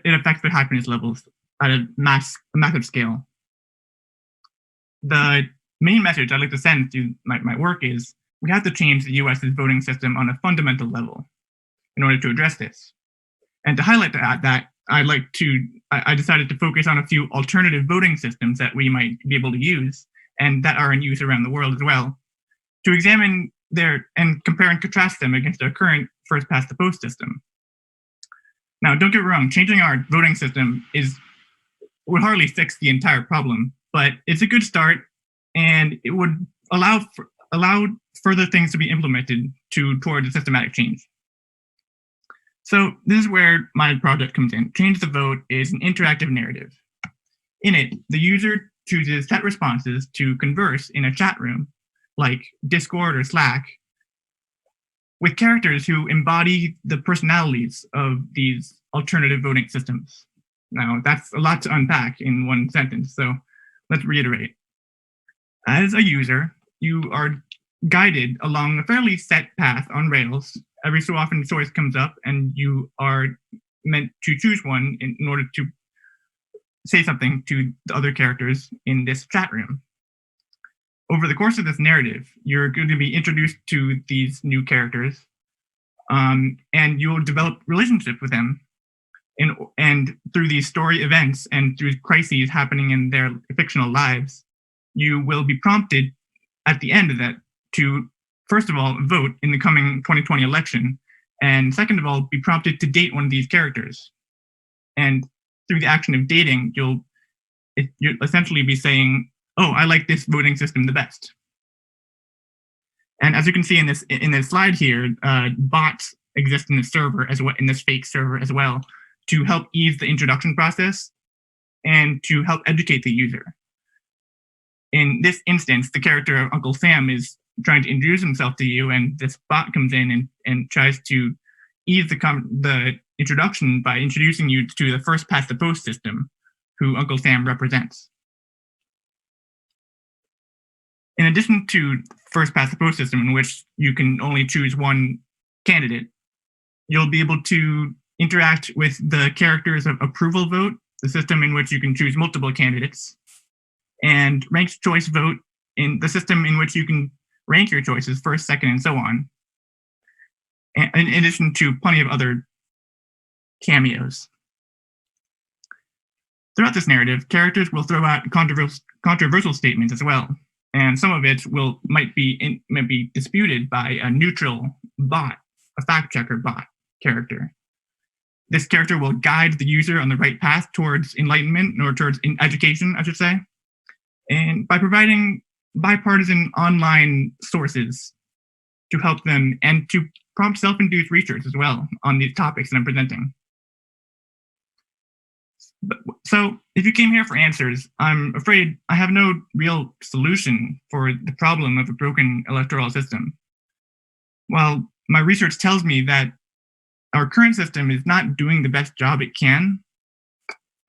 affects their happiness levels at a massive scale. The main message I'd like to send to my work is we have to change the US's voting system on a fundamental level in order to address this. And to highlight that, I decided to focus on a few alternative voting systems that we might be able to use and that are in use around the world as well, to examine and compare and contrast them against our current first past the post system. Now, don't get me wrong, changing our voting system would hardly fix the entire problem, but it's a good start, and it would allow further things to be implemented towards a systematic change. So this is where my project comes in. Change the Vote is an interactive narrative. In it, the user chooses set responses to converse in a chat room, like Discord or Slack, with characters who embody the personalities of these alternative voting systems. Now, that's a lot to unpack in one sentence, so let's reiterate. As a user, you are guided along a fairly set path on Rails. Every so often, a choice comes up, and you are meant to choose one in order to say something to the other characters in this chat room. Over the course of this narrative, you're going to be introduced to these new characters, and you'll develop relationships with them. And through these story events and through crises happening in their fictional lives, you will be prompted at the end of that to, first of all, vote in the coming 2020 election, and second of all, be prompted to date one of these characters. And through the action of dating, you'll essentially be saying, oh, I like this voting system the best. And as you can see in this slide here, bots exist in this server as well, in this fake server as well, to help ease the introduction process and to help educate the user. In this instance, the character of Uncle Sam is trying to introduce himself to you, and this bot comes in and tries to ease the introduction by introducing you to the first past the post system, who Uncle Sam represents. In addition to first past the post system, in which you can only choose one candidate, you'll be able to interact with the characters of approval vote, the system in which you can choose multiple candidates, and ranked choice vote, in the system in which you can rank your choices first, second, and so on. And in addition to plenty of other cameos. Throughout this narrative, characters will throw out controversial statements as well, and some of it might be disputed by a neutral bot, a fact checker bot character. This character will guide the user on the right path towards enlightenment, or towards education, I should say, and by providing bipartisan online sources to help them and to prompt self-induced research as well on these topics that I'm presenting. So if you came here for answers, I'm afraid I have no real solution for the problem of a broken electoral system. While my research tells me that our current system is not doing the best job it can,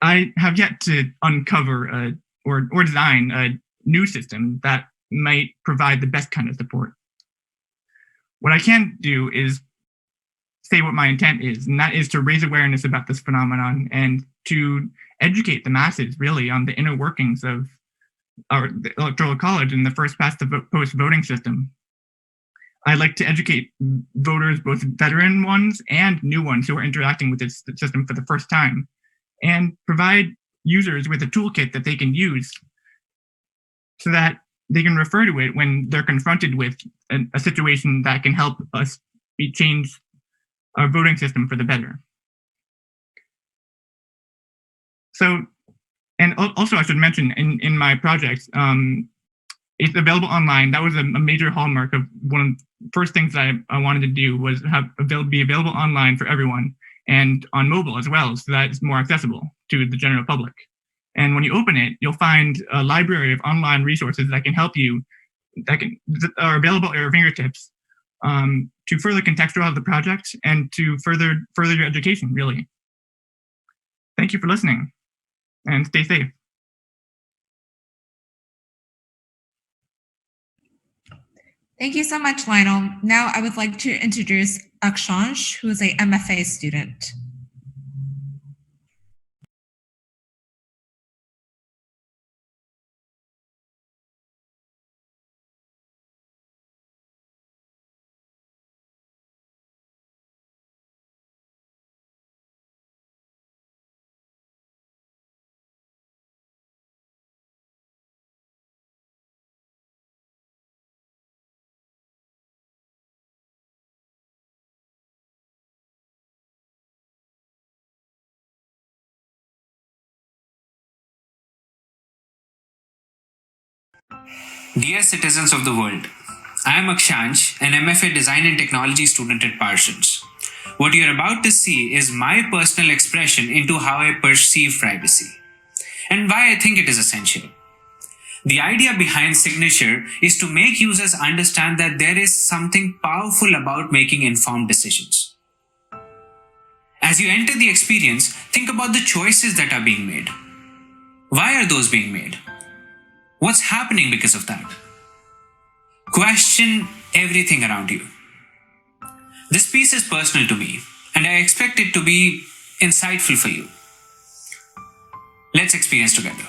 I have yet to uncover or design a new system that might provide the best kind of support. What I can do is say what my intent is, and that is to raise awareness about this phenomenon and to educate the masses really on the inner workings of the Electoral College and the first past the post voting system. I'd like to educate voters, both veteran ones and new ones who are interacting with this system for the first time, and provide users with a toolkit that they can use so that they can refer to it when they're confronted with a situation that can help us change our voting system for the better. So, and also I should mention in my project, it's available online. That was a major hallmark of one of the first things that I wanted to do was be available online for everyone and on mobile as well, so that it's more accessible to the general public. And when you open it, you'll find a library of online resources that can help you, that are available at your fingertips to further contextualize the project and to further your education, really. Thank you for listening, and stay safe. Thank you so much, Lionel. Now I would like to introduce Akshansh, who is a MFA student. Dear citizens of the world, I am Akshansh, an MFA Design and Technology student at Parsons. What you are about to see is my personal expression into how I perceive privacy and why I think it is essential. The idea behind Signature is to make users understand that there is something powerful about making informed decisions. As you enter the experience, think about the choices that are being made. Why are those being made? What's happening because of that? Question everything around you. This piece is personal to me, and I expect it to be insightful for you. Let's experience together.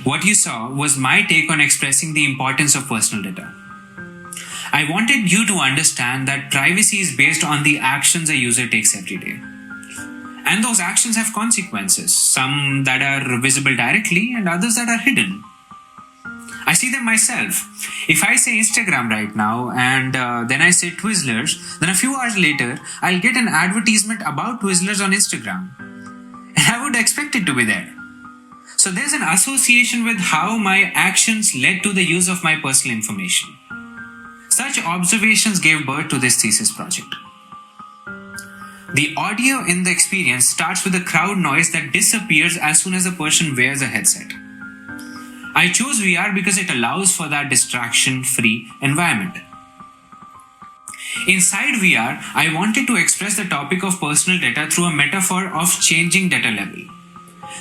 What you saw was my take on expressing the importance of personal data. I wanted you to understand that privacy is based on the actions a user takes every day. And those actions have consequences, some that are visible directly and others that are hidden. I see them myself. If I say Instagram right now and then I say Twizzlers, then a few hours later, I'll get an advertisement about Twizzlers on Instagram. And I would expect it to be there. So there's an association with how my actions led to the use of my personal information. Such observations gave birth to this thesis project. The audio in the experience starts with a crowd noise that disappears as soon as a person wears a headset. I chose VR because it allows for that distraction-free environment. Inside VR, I wanted to express the topic of personal data through a metaphor of changing data level.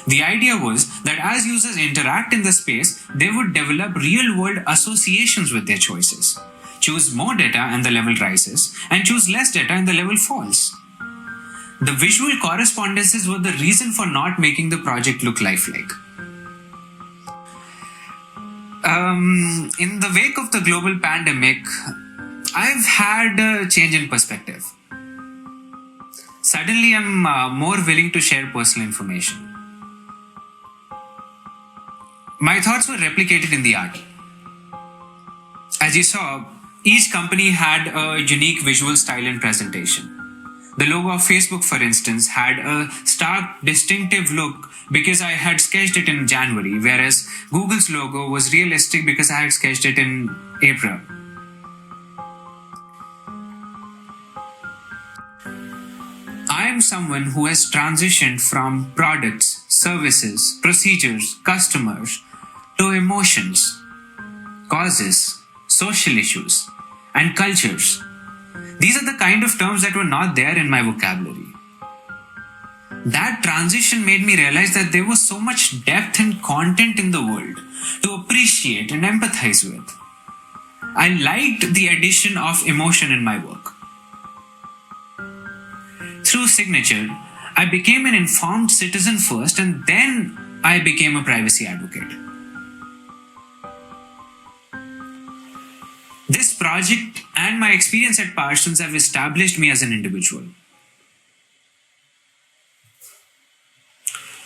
The idea was that as users interact in the space, they would develop real-world associations with their choices. Choose more data and the level rises, and choose less data and the level falls. The visual correspondences were the reason for not making the project look lifelike. In the wake of the global pandemic, I've had a change in perspective. Suddenly, I'm more willing to share personal information. My thoughts were replicated in the art. As you saw, each company had a unique visual style and presentation. The logo of Facebook, for instance, had a stark, distinctive look because I had sketched it in January, whereas Google's logo was realistic because I had sketched it in April. I am someone who has transitioned from products, services, procedures, customers, to emotions, causes, social issues, and cultures. These are the kind of terms that were not there in my vocabulary. That transition made me realize that there was so much depth and content in the world to appreciate and empathize with. I liked the addition of emotion in my work. Through Signature, I became an informed citizen first, and then I became a privacy advocate. This project and my experience at Parsons have established me as an individual.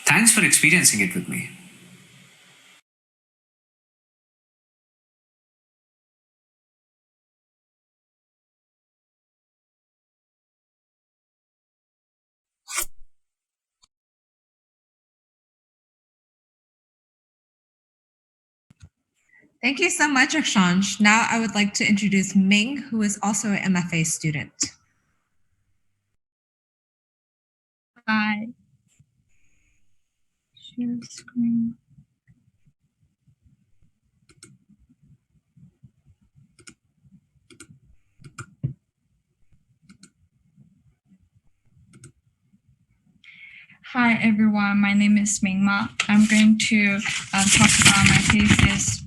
Thanks for experiencing it with me. Thank you so much, Akshansh. Now I would like to introduce Ming, who is also an MFA student. Hi. Share screen. Hi everyone, my name is Mingma. I'm going to talk about my thesis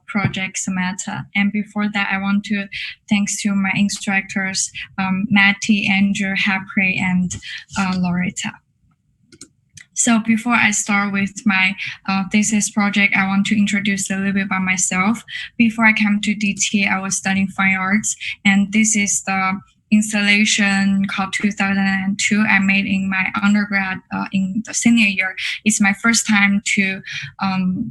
project Samantha. And before that, I want to thanks to my instructors, Matty, Andrew, Hapri, and Loretta. So before I start with my thesis project, I want to introduce a little bit about myself. Before I came to DT, I was studying fine arts, and this is the installation called 2002 I made in my undergrad in the senior year. It's my first time to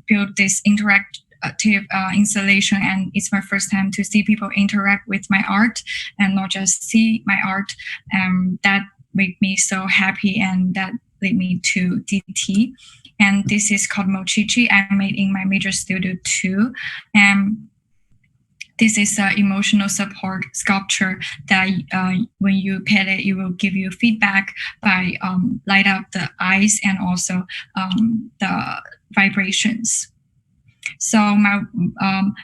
build this interactive installation, and it's my first time to see people interact with my art and not just see my art. That made me so happy, and that led me to DT. And this is called Mochichi. I made in my major studio too. And this is an emotional support sculpture that when you pet it, it will give you feedback by light up the eyes and also the vibrations. So my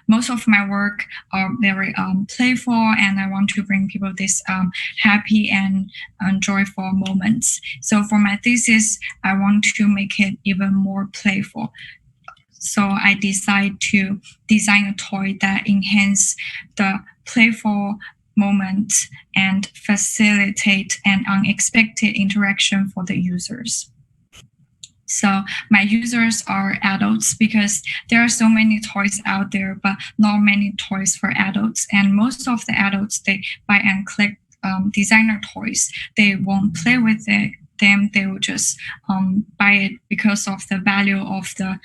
most of my work are very playful, and I want to bring people this happy and joyful moments. So for my thesis, I want to make it even more playful. So I decided to design a toy that enhance the playful moment and facilitate an unexpected interaction for the users. So my users are adults because there are so many toys out there, but not many toys for adults. And most of the adults, they buy and collect designer toys. They won't play with them. They will just buy it because of the value of the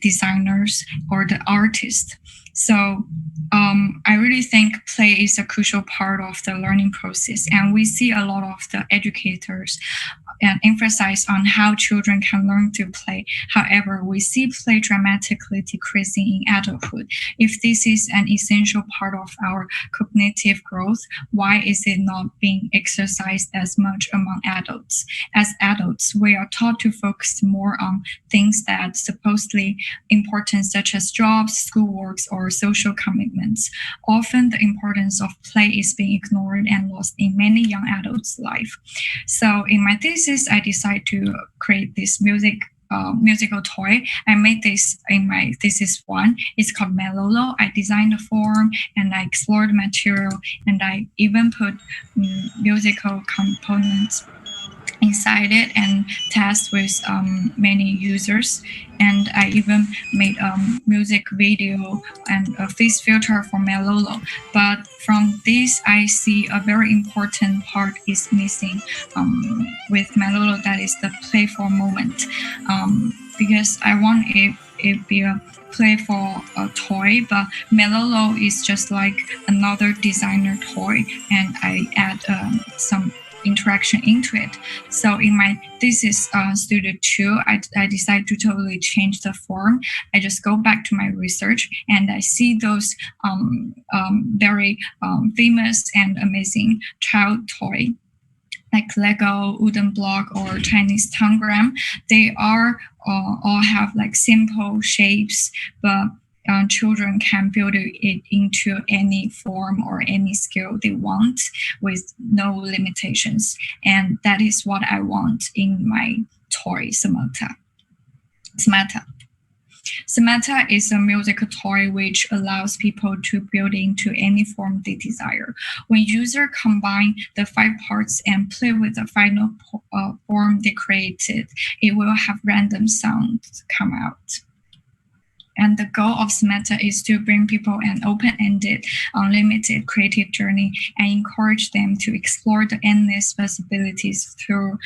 designers or the artist. So I really think play is a crucial part of the learning process. And we see a lot of the educators emphasize on how children can learn to play. However, we see play dramatically decreasing in adulthood. If this is an essential part of our cognitive growth, why is it not being exercised as much among adults? As adults, we are taught to focus more on things that supposedly important, such as jobs, schoolworks, or social commitments. Often the importance of play is being ignored and lost in many young adults' life. So in my thesis, I decided to create this musical toy. I made this in my thesis 1. It's called Melolo. I designed the form and I explored the material, and I even put musical components inside it and test with many users. And I even made a music video and a face filter for Melolo. But from this, I see a very important part is missing with Melolo, that is the playful moment. Because I want it be a playful toy, but Melolo is just like another designer toy, and I add some interaction into it. So in my thesis studio 2, I decided to totally change the form. I just go back to my research and I see those very famous and amazing child toy like Lego, wooden block, or Chinese tangram. They are all have like simple shapes, but children can build it into any form or any scale they want with no limitations. And that is what I want in my toy, Samantha. Samantha is a musical toy which allows people to build into any form they desire. When users combine the 5 parts and play with the final form they created, it will have random sounds come out. And the goal of Samantha is to bring people an open-ended, unlimited creative journey and encourage them to explore the endless possibilities through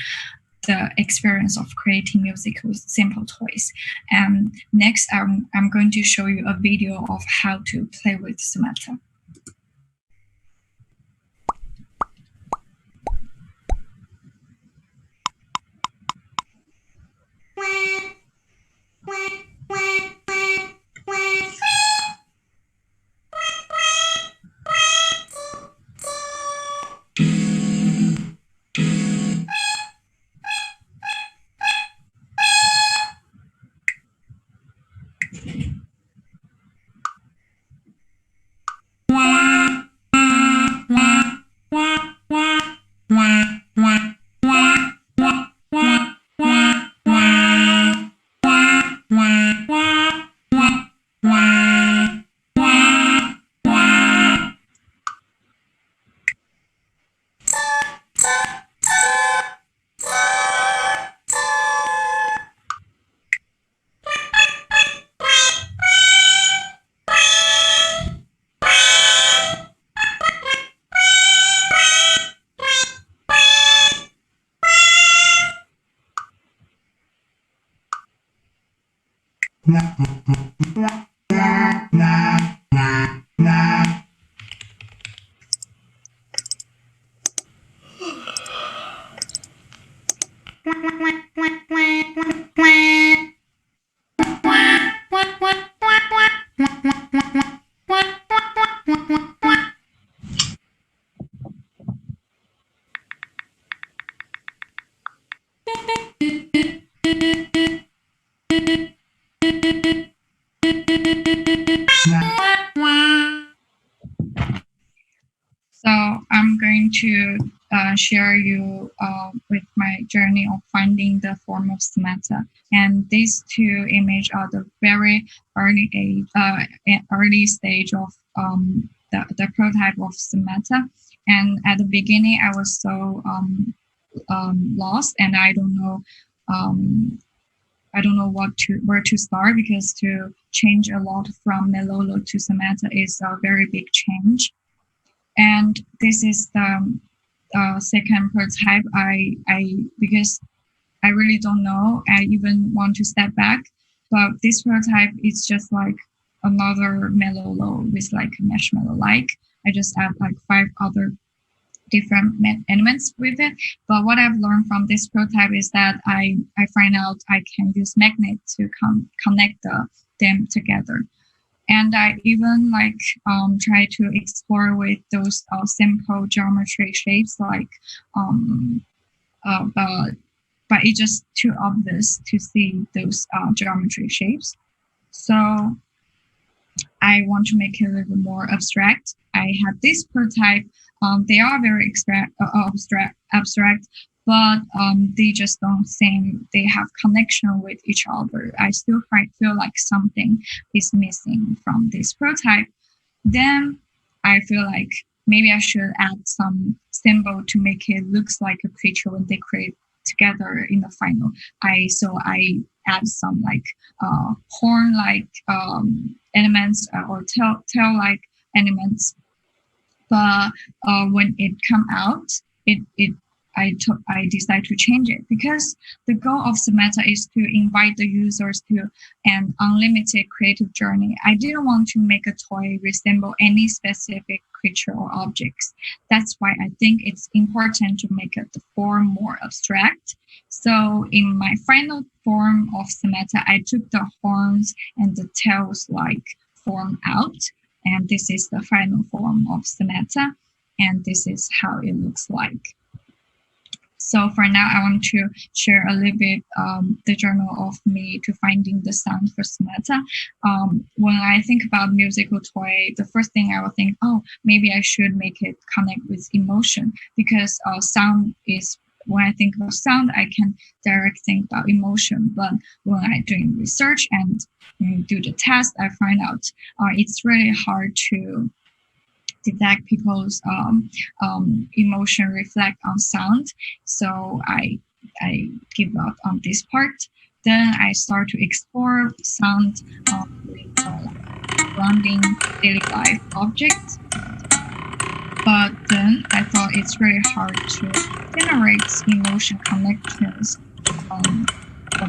the experience of creating music with simple toys. And next, I'm going to show you a video of how to play with Samantha. So I'm going to share you with my journey of finding the form of Samantha. And these 2 images are the very early stage of the prototype of Samantha. And at the beginning, I was so lost, and I don't know I don't know where to start, because to change a lot from Melolo to Samata is a very big change. And this is the second prototype. Because I really don't know, I even want to step back. But this prototype is just like another Melolo with like marshmallow-like. I just add like 5 other different elements with it. But what I've learned from this prototype is that I find out I can use magnet to connect them together. And I even like try to explore with those simple geometry shapes, like but it's just too obvious to see those geometry shapes. So I want to make it a little bit more abstract. I have this prototype. They are very abstract, but they just don't seem they have connection with each other. I still feel like something is missing from this prototype. Then I feel like maybe I should add some symbol to make it looks like a creature when they create together in the final. So I add some like horn-like elements or tail-like elements. But when it come out, I decide to change it, because the goal of Samata is to invite the users to an unlimited creative journey. I didn't want to make a toy resemble any specific creature or objects. That's why I think it's important to make the form more abstract. So in my final form of Samata, I took the horns and the tails like form out. And this is the final form of Samata. And this is how it looks like. So for now, I want to share a little bit the journal of me to finding the sound for Samata. When I think about musical toy, the first thing I will think, oh, maybe I should make it connect with emotion, because sound is, when I think about sound, I can directly think about emotion. But when I'm doing research and do the test, I find out it's really hard to detect people's emotion reflect on sound. So I give up on this part. Then I start to explore sound with surrounding daily life objects. But then I thought it's really hard to generate emotion connections or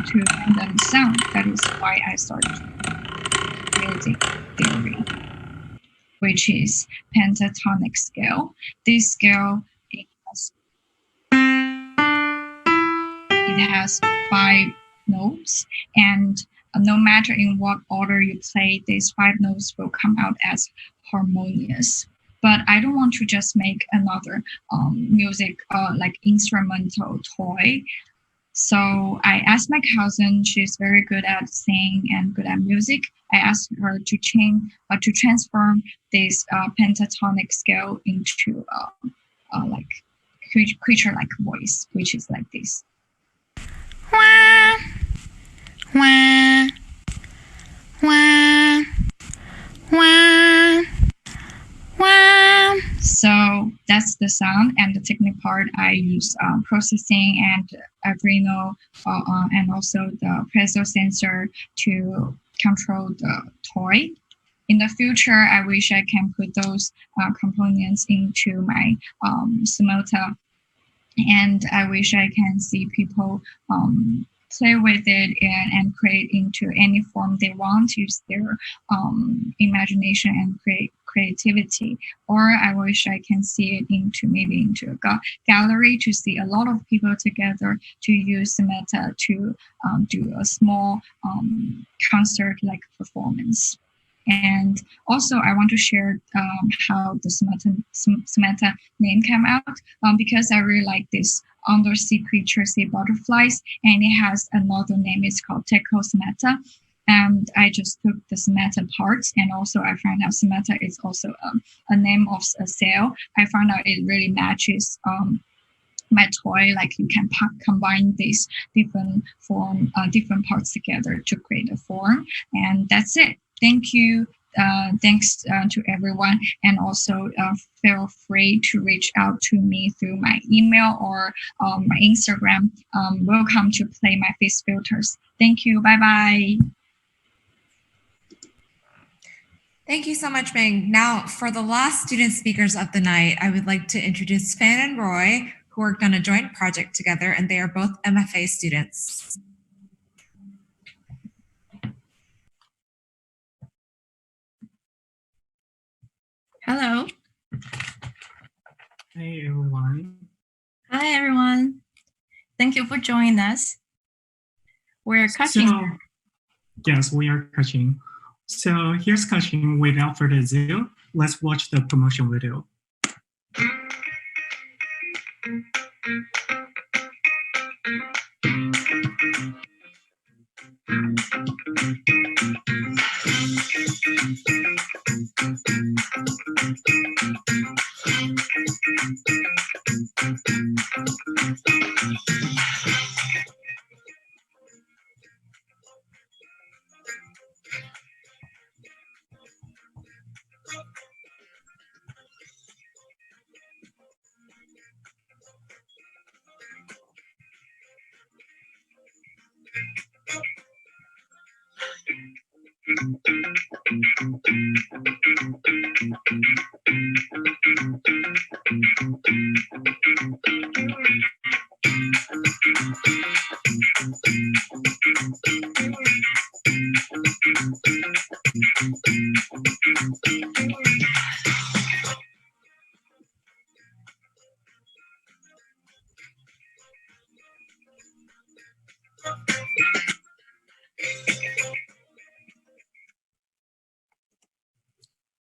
to random sound. That is why I started music theory, which is pentatonic scale. This scale, it has 5 notes, and no matter in what order you play, these 5 notes will come out as harmonious. But I don't want to just make another music like instrumental toy. So I asked my cousin, she's very good at singing and good at music. I asked her to transform this pentatonic scale into like creature-like voice, which is like this. Wah, wah, wah, wah, wah. So that's the sound, and the technical part I use processing and Arduino and also the piezo sensor to control the toy. In the future, I wish I can put those components into my Samata, and I wish I can see people play with it and create into any form they want, use their imagination and creativity. Or I wish I can see it into a gallery to see a lot of people together to use Samata to do a small concert-like performance. And also, I want to share how the Samata name came out because I really like this undersea creature, sea butterflies, and it has another name. It's called Teco Samata. And I just took the Samata parts, and also I found out Samata is also a name of a sail. I found out it really matches my toy. Like you can combine these different parts together to create a form, and that's it. Thank you thanks to everyone, and also feel free to reach out to me through my email or my Instagram. Welcome to Play My Face Filters. Thank you. Bye bye. Thank you so much, Ming. Now, for the last student speakers of the night, I would like to introduce Fan and Roy, who worked on a joint project together, and they are both MFA students. Hello. Hey, everyone. Hi, everyone. Thank you for joining us. We're Kaching. Yes, we are Kaching. So here's Kaching. Without further ado, let's watch the promotion video.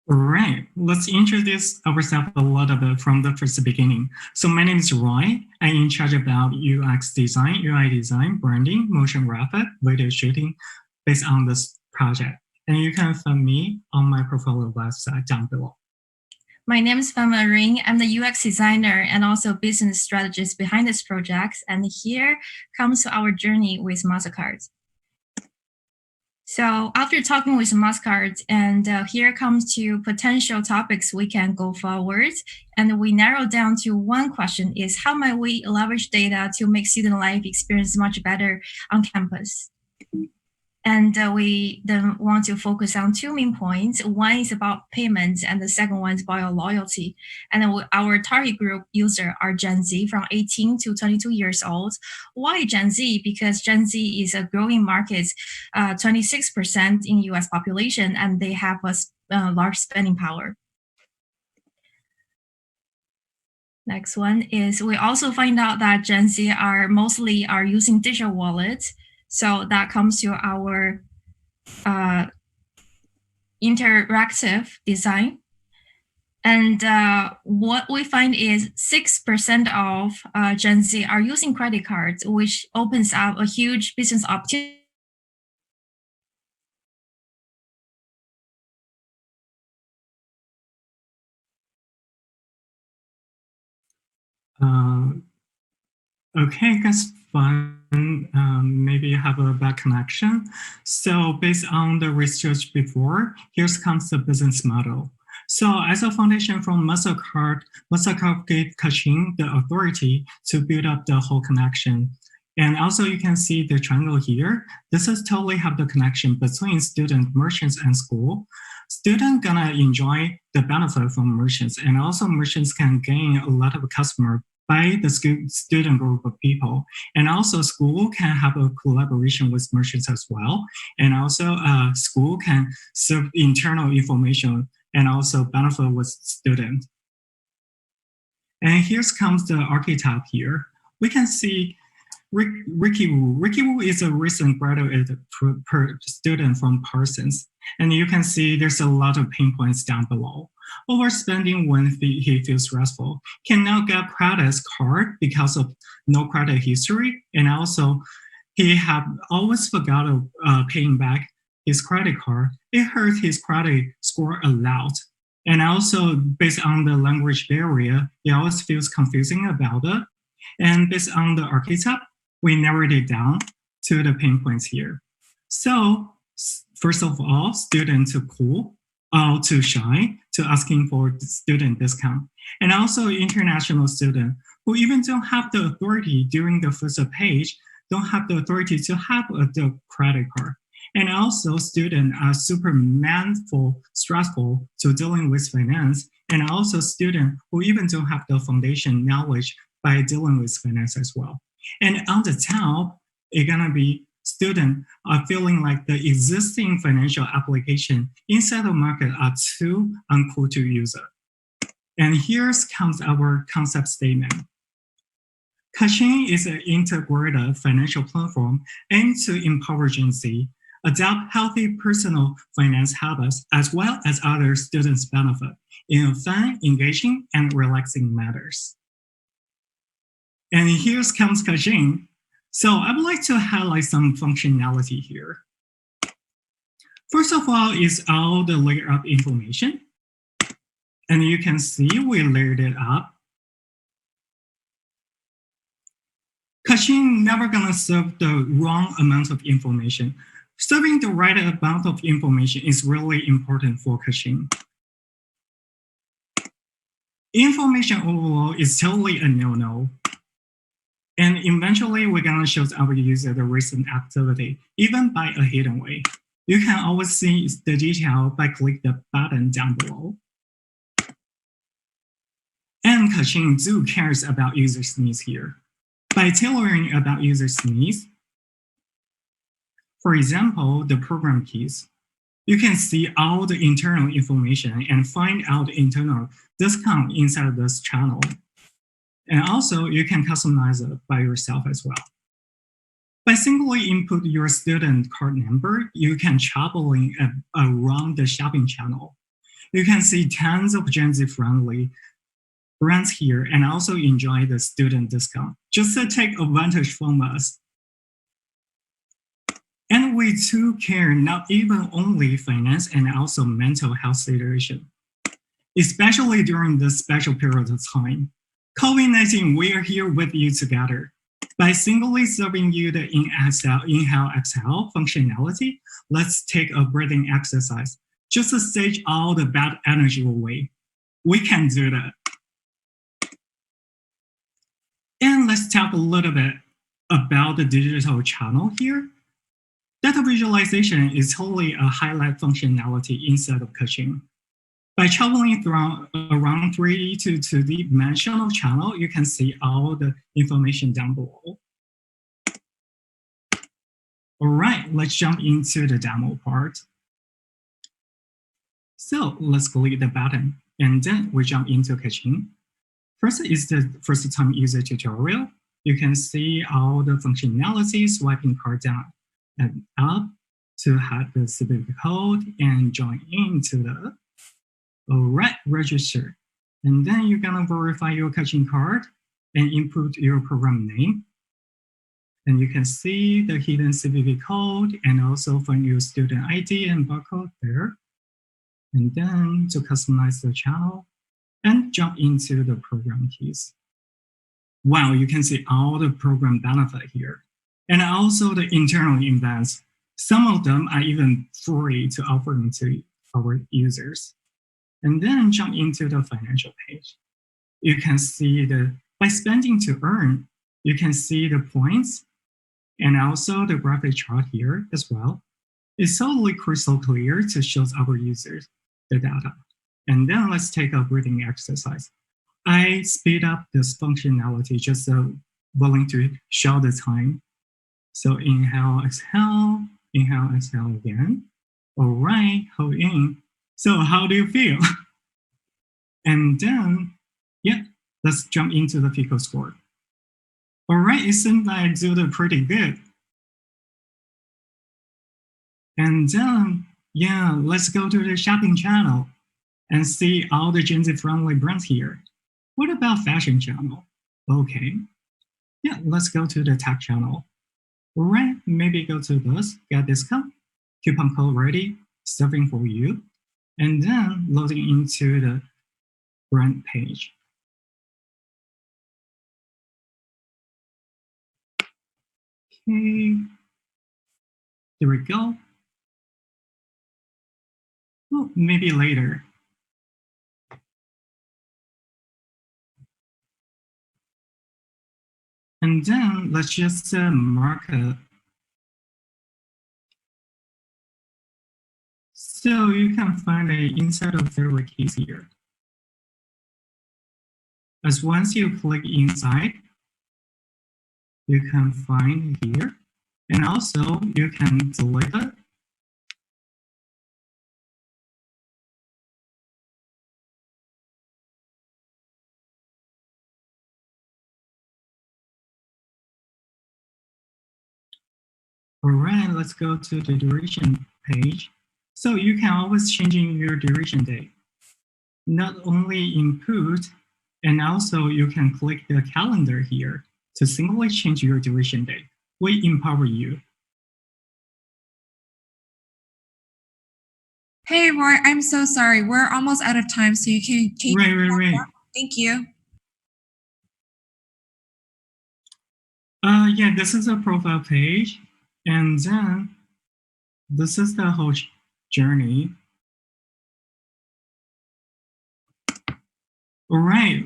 All right, let's introduce ourselves a little bit from the first beginning. So my name is Roy. I'm in charge about UX design, UI design, branding, motion graphic, video shooting based on this project. And you can find me on my portfolio website down below. My name is Fan Ring. I'm the UX designer and also business strategist behind this project. And here comes our journey with MasterCard. So after talking with MasterCard, and here comes to potential topics we can go forward. And we narrowed down to one question is how might we leverage data to make student life experience much better on campus? And we then want to focus on two main points. One is about payments, and the second one is about loyalty. And then our target group user are Gen Z from 18 to 22 years old. Why Gen Z? Because Gen Z is a growing market, 26% in US population, and they have a large spending power. Next one is we also find out that Gen Z are mostly using digital wallets. So that comes to our interactive design. And what we find is 6% of Gen Z are using credit cards, which opens up a huge business opportunity. Okay, that's fun. Maybe you have a bad connection. So based on the research before, here comes the business model. So as a foundation from MasterCard gave Kaching the authority to build up the whole connection. And also you can see the triangle here. This is totally have the connection between student, merchants, and school. Students gonna enjoy the benefit from merchants, and also merchants can gain a lot of customer by the student group of people. And also school can have a collaboration with merchants as well. And also school can serve internal information and also benefit with students. And here comes the archetype here. We can see Ricky Wu. Ricky Wu is a recent graduate student from Parsons. And you can see there's a lot of pain points down below. Overspending when he feels stressful, can now get credit card because of no credit history. And also he have always forgot of paying back his credit card. It hurts his credit score a lot. And also based on the language barrier, he always feels confusing about it. And based on the archetype, we narrowed it down to the pain points here. So first of all, students are cool. all too shy to asking for student discount. And also international students who even don't have the authority during the first page, don't have the authority to have the credit card. And also students are super mindful, stressful to dealing with finance. And also students who even don't have the foundation knowledge by dealing with finance as well. And on the top, it's gonna be students are feeling like the existing financial application inside the market are too uncool to use it. And here comes our concept statement. Kaching is an integrated financial platform aimed to empower Gen Z, adopt healthy personal finance habits, as well as other students' benefit in a fun, engaging, and relaxing matters. And here comes Kaching. So I would like to highlight some functionality here. First of all is all the layer up information. And you can see we layered it up. Kaching never gonna serve the wrong amount of information. Serving the right amount of information is really important for Kaching. Information overload is totally a no-no. And eventually we're gonna show our user the recent activity, even by a hidden way. You can always see the detail by clicking the button down below. And Kaching do cares about users' needs here. By tailoring about users' needs, for example, the program keys, you can see all the internal information and find out the internal discount inside this channel. And also, you can customize it by yourself as well. By simply input your student card number, you can traveling around the shopping channel. You can see tons of Gen Z-friendly brands here and also enjoy the student discount, just to take advantage from us. And we too care not even only finance and also mental health situation, especially during this special period of time. COVID-19, we are here with you together. By singly serving you the inhale, exhale functionality, let's take a breathing exercise just to stage all the bad energy away. We can do that. And let's talk a little bit about the digital channel here. Data visualization is totally a highlight functionality inside of Kaching. By traveling around 3D to 2D-dimensional channel, you can see all the information down below. All right, let's jump into the demo part. So let's click the button, and then we jump into Kaching. First is the first-time user tutorial. You can see all the functionalities, swiping card down and up to have the specific code and join into the register. And then you're gonna verify your Kaching card and input your program name. And you can see the hidden CVV code and also find your student ID and barcode there. And then to customize the channel and jump into the program keys. Wow, you can see all the program benefit here. And also the internal events. Some of them are even free to offer to our users. And then jump into the financial page. You can see by spending to earn, you can see the points and also the graphic chart here as well. It's totally crystal clear to show our users the data. And then let's take a breathing exercise. I speed up this functionality just willing to show the time. So inhale, exhale again. All right, hold in. So how do you feel? And then, yeah, let's jump into the FICO score. All right, it seems like I do pretty good. And then, yeah, let's go to the shopping channel and see all the Gen Z-friendly brands here. What about fashion channel? Okay, yeah, let's go to the tech channel. All right, maybe go to this, get discount, coupon code ready, serving for you, and then loading into the brand page. Okay, here we go. Well, maybe later. And then let's just mark it. So you can find it inside of the keys here. As once you click inside, you can find here, and also you can delete it. All right, let's go to the duration page. So you can always change your duration date. Not only input, and also you can click the calendar here to simply change your duration date. We empower you. Hey, Roy, I'm so sorry. We're almost out of time, so you can change. Right. Thank you. Yeah, this is a profile page. And then this is the whole journey. All right.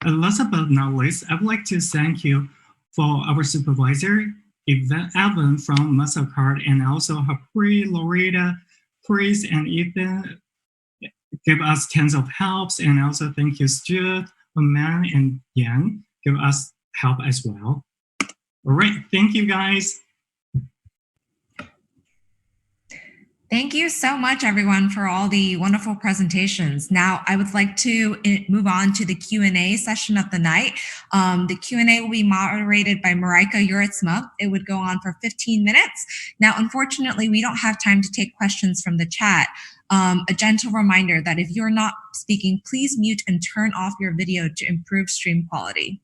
Last but not least, I would like to thank you for our supervisor, Evan from Mastercard, and also Hapri, Loretta, Chris, and Ethan give us tons of helps. And also thank you, Stuart, Man, and Yan, give us help as well. All right, thank you guys. Thank you so much, everyone, for all the wonderful presentations. Now, I would like to move on to the Q&A session of the night. The Q&A will be moderated by Marika Yuritsma. It would go on for 15 minutes. Now, unfortunately, we don't have time to take questions from the chat. A gentle reminder that if you're not speaking, please mute and turn off your video to improve stream quality.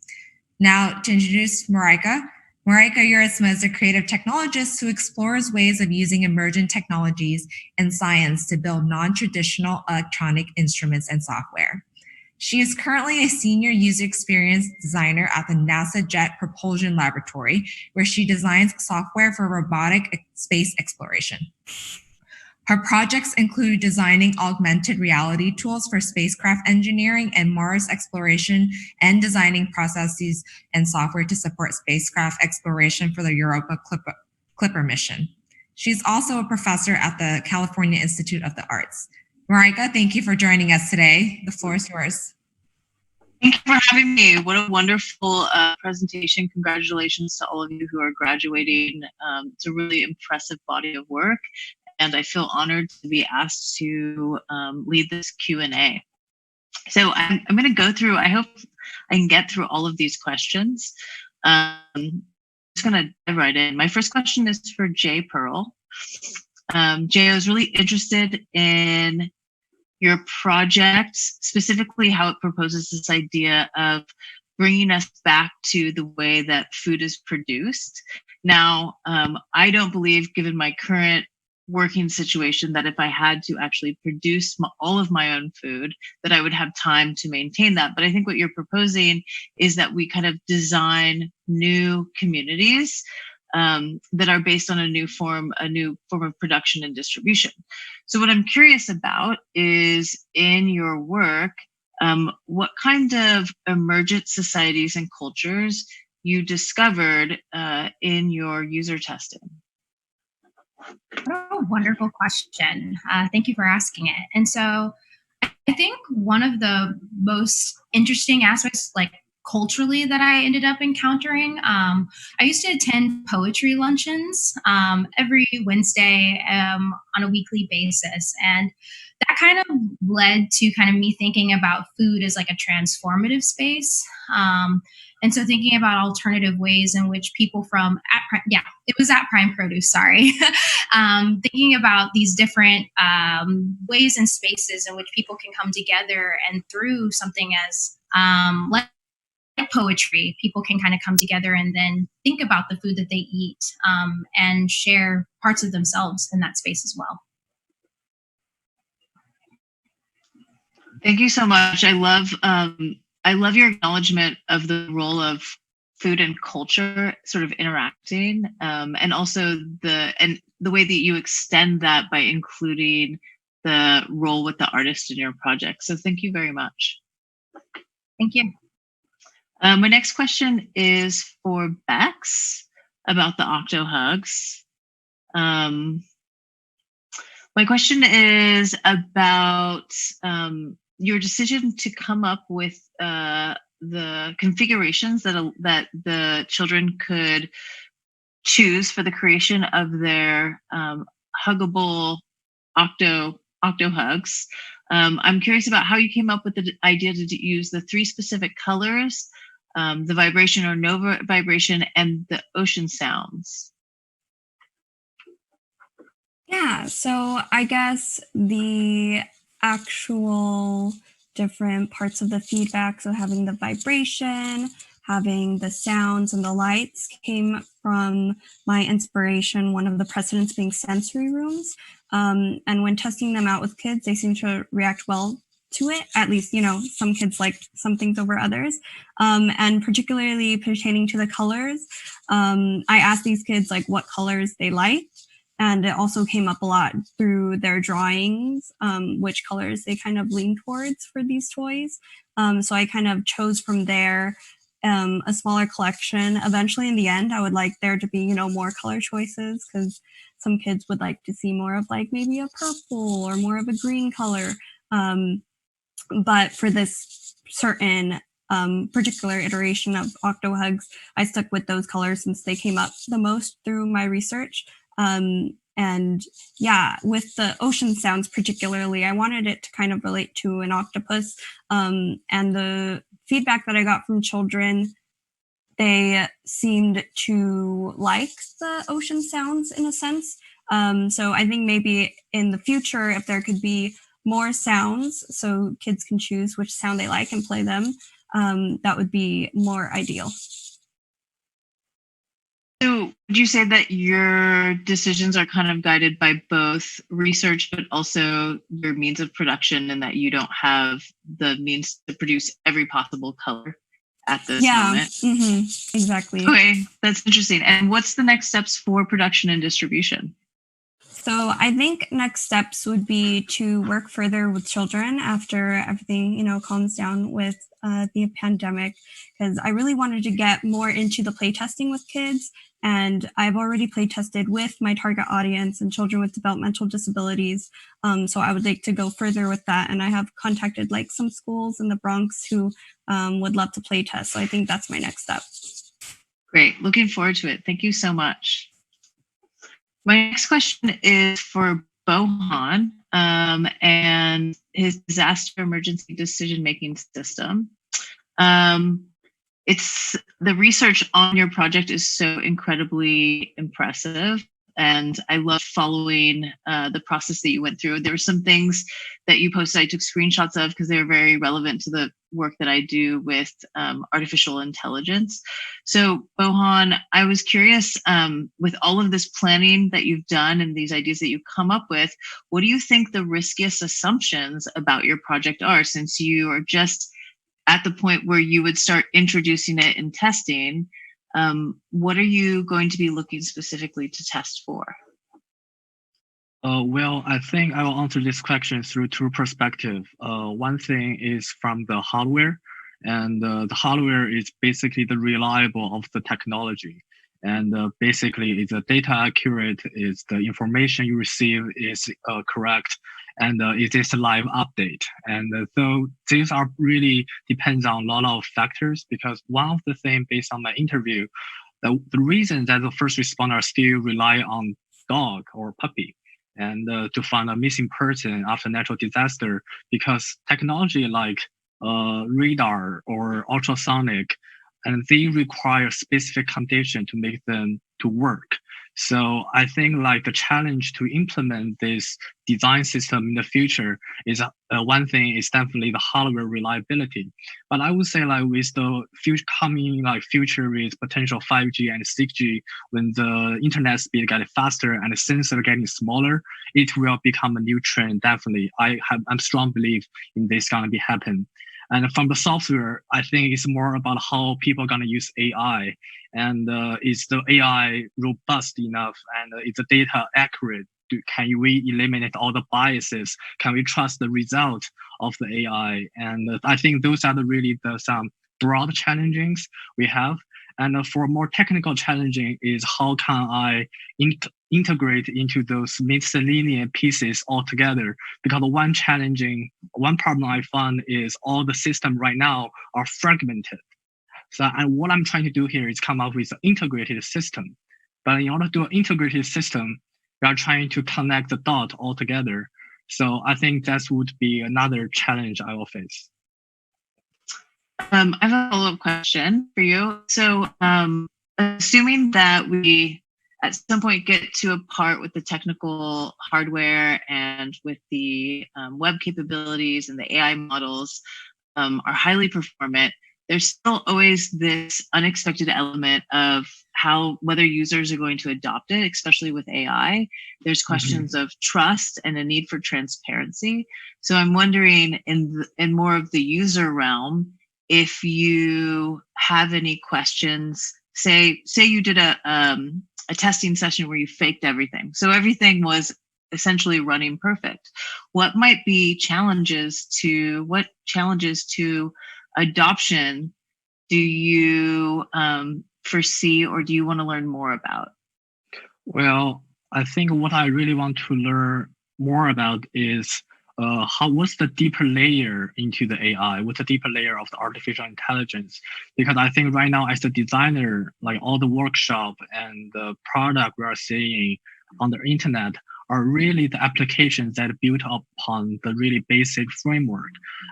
Now, to introduce Marika. Marika Yuritsma is a creative technologist who explores ways of using emergent technologies and science to build non-traditional electronic instruments and software. She is currently a senior user experience designer at the NASA Jet Propulsion Laboratory, where she designs software for robotic space exploration. Her projects include designing augmented reality tools for spacecraft engineering and Mars exploration, and designing processes and software to support spacecraft exploration for the Europa Clipper mission. She's also a professor at the California Institute of the Arts. Marika, thank you for joining us today. The floor is yours. Thank you for having me. What a wonderful presentation. Congratulations to all of you who are graduating. It's a really impressive body of work, and I feel honored to be asked to lead this Q&A. So I'm going to go through, I hope I can get through all of these questions. I'm just going to dive right in. My first question is for Jay Pearl. Jay, I was really interested in your project, specifically how it proposes this idea of bringing us back to the way that food is produced. Now, I don't believe, given my current working situation, that if I had to actually produce all of my own food, that I would have time to maintain that. But I think what you're proposing is that we kind of design new communities that are based on a new form of production and distribution. So what I'm curious about is, in your work, what kind of emergent societies and cultures you discovered in your user testing? What a wonderful question. Thank you for asking it. And so I think one of the most interesting aspects, like culturally, that I ended up encountering, I used to attend poetry luncheons every Wednesday on a weekly basis. And that kind of led to kind of me thinking about food as like a transformative space. And so thinking about alternative ways in which people from, it was at Prime Produce, sorry. Thinking about these different ways and spaces in which people can come together, and through something as like poetry, people can kind of come together and then think about the food that they eat and share parts of themselves in that space as well. Thank you so much. I love your acknowledgement of the role of food and culture sort of interacting, and also the way that you extend that by including the role with the artist in your project. So thank you very much. Thank you. My next question is for Bex about the OctoHugs. My question is about your decision to come up with the configurations that the children could choose for the creation of their huggable OctoHugs. I'm curious about how you came up with the idea to use the 3 specific colors, the vibration or no vibration, and the ocean sounds. Yeah, so I guess the actual different parts of the feedback, so having the vibration, having the sounds and the lights, came from my inspiration, one of the precedents being sensory rooms. And when testing them out with kids, they seem to react well to it. At least, some kids like some things over others. And particularly pertaining to the colors, I asked these kids like what colors they liked. And it also came up a lot through their drawings, which colors they kind of lean towards for these toys. So I kind of chose from there a smaller collection. Eventually, in the end, I would like there to be, more color choices, because some kids would like to see more of like maybe a purple or more of a green color. But for this certain particular iteration of OctoHugs, I stuck with those colors since they came up the most through my research. And yeah, with the ocean sounds particularly, I wanted it to kind of relate to an octopus. And the feedback that I got from children, they seemed to like the ocean sounds in a sense. So I think maybe in the future, if there could be more sounds so kids can choose which sound they like and play them, that would be more ideal. So would you say that your decisions are kind of guided by both research, but also your means of production, and that you don't have the means to produce every possible color at this moment? Mm-hmm, exactly. Okay, that's interesting. And what's the next steps for production and distribution? So I think next steps would be to work further with children after everything, calms down with the pandemic, because I really wanted to get more into the playtesting with kids. And I've already playtested with my target audience and children with developmental disabilities. So I would like to go further with that. And I have contacted like some schools in the Bronx who would love to playtest. So I think that's my next step. Great. Looking forward to it. Thank you so much. My next question is for Bohan and his disaster emergency decision-making system. It's the research on your project is so incredibly impressive, and I love following the process that you went through. There were some things that you posted I took screenshots of because they were very relevant to the work that I do with artificial intelligence. So Bohan, I was curious, with all of this planning that you've done and these ideas that you've come up with, what do you think the riskiest assumptions about your project are, since you are just at the point where you would start introducing it and testing? What are you going to be looking specifically to test for? Well, I think I will answer this question through 2 perspectives. One thing is from the hardware, and the hardware is basically the reliable of the technology. And basically, is the data accurate? Is the information you receive is correct? And it is a live update. And so these are really depends on a lot of factors, because one of the things based on my interview, the reason that the first responder still rely on dog or puppy and to find a missing person after natural disaster, because technology like radar or ultrasonic, and they require specific condition to make them to work. So I think like the challenge to implement this design system in the future is one thing is definitely the hardware reliability. But I would say like with the future with potential 5G and 6G, when the internet speed getting faster and the sensor getting smaller, it will become a new trend. Definitely, I'm strong belief in this gonna be happen. And from the software, I think it's more about how people are going to use AI, and is the AI robust enough, and is the data accurate can we eliminate all the biases? Can we trust the result of the AI? And I think those are some broad challenges we have. And for more technical challenging is how can I integrate into those miscellaneous pieces all together? Because one problem I found is all the system right now are fragmented. So, and what I'm trying to do here is come up with an integrated system. But in order to do an integrated system, we are trying to connect the dot all together. So I think that would be another challenge I will face. I have a follow-up question for you. So assuming that we at some point get to a part with the technical hardware and with the web capabilities and the AI models are highly performant, there's still always this unexpected element of whether users are going to adopt it, especially with AI. There's questions of trust and a need for transparency. So I'm wondering in more of the user realm, if you have any questions, say you did a testing session where you faked everything. So everything was essentially running perfect. What might be challenges to adoption do you foresee, or do you want to learn more about? Well, I think what I really want to learn more about is what's the deeper layer into the AI? What's the deeper layer of the artificial intelligence? Because I think right now as a designer, like all the workshop and the product we are seeing on the internet are really the applications that are built upon the really basic framework.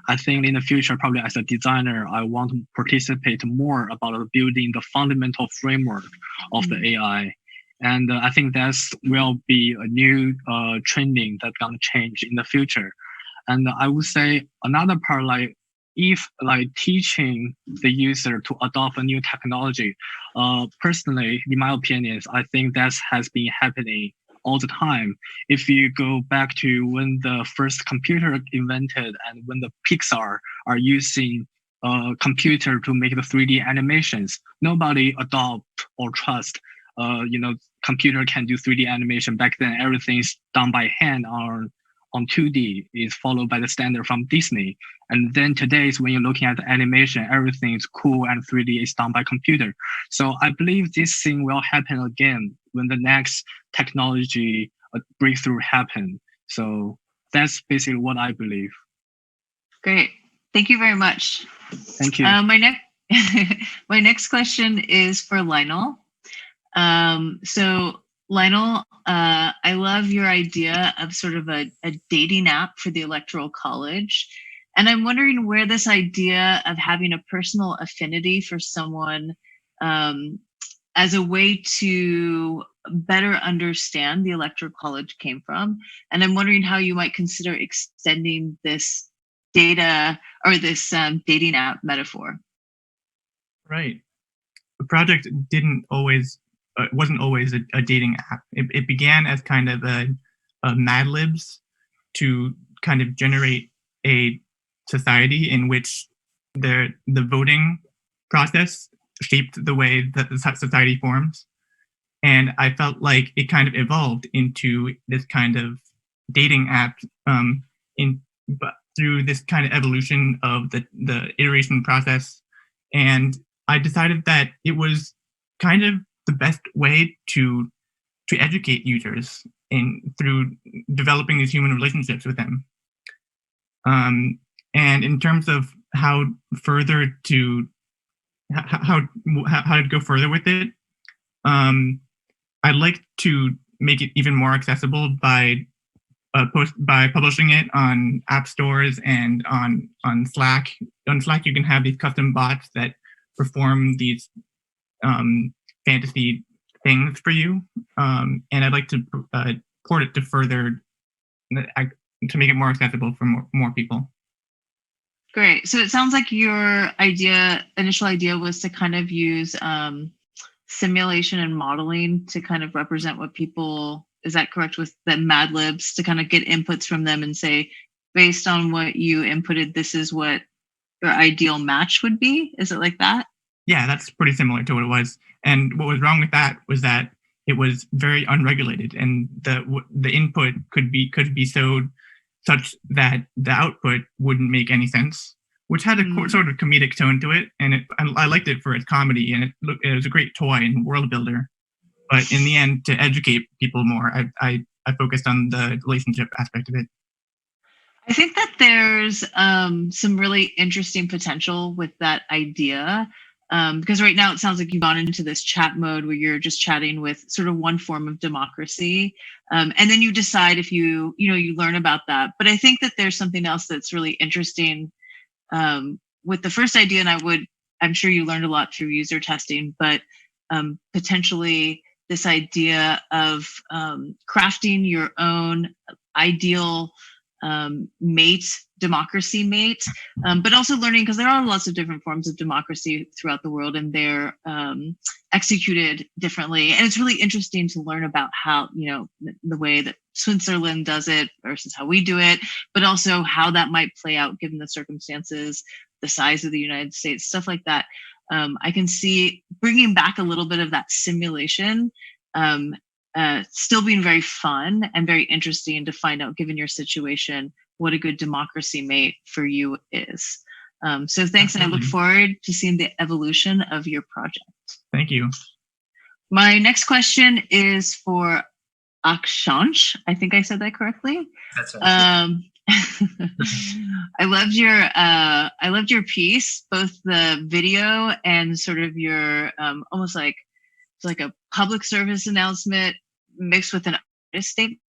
I think in the future, probably as a designer, I want to participate more about building the fundamental framework of the AI. And I think that will be a new trending that's going to change in the future. And I would say another part, if teaching the user to adopt a new technology, personally, in my opinion, I think that has been happening all the time. If you go back to when the first computer invented and when the Pixar are using a computer to make the 3D animations, nobody adopt or trust, computer can do 3D animation. Back then, everything is done by hand on 2D, is followed by the standard from Disney. And then today's when you're looking at the animation, everything is cool and 3D is done by computer. So I believe this thing will happen again when the next technology breakthrough happen. So that's basically what I believe. Great. Thank you very much. Thank you. My next question is for Lionel. So Lionel, I love your idea of sort of a dating app for the Electoral College. And I'm wondering where this idea of having a personal affinity for someone as a way to better understand the Electoral College came from. And I'm wondering how you might consider extending this data or this dating app metaphor. Right. The project wasn't always a dating app. It began as kind of a Mad Libs to kind of generate a society in which the voting process shaped the way that the society forms. And I felt like it kind of evolved into this kind of dating app but through this kind of evolution of the iteration process. And I decided that it was kind of the best way to educate users through developing these human relationships with them. And in terms of how to go further with it, I'd like to make it even more accessible by publishing it on app stores and on Slack. On Slack, you can have these custom bots that perform these fantasy things for you, and I'd like to port it to make it more accessible for more people. Great. So it sounds like your initial idea was to kind of use simulation and modeling to kind of represent what people, is that correct, with the Mad Libs, to kind of get inputs from them and say, based on what you inputted, this is what your ideal match would be? Is it like that? Yeah, that's pretty similar to what it was. And what was wrong with that was that it was very unregulated, and the input could be such that the output wouldn't make any sense, which had a sort of comedic tone to it, and I liked it for its comedy, and it was a great toy and world builder. But in the end, to educate people more, I focused on the relationship aspect of it. I think that there's some really interesting potential with that idea. Because right now it sounds like you've gone into this chat mode where you're just chatting with sort of one form of democracy. And then you decide if you learn about that. But I think that there's something else that's really interesting with the first idea. And I'm sure you learned a lot through user testing, but potentially this idea of crafting your own ideal democracy mate, but also learning, because there are lots of different forms of democracy throughout the world, and they're executed differently. And it's really interesting to learn about how, the way that Switzerland does it versus how we do it, but also how that might play out given the circumstances, the size of the United States, stuff like that. I can see bringing back a little bit of that simulation, still being very fun and very interesting to find out, given your situation, what a good democracy mate for you is. So thanks, and I look forward to seeing the evolution of your project. Thank you. My next question is for Akshansh. I think I said that correctly. That's right. I loved your piece, both the video and sort of your almost like a public service announcement mixed with an artist statement.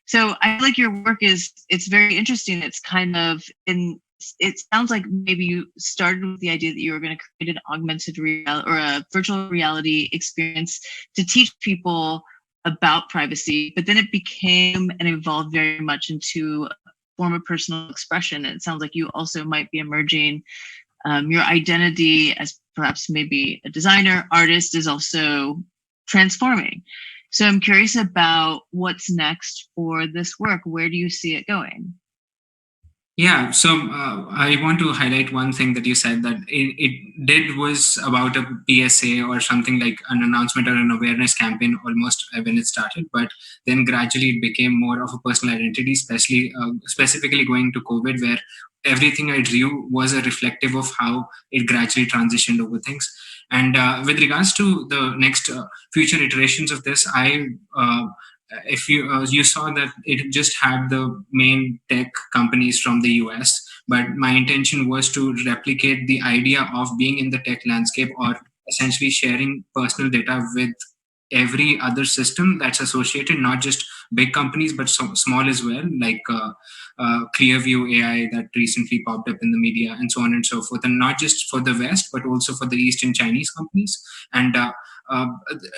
So I feel like your work it's very interesting. It's kind of it sounds like maybe you started with the idea that you were going to create an augmented reality or a virtual reality experience to teach people about privacy, but then it became and evolved very much into a form of personal expression. And it sounds like you also might be emerging your identity as perhaps maybe a designer, artist is also transforming. So I'm curious about what's next for this work. Where do you see it going? Yeah, so I want to highlight one thing that you said, that it was about a PSA or something like an announcement or an awareness campaign almost when it started, but then gradually it became more of a personal identity, specifically going to COVID, where everything I drew was a reflective of how it gradually transitioned over things. And with regards to the next future iterations of this, if you saw that it just had the main tech companies from the US, but my intention was to replicate the idea of being in the tech landscape, or essentially sharing personal data with every other system that's associated, not just big companies, but small as well, like Clearview AI that recently popped up in the media, and so on and so forth. And not just for the West, but also for the Eastern Chinese companies. And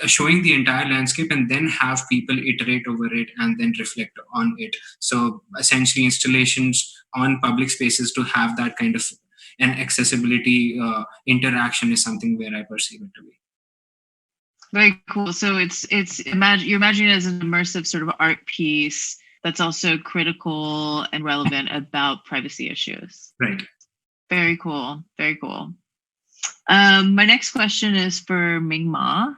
showing the entire landscape, and then have people iterate over it and then reflect on it. So essentially installations on public spaces to have that kind of an accessibility interaction is something where I perceive it to be. Very cool. So you're imagining it as an immersive sort of art piece that's also critical and relevant about privacy issues. Right. Very cool. Very cool. My next question is for Ming Ma.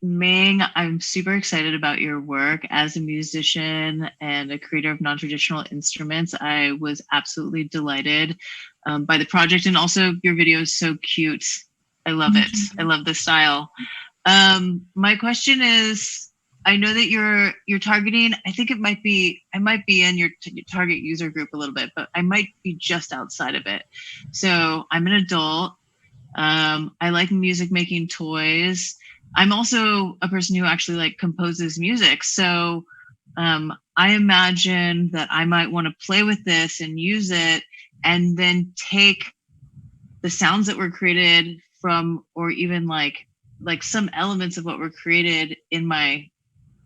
Ming, I'm super excited about your work as a musician and a creator of non-traditional instruments. I was absolutely delighted by the project, and also your video is so cute. I love it. I love the style. My question is, I know that you're targeting, I think I might be in your target user group a little bit, but I might be just outside of it. So I'm an adult. I like music making toys. I'm also a person who actually composes music. So I imagine that I might want to play with this and use it, and then take the sounds that were created from, or even like some elements of what were created in my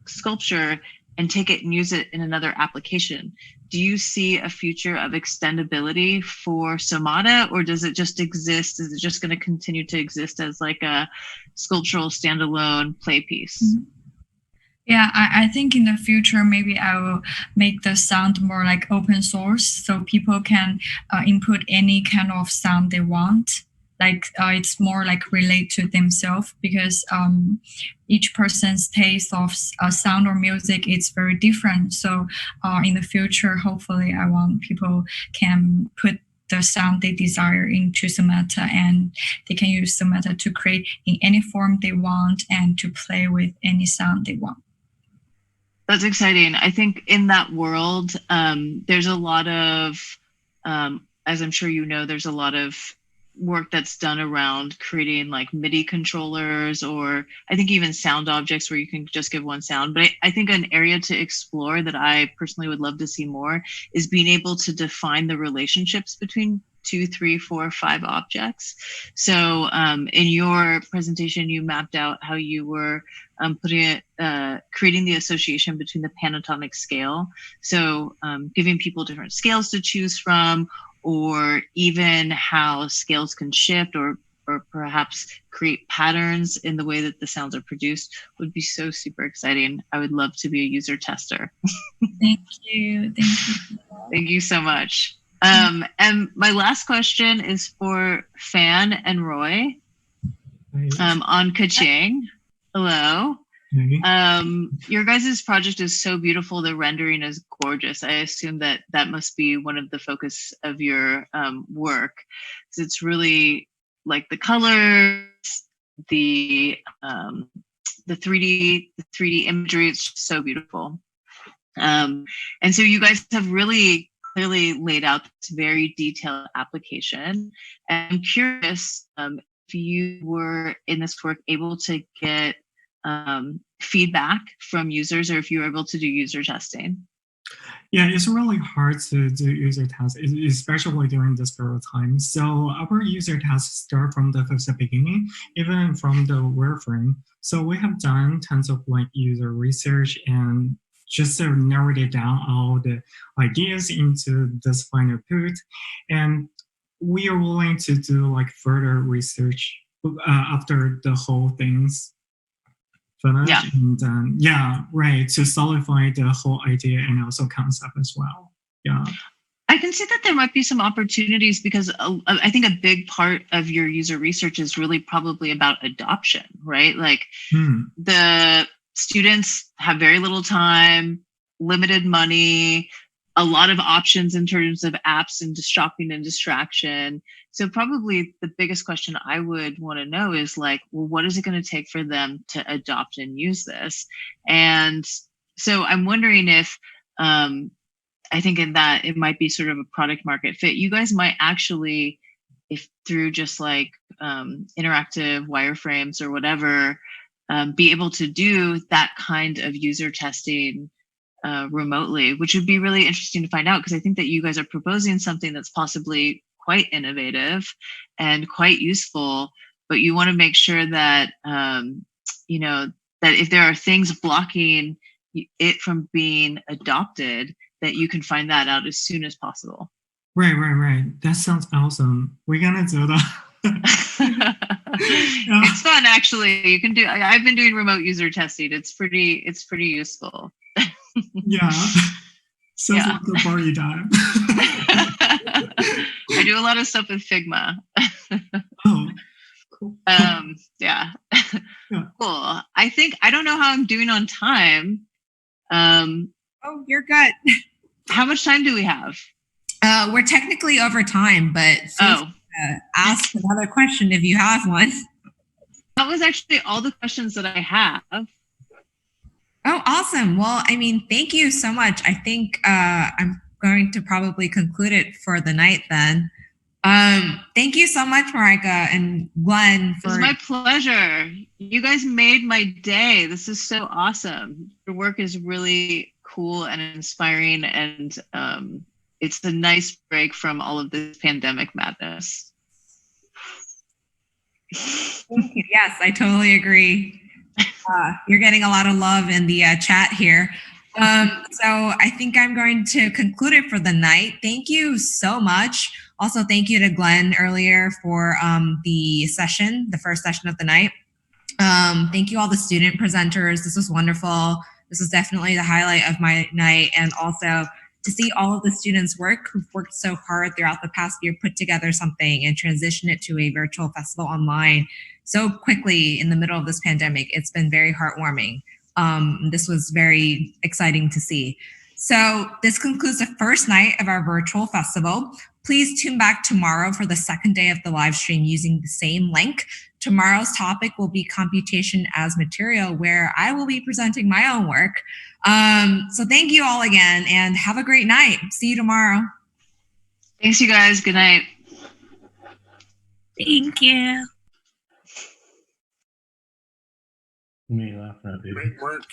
sculpture, and take it and use it in another application. Do you see a future of extendability for Somata, or does it just exist? Is it just going to continue to exist as like a sculptural standalone play piece? Mm-hmm. Yeah, I think in the future, maybe I will make the sound more like open source, so people can input any kind of sound they want. it's more like relate to themselves, because each person's taste of sound or music is very different. So in the future, hopefully, I want people can put the sound they desire into Samata, and they can use Samata to create in any form they want and to play with any sound they want. That's exciting. I think in that world, there's a lot of, as I'm sure you know, there's a lot of work that's done around creating like MIDI controllers, or I think even sound objects where you can just give one sound. But I think an area to explore that I personally would love to see more is being able to define the relationships between 2, 3, 4, 5 objects. So in your presentation, you mapped out how you were creating the association between the pentatonic scale. So giving people different scales to choose from, or even how scales can shift, or perhaps create patterns in the way that the sounds are produced, would be so super exciting. I would love to be a user tester. Thank you. Thank you. Thank you so much. And my last question is for Fan and Roy on Kaching. Hello. Your guys' project is so beautiful. The rendering is gorgeous. I assume that that must be one of the focus of your work. So it's really like the colors, the 3D imagery. It's just so beautiful. And so you guys have really clearly laid out this very detailed application. And I'm curious if you were in this work able to get feedback from users, or if you were able to do user testing. Yeah, it's really hard to do user tests, especially during this period of time. So our user tests start from the beginning, even from the wireframe. So we have done tons of like user research and just narrowed it down all the ideas into this final put. And we are willing to do like further research after the whole thing's finished. Yeah. And right, to solidify the whole idea and also concept as well. Yeah. I can see that there might be some opportunities, because I think a big part of your user research is really probably about adoption, right? Like the students have very little time, limited money, a lot of options in terms of apps and shopping and distraction. So probably the biggest question I would want to know is like, well, what is it going to take for them to adopt and use this? And so I'm wondering if, I think in that it might be sort of a product market fit. You guys might actually, if through just like interactive wireframes or whatever, be able to do that kind of user testing remotely, which would be really interesting to find out, because I think that you guys are proposing something that's possibly quite innovative and quite useful, but you want to make sure that, you know, that if there are things blocking it from being adopted, that you can find that out as soon as possible. Right. That sounds awesome. We're gonna do that. It's fun, actually. You can do. I've been doing remote user testing. It's pretty useful. Yeah. Sounds like a party time. I do a lot of stuff with Figma. Oh, cool. Yeah. Cool. I don't know how I'm doing on time. Oh, you're good. How much time do we have? We're technically over time, but ask another question if you have one. That was actually all the questions that I have. Oh, awesome. Well, I mean, thank you so much. I think I'm going to probably conclude it for the night then. Thank you so much, Marika and Glenn. It was my pleasure. You guys made my day. This is so awesome. Your work is really cool and inspiring, and it's a nice break from all of this pandemic madness. Thank you. Yes, I totally agree. You're getting a lot of love in the chat here. So I think I'm going to conclude it for the night. Thank you so much. Also, thank you to Glenn earlier for the session, the first session of the night. Thank you all the student presenters. This was wonderful. This was definitely the highlight of my night. And also to see all of the students' work who've worked so hard throughout the past year, put together something and transition it to a virtual festival online so quickly in the middle of this pandemic. It's been very heartwarming. This was very exciting to see. So this concludes the first night of our virtual festival. Please tune back tomorrow for the second day of the live stream using the same link. Tomorrow's topic will be computation as material, where I will be presenting my own work. So thank you all again and have a great night. See you tomorrow. Thanks, you guys. Good night. Thank you. Me laughing at you. Great work.